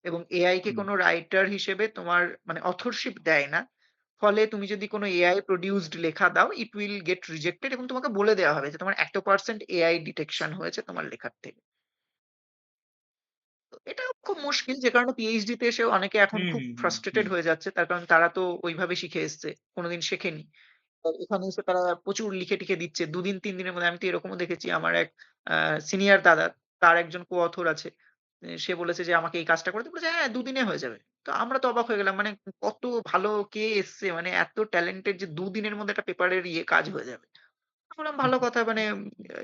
এবং এআই কে হুম, কোনো রাইটার হিসেবে তোমার মানে অথরশিপ দেয় না। ফলে তুমি যদি কোনো এআই প্রডিউসড লেখা দাও, ইট উইল গেট রিজেক্টেড এবং তোমাকে বলে দেওয়া হবে যে তোমার এত% এআই ডিটেকশন হয়েছে তোমার লেখার থেকে। তো এটা খুব মুশকিল যে কারণে পিএইচডি তে এসেও অনেকে এখন হুম, খুব হুম, হুম, ফ্রাস্ট্রেটেড হুম, হয়ে যাচ্ছে। তার কারণ তারা তো ওইভাবে শিখে এসছে। কোনদিন শেখেনি। এখানে এসে তারা প্রচুর লিখে-টিখে দিচ্ছে। ২ দিন ৩ দিনের মধ্যে আমি তো এরকমও দেখেছি আমার এক আ সিনিয়র দাদা, তার একজন co-author আছে। সে বলেছে যে আমাকে এই কাজটা করে দিতে বলেছে, "হ্যাঁ, ২ দিনে হয়ে যাবে।" তো আমরা তো অবাক হয়ে গেলাম। মানে কত ভালো কে এসছে মানে এত ট্যালেন্টেড যে ২ দিনের মধ্যে একটা পেপারের কাজ হয়ে যাবে। আমি বললাম ভালো কথা মানে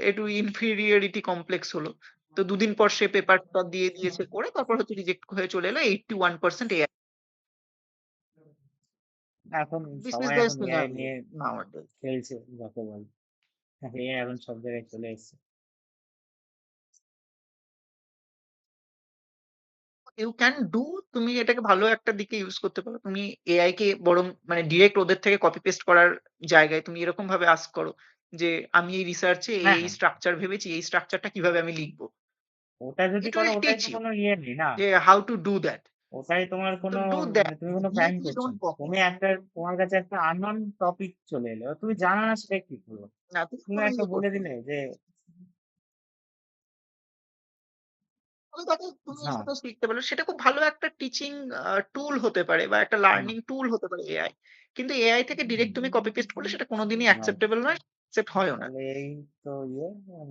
একটু ইনফেরিয়রিটি কমপ্লেক্স হলো। তো ২ দিন পর সে পেপারটা দিয়ে দিয়েছে করে তারপর হচ্ছে রিজেক্ট হয়ে চলে এলো 81% এআই। এখন দিস ইস সবাই দ্যা এখন এআই সিনারিও নিয়ে নাওয়াডেজ। খেলছে যাকে বলে। এআই এখন সব জায়গায় চলে এসছে। ইউ ক্যান ডু তুমি এটাকে ভালো একটা দিকে ইউজ করতে পারো। তুমি এআই কে বরং মানে ডিরেক্ট ওদের থেকে কপি পেস্ট করার জায়গায় তুমি এরকম ভাবে আস্ক করো যে, "আমি এই রিসার্চ এ হ্যাঁ, এই হ্যাঁ। স্ট্রাকচার ভেবেছি। এই স্ট্রাকচারটা কিভাবে আমি লিখব?" ওটা যদি ইট করো উইল ওটাই টিচ তো ইউ কোনো ইয়ে নেই না? যে হাউ টু ডু দ্যাট। ওটাই তোমার তো কোনো ডু দ্যাট। মানে তুমি কোনো ক্রাইম ডিরেক্টলি করছো ডোন্ট না। কপি। তুমি একটা তোমার কাছে একটা unknown টপিক চলে এলো। তুমি জানো না সেটা কি করবে। না তুমি তুমি কোনো একটা ইয়ে বলে করতে দিলে না। যে তুমি তাকে তুমি হ্যাঁ, সেটা শিখতে পারো। সেটা খুব ভালো একটা টিচিং টুল হতে পারে বা একটা হুম, লার্নিং টুল হতে পারে এআই। কিন্তু এআই থেকে হুম, ডিরেক্ট তুমি কপি পেস্ট করলে সেটা কোনদিনই হ্যাঁ। অ্যাকসেপ্টেবল নয়, অ্যাকসেপ্ট হয়ও না। তাহলে এই তো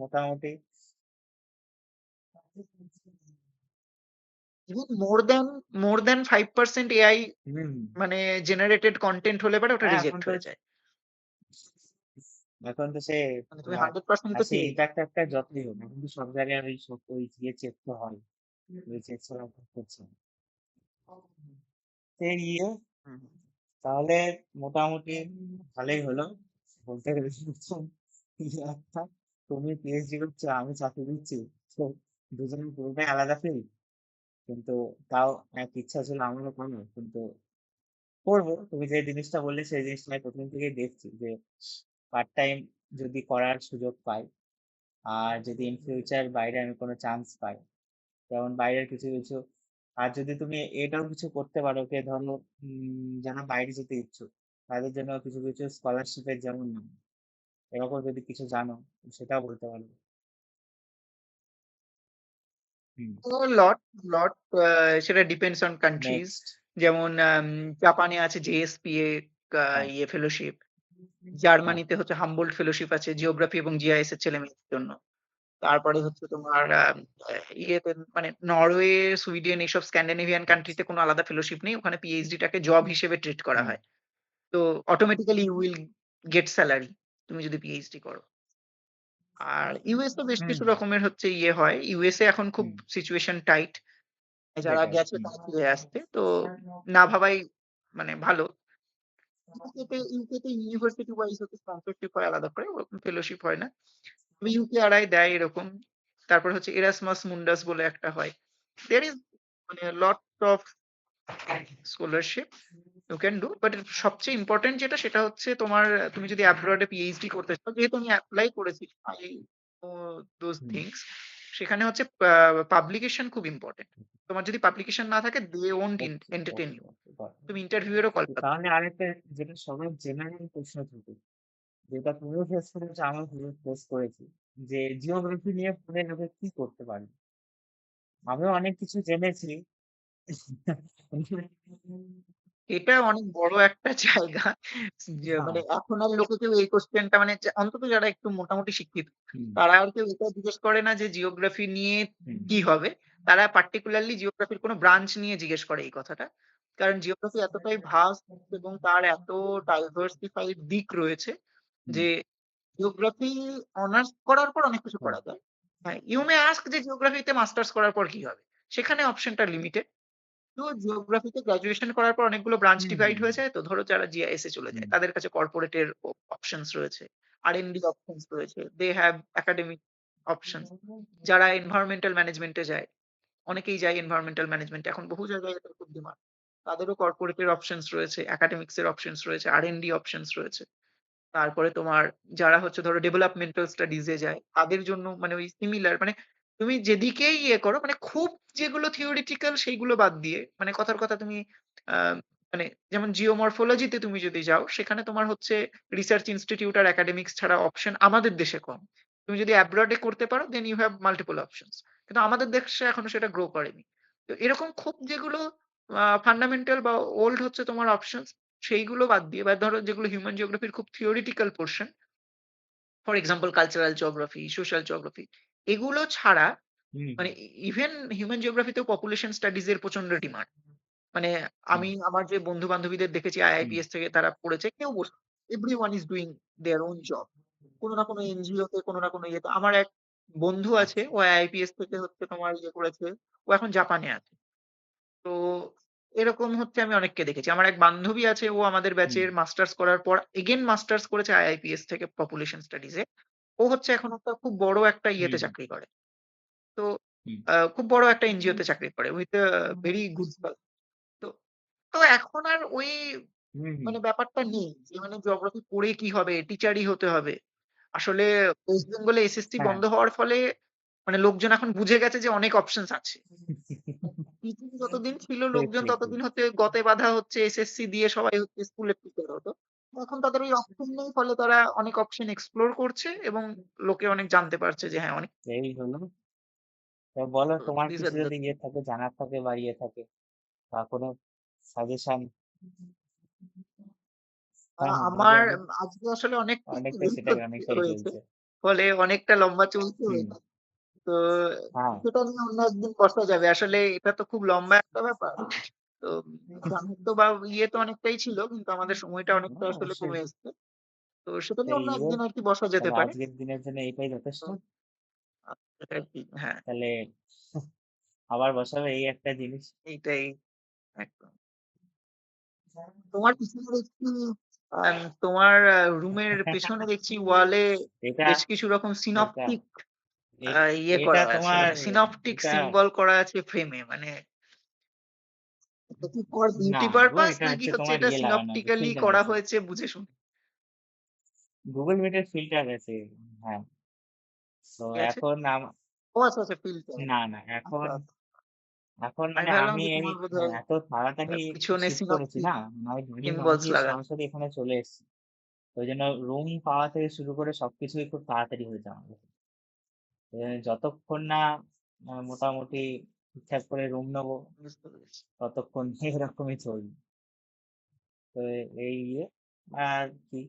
মোটামুটি। ইভেন মোর দ্যান 5% এআই হুম। মানে জেনারেটেড কন্টেন্ট হলে পরে ওটা হ্যাঁ, রিজেক্ট হয়ে যায়। এখন তো সে মানে তুমি তোমার 100% আর তো সে পেয়েই এটা একটা যতই হোক এখন তো সব জায়গায় ওই ইয়ে চেক তো হয়, ওই চেক ছাড়া করছে না। সেই ইয়ে হুম। তাহলে মোটামুটি ভালোই হলো বলতে গেলে। ইয়ে একটা, তুমি পিএইচডি করছো আমি চাকরি দিচ্ছি, তো দুজনের পুরোটাই আলাদা ফিল্ড, কিন্তু তাও এক ইচ্ছা ছিল আমারও করার, কিন্তু করবো। তুমি যে জিনিসটা বললে সেই জিনিসটা আমি প্রথম থেকেই দেখছি যে পার্ট টাইম যদি করার সুযোগ পাই, আর যদি ইন ফিউচার বাইরে আমি কোনো চান্স পাই, যেমন বাইরের কিছু কিছু, আর যদি তুমি এটাও কিছু করতে পারো যে ধরো যারা বাইরে যেতে ইচ্ছুক তাদের জন্য কিছু কিছু স্কলারশিপের যেমন নাম, এরকম যদি কিছু জানো সেটাও বলতে পারো। হুম। ও লট লট সেটা ডিপেন্ডস অন কান্ট্রিজ। নেক্সট। যেমন জাপানে আছে জেএসপিএ হ্যাঁ, ইয়ে ফেলোশিপ। হ্যাঁ, জার্মানিতে হচ্ছে হামবোল্ড ফেলোশিপ আছে জিওগ্রাফি এবং জিআইএস এর ছেলেমেয়েদের জন্য। তারপরে হচ্ছে তোমার ইয়েতে মানে নরওয়ে, সুইডেন এইসব স্ক্যান্ডিনেভিয়ান কান্ট্রিতে কোনো আলাদা ফেলোশিপ নেই। ওখানে পিএইচডি টাকে জব হিসেবে ট্রিট করা হুম, হয়। তো automatically you will get salary তুমি যদি পিএইচডি করো। আর ইউএসএ বেশ হুম, কিছু রকমের হচ্ছে ইয়ে হয়। ইউএসএ এখন খুব হুম, সিচুয়েশন টাইট। যারা সেটাই। গেছে হুম, তারা ফিরে আসছে। তো না ভাবাই মানে ভালো। ইউকেতে ইউনিভার্সিটি ওয়াইজ হচ্ছে স্পন্সরশিপ হয় আলাদা করে। ওরকম ফেলোশিপ হয় না। তবে ইউকেআরআই দেয় এরকম। তারপর হচ্ছে এরাসমাস মুন্ডাস বলে একটা হয়। দেয়ার ইজ মানে lot of scholarship you can do. But সবচেয়ে ইম্পোর্টেন্ট যেটা সেটা হচ্ছে তোমার তুমি যদি অ্যাব্রড এ পিএইচডি করতে চাও, যেহেতু আমি এপ্লাই করেছি I know those hmm, things. সেখানে হচ্ছে পাবলিকেশন খুব ইম্পর্টেন্ট। তোমার যদি পাবলিকেশন না থাকে they won't okay, entertain okay, you. Okay, got it। তুমি ইন্টারভিউ এরও কল তো পাবে না। তাহলে আরেকটা, যেটা সবার জেনারেল প্রশ্ন থাকে, যেটা তুমিও ফেস করেছো আমিও ফেস করেছি, যে জিওগ্রাফি নিয়ে পড়ে লোকে কি করতে পারে। আমিও অনেক কিছু জেনেছি। এটা অনেক বড় একটা জায়গা। যে হ্যাঁ। মানে এখন আর লোকে কেউ এই কোশ্চেনটা মানে অন্তত যারা একটু মোটামুটি শিক্ষিত হুম, তারা আর কেউ এটা জিজ্ঞেস করে না যে জিওগ্রাফি নিয়ে হুম, কি হবে। তারা পার্টিকুলারলি জিওগ্রাফির কোনো ব্রাঞ্চ নিয়ে জিজ্ঞেস করে এই কথাটা। কারণ জিওগ্রাফি এতটাই ভাস্ট এবং তার এত ডাইভার্সিফাইড দিক রয়েছে হুম, যে জিওগ্রাফি অনার্স করার পর অনেক কিছু হ্যাঁ, করা যায়। হ্যাঁ, ইউ মে আস্ক যে জিওগ্রাফিতে মাস্টার্স করার পর কি হবে? সেখানে অপশনটা লিমিটেড। তো জিওগ্রাফিতে গ্র্যাজুয়েশন করার পর অনেকগুলো ব্রাঞ্চ হুম, ডিভাইড হুম, হয়ে যায়। তো ধরো যারা জিআইএস এ চলে হুম, যায় তাদের কাছে কর্পোরেটের অপশনস রয়েছে। আর&ডি অপশনস রয়েছে। They have academic options. যারা এনভায়রনমেন্টাল ম্যানেজমেন্টে যায়, অনেকেই যায় এনভায়রনমেন্টাল ম্যানেজমেন্ট। এখন বহু জায়গায় এটার খুব ডিমান্ড। তাদেরও কর্পোরেটের অপশনস রয়েছে, একাডেমিক্স এর অপশনস রয়েছে, আর&ডি অপশনস রয়েছে। তারপরে তোমার যারা হচ্ছে ধরো ডেভেলপমেন্টাল স্টাডিজ এ যায় তাদের জন্য মানে ওই সিমিলার মানে তুমি যেদিকেই ইয়ে করো মানে খুব যেগুলো থিওরিটিক্যাল সেইগুলো বাদ দিয়ে মানে কথার কথা তুমি আহ, মানে যেমন জিওমরফোলজিতে তুমি যদি যাও সেখানে তোমার হচ্ছে রিসার্চ ইনস্টিটিউট আর একাডেমিক্স ছাড়া অপশন আমাদের দেশে কম। তুমি যদি অ্যাব্রডে করতে পারো then you have multiple options. কিন্তু আমাদের দেশে এখনো সেটা গ্রো করেনি। তো এরকম খুব যেগুলো ফান্ডামেন্টাল বা ওল্ড হচ্ছে তোমার অপশন সেইগুলো বাদ দিয়ে বা ধরো যেগুলো হিউম্যান জিওগ্রাফির খুব theoretical portion, for example cultural geography, social geography, এগুলো ছাড়া হুম, মানে ইভেন হিউম্যান জিওগ্রাফিতেও পপুলেশন স্টাডিজ এর প্রচন্ড ডিমান্ড। মানে হুম, আমি আমার যে বন্ধু বান্ধবীদের দেখেছি হুম, আইআইপিএস থেকে তারা পড়েছে কেউ বসে every one is doing their own job কোনো না কোনো এনজিও তে কোনো না কোনো ইয়েতে। আমার এক বন্ধু আছে আচ্ছা, ও আইআইপিএস থেকে হচ্ছে তোমার ইয়ে করেছে, ও এখন জাপানে আছে। তো এরকম হচ্ছে আমি অনেককে দেখেছি। আমার এক বান্ধবী আছে ও আমাদের হুম, ব্যাচের মাস্টার্স করার পর এগেইন মাস্টার্স করেছে আইআইপিএস থেকে পপুলেশন স্টাডিজ এ। ও হচ্ছে এখন একটা খুব বড় একটা ইয়েতে হুম, চাকরি করে। তো হুম, খুব বড় একটা এনজিওতে চাকরি করে উইথ ভেরি গুড স্যালারি। তো তো এখন আর ওই হুম, হুম, মানে ব্যাপারটা নেই যে মানে জিওগ্রাফি পড়ে কি হবে? টিচারই হতে হবে। আসলে ওয়েস্ট বেঙ্গলে এসএসসি হ্যাঁ। বন্ধ হওয়ার ফলে মানে লোকজন এখন বুঝে গেছে যে অনেক অপশনস আছে। টিচিং যতদিন ছিল ঠিক, লোকজন ঠিক, ঠিক। ততদিন হচ্ছে গতে বাঁধা হচ্ছে এসএসসি দিয়ে সবাই হচ্ছে স্কুলের টিচার হতো। এখন তাদের ওই অপশন নেই ফলে তারা অনেক অপশন এক্সপ্লোর করছে এবং লোকে অনেক জানতে পারছে যে হ্যাঁ অনেক এই হলো তো বলো তো তোমার these কিছু are the যদি ইয়ে থাকে, জানার থাকে বা ইয়ে থাকে, বা কোনো সাজেশন। হ্যাঁ হ্যাঁ বলো আমার বলো। আজকে আসলে অনেকটা অনেকটা দেরি সেটাই অনেকটাই হয়েছে। চলছে। ফলে অনেকটা লম্বা চলছে। হুম। তো হ্যাঁ। সেটা নিয়ে অন্য একদিন বসা যাবে। আসলে এটা তো খুব লম্বা একটা ব্যাপার। তো সামর্থ্য বা ইয়ে তো অনেকটাই ছিল। কিন্তু আমাদের সময়টা অনেকটা হ্যাঁ, আসলে অবশ্যই। কমে এসছে। তো সেটা নিয়ে সেই অন্য ইয়ে, একদিন আরকি বসা যেতে তাহলে পারে। আজকের দিনের জন্য এইটাই যথেষ্ট। তো সেটা আরকি হ্যাঁ, তাহলে আবার বসাবে এই একটা জিনিস। এইটাই একদম। তোমার পিছনে দেখছি তোমার রুমের পেছনে দেখছি ওয়ালে এটা বেশ কিছু রকম এটা সিনপটিক এ- ইয়ে এটা করা আছে। তোমার মানে সিনপটিক এটা সিম্বল করা আছে ফ্রেমে। মানে এটা কি ফর না বিউটি গো, পারপাস এটা নাকি হচ্ছে হচ্ছে তোমার এটা ইয়ে লাগানো আছে, সিনপটিক্যালি ফিল্টার করা আছে, হয়েছে বুঝে শুনে? গুগল মিটের ফিল্টার আছে। হ্যাঁ। তো ঠিক আছে? এখন ও আচ্ছা, আচ্ছা ফিল্টার। না না, আচ্ছা, এখন আচ্ছা। এখন আমি মানে ভাবলাম আমি যে এই তোমার বোধহয় এত তাড়াতাড়ি পিছনে শিফট করেছি সিনপটিক না, মানে আমি গাড়ি না সিম্বলস নিয়ে লাগানো। সরাসরি এখানে চলে এসেছি। ওই জন্য রুম পাওয়া থেকে শুরু করে সবকিছুই খুব তাড়াতাড়ি হয়েছে আমাদের। যতক্ষণ না মোটামুটি ঠিকঠাক করে রুম নেবো, বুঝতে পেরেছি। ততক্ষণ এরকমই চলবে। তো এই ইয়ে আর কি,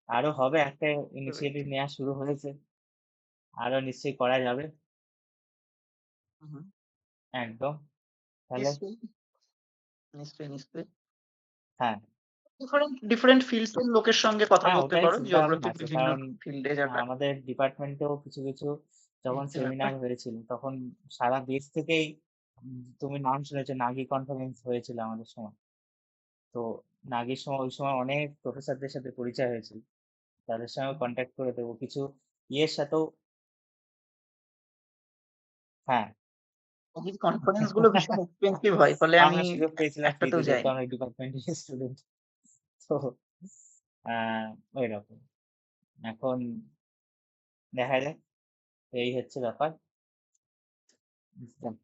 আরো হবে, একটা বুঝতে ইনিশিয়েটিভ পেরেছি। নেওয়া শুরু হয়েছে, আরো নিশ্চয়ই করা যাবে। হুম, হুম। একদম। তাহলে নিশ্চয়ই, নিশ্চয়ই, নিশ্চয়ই। হ্যাঁ। ডিফারেন্ট ডিফারেন্ট ফিল্ডস এর লোকের সঙ্গে কথা হ্যাঁ, বলতে ওটাই পারো। চিন্তা ভাবনা জিওগ্রাফির আছে, বিভিন্ন কারণ ফিল্ডে যারা আমাদের ডিপার্টমেন্টেও কিছু কিছু যখন এই ব্যাপার। সেমিনার হয়েছিল, তখন সারা দেশ থেকেই তুমি নাম শুনেছো, নাগি কনফারেন্স হয়েছিল আমাদের সময়। তো নাগির সময় ওই সময় অনেক প্রফেসরদের সাথে পরিচয় হয়েছিল, তাদের সঙ্গে কন্ট্যাক্ট করে দেবো কিছু ইয়ের সাথেও। হ্যাঁ। এই কনফারেন্স গুলো ভীষণ এক্সপেন্সিভ হয়। ফলে আমি আমরা সুযোগ পেয়েছিলাম ফ্রিতে, একটাতেও যেহেতু যাইনি। আমরা ডিপার্টমেন্টের স্টুডেন্ট। তো ওই রকম। এখন দেখা যাক, এই হচ্ছে ব্যাপার। বুঝলাম।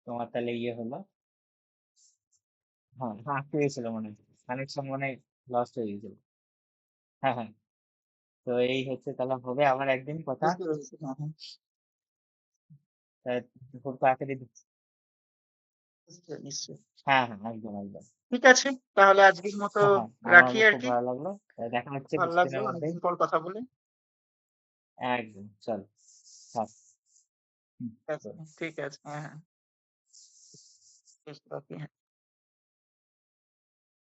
তোমার তাহলে ইয়ে হলো। হ্যাঁ হ্যাঁ, পেয়েছিল মনে হয়, কানেকশন মনে হয় লস্ট হয়ে গেছিল। হ্যাঁ হ্যাঁ। তো এই হচ্ছে, তাহলে হবে আবার একদিন কথা। বুঝতে পেরেছি। হ্যাঁ, হ্যাঁ। তা খুব তাড়াতাড়ি নিশ্চয়ই, নিশ্চয়ই। হ্যাঁ হ্যাঁ, একদম একদম। ঠিক আছে। তাহলে আজকের মতো হ্যাঁ হ্যাঁ, রাখি আমারও খুব আরকি। ভালো লাগলো। দেখা হচ্ছে ভালো লাগলো কিছুদিনের মধ্যেই। অনেকদিন পর কথা বলে। একদম, চল। হ্যাঁ। হুম, ঠিক আছে, চল। ঠিক আছে। হ্যাঁ, হ্যাঁ। বেশ রাখি। হ্যাঁ।